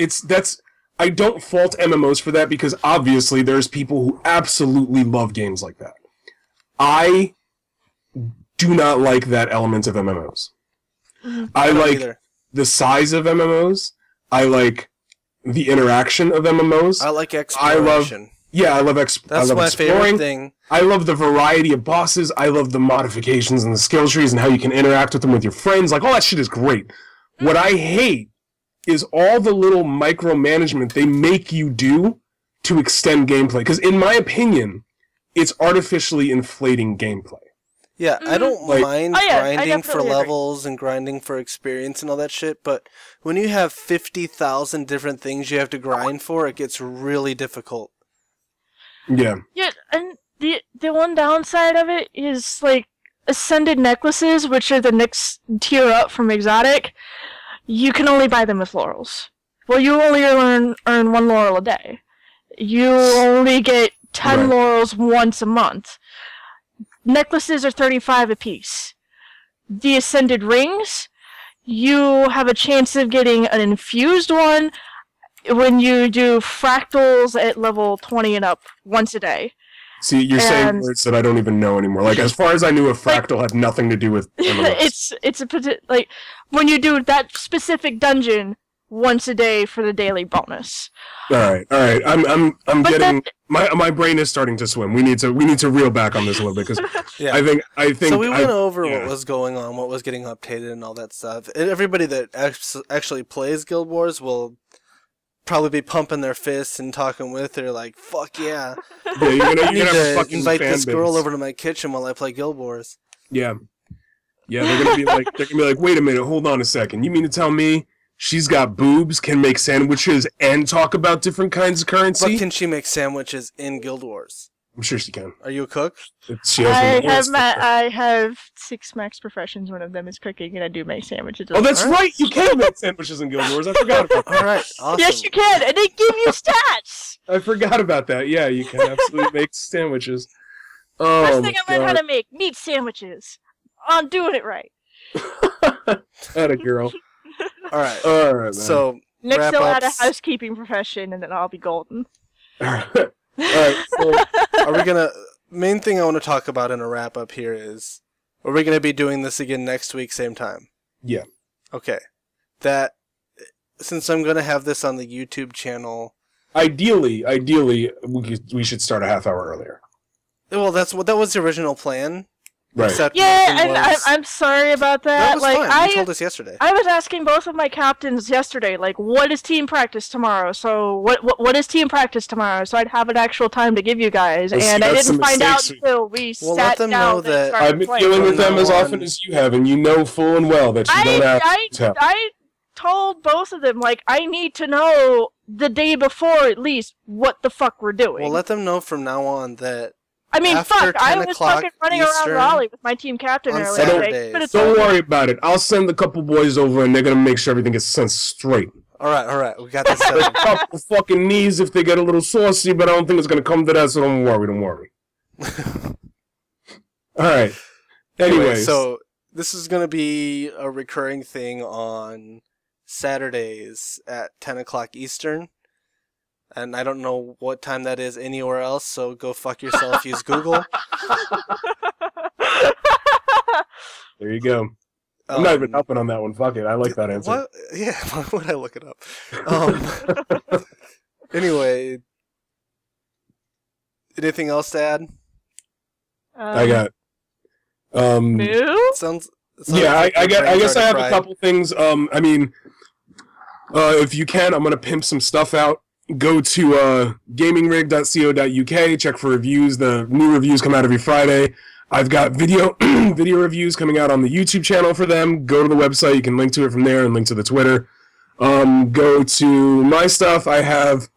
I don't fault MMOs for that, because obviously there's people who absolutely love games like that. I do not like that element of MMOs. I like either. the size of MMOs. I like the interaction of MMOs. I like exploration. I love That's my favorite thing. I love the variety of bosses. I love the modifications and the skill trees and how you can interact with them with your friends. Like, all that shit is great. What I hate is all the little micromanagement they make you do to extend gameplay. Because in my opinion, it's artificially inflating gameplay. Yeah, I don't mind I grinding for definitely levels and grinding for experience and all that shit, but when you have 50,000 different things you have to grind for, it gets really difficult. Yeah. Yeah, and the one downside of it is, like, Ascended Necklaces, which are the next tier up from Exotic, you can only buy them with laurels. Well, you only earn 1 laurel a day. You only get 10 laurels once a month. Necklaces are 35 apiece. The Ascended Rings, you have a chance of getting an infused one when you do fractals at level 20 and up once a day. See, you're saying words that I don't even know anymore. Like, as far as I knew, a fractal had nothing to do with MMOs. It's when you do that specific dungeon once a day for the daily bonus. All right. I'm getting my brain is starting to swim. We need to reel back on this a little bit, because Yeah. I think. So we went over what was going on, what was getting updated, and all that stuff. And everybody that actually plays Guild Wars will probably be pumping their fists and talking with her like, "Fuck yeah!" Yeah, you're gonna have a to fucking invite fan this girl base. over to my kitchen while I play Guild Wars. Yeah, they're gonna be like, wait a minute, hold on a second. You mean to tell me she's got boobs, can make sandwiches, and talk about different kinds of currency? But can she make sandwiches in Guild Wars? I'm sure she can. Are you a cook? I have 6 max professions. One of them is cooking, and I do make sandwiches. Oh, that's right! You can make sandwiches in Guild Wars. I forgot about that. All right, awesome. Yes, you can, and they give you stats. I forgot about that. Yeah, you can absolutely make sandwiches. Oh, First thing I learned how to make meat sandwiches. I'm doing it right. Atta girl. All right. Man. So next, they'll add a wrap-ups. housekeeping profession, and then I'll be golden. All right. So, Are we gonna? Main thing I want to talk about in a wrap up here is, are we gonna be doing this again next week, same time? yeah. Okay. That, since I'm gonna have this on the YouTube channel. Ideally, we should start a half hour earlier. Well, that was the original plan. Right. Except Yeah, nothing and was- I'm sorry about that. That was like fine. You told us yesterday. I was asking both of my captains yesterday, like, what is team practice tomorrow? So what is team practice tomorrow? So I'd have an actual time to give you guys, Well, see, and I that's didn't the find out mistakes until we Well, sat let them down know and that started I've been playing. dealing with them as From now often on- as you have, and you know full and well that you don't have to help. I told both of them, like, I need to know the day before at least what the fuck we're doing. Well, let them know from now on that. I mean, after fuck, I 10 was o'clock fucking running Eastern around Raleigh with my team captain on earlier Saturdays. today. But it's Don't all- worry about it. I'll send a couple boys over, and they're gonna make sure everything gets sent straight. All right, we got this. A settled. couple fucking knees if they get a little saucy, but I don't think it's gonna come to that. So don't worry. All right. Anyways, so this is gonna be a recurring thing on Saturdays at 10 o'clock Eastern. And I don't know what time that is anywhere else, so go fuck yourself, use Google. there you go. I'm not even helping on that one. Fuck it. I like that answer. What? Yeah, why would I look it up? Anyway, anything else to add? I got. Moo? Sounds Yeah, like I your brain's guess I have already a fried. couple things. I mean, if you can, I'm gonna pimp some stuff out. Go to gamingrig.co.uk, check for reviews. The new reviews come out every Friday. I've got video video reviews coming out on the YouTube channel for them. Go to the website. You can link to it from there and link to the Twitter. Go to my stuff. I have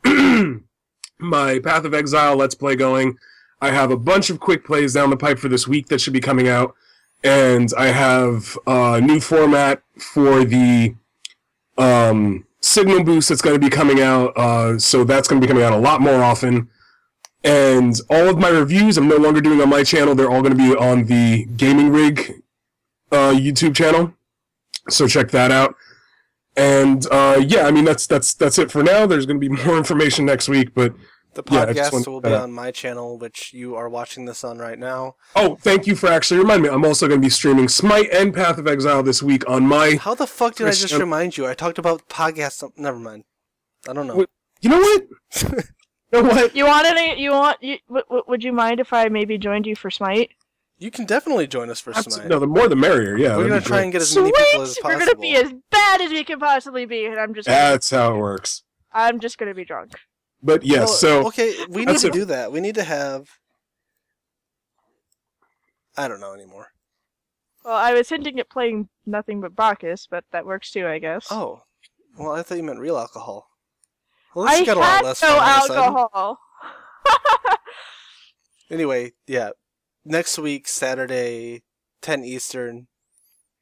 my Path of Exile Let's Play going. I have a bunch of quick plays down the pipe for this week that should be coming out. And I have a new format for the Signal Boost that's going to be coming out. So that's going to be coming out a lot more often. And all of my reviews I'm no longer doing on my channel. They're all going to be on the Gaming Rig YouTube channel. So check that out. And yeah, I mean that's it for now. There's going to be more information next week, but the podcast will be on my channel, which you are watching this on right now. Oh, thank you for actually reminding me. I'm also going to be streaming Smite and Path of Exile this week on my... How the fuck did I just remind you? I talked about podcasts... Never mind. I don't know. Wait, you know what? You know what? Would you mind if I maybe joined you for Smite? You can definitely join us for Smite. No, the more the merrier, yeah. We're going to try and get as many people as possible. We're going to be as bad as we can possibly be, and I'm just... That's how it works. I'm just going to be drunk. But yes, well, so... Okay, we need to do that. We need to have... I don't know anymore. Well, I was hinting at playing nothing but Bacchus, but that works too, I guess. Oh. Well, I thought you meant real alcohol. Well, I got a lot less no alcohol. Anyway, yeah. Next week, Saturday, 10 Eastern.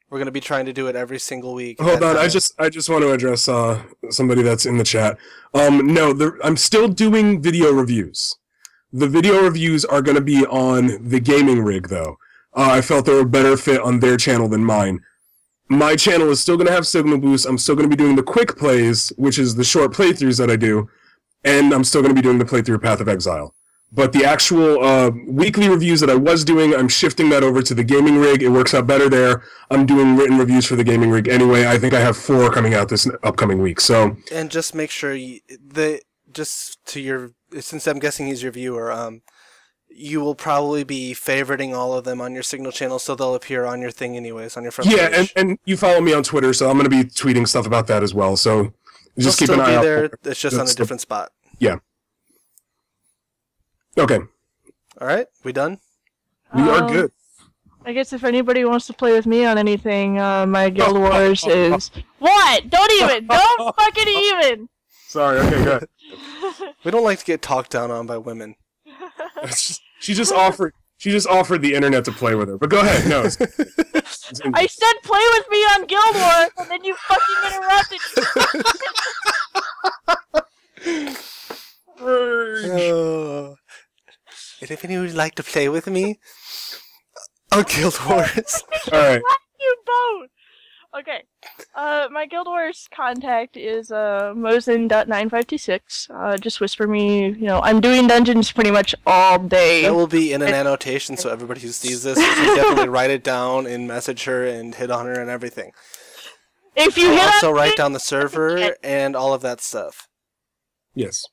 We're going to be trying to do it every single week. Hold on, I just want to address somebody that's in the chat. No, I'm still doing video reviews. The video reviews are going to be on the Gaming Rig, though. I felt they were a better fit on their channel than mine. My channel is still going to have Signal Boost. I'm still going to be doing the quick plays, which is the short playthroughs that I do, and I'm still going to be doing the playthrough of Path of Exile. But the actual weekly reviews that I was doing, I'm shifting that over to the Gaming Rig. It works out better there. I'm doing written reviews for the Gaming Rig anyway. I think I have 4 coming out this upcoming week. So, and just make sure since I'm guessing he's your viewer, you will probably be favoriting all of them on your Signal channel, so they'll appear on your thing anyways, on your front page. Yeah, and you follow me on Twitter, so I'm going to be tweeting stuff about that as well. So just keep an eye out. There. It's just on a different spot. Yeah. Okay. All right, we done? We are good. I guess if anybody wants to play with me on anything, my Guild Wars is... What? Don't even! Don't fucking even! Sorry, okay, good. We don't like to get talked down on by women. She just offered the internet to play with her. But go ahead, no. I said play with me on Guild Wars, and then you fucking interrupted. And if anyone would like to play with me on Guild Wars. Alright. You both! Okay. My Guild Wars contact is mosin.9526. Just whisper me, I'm doing dungeons pretty much all day. That will be in an annotation, so everybody who sees this can definitely write it down and message her and hit on her and everything. If you also write down the server and all of that stuff. Yes.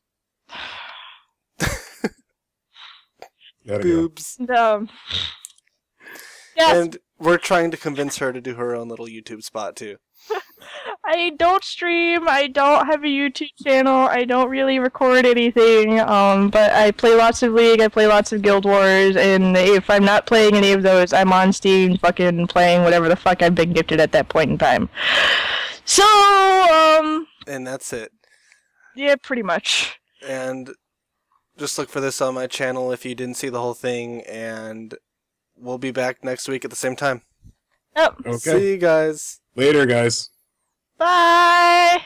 Boobs. Yes. And we're trying to convince her to do her own little YouTube spot, too. I don't stream, I don't have a YouTube channel, I don't really record anything, but I play lots of League, I play lots of Guild Wars, and if I'm not playing any of those, I'm on Steam fucking playing whatever the fuck I've been gifted at that point in time. So, And that's it. Yeah, pretty much. And just look for this on my channel if you didn't see the whole thing, and we'll be back next week at the same time. Yep. Okay. See you guys. Later, guys. Bye!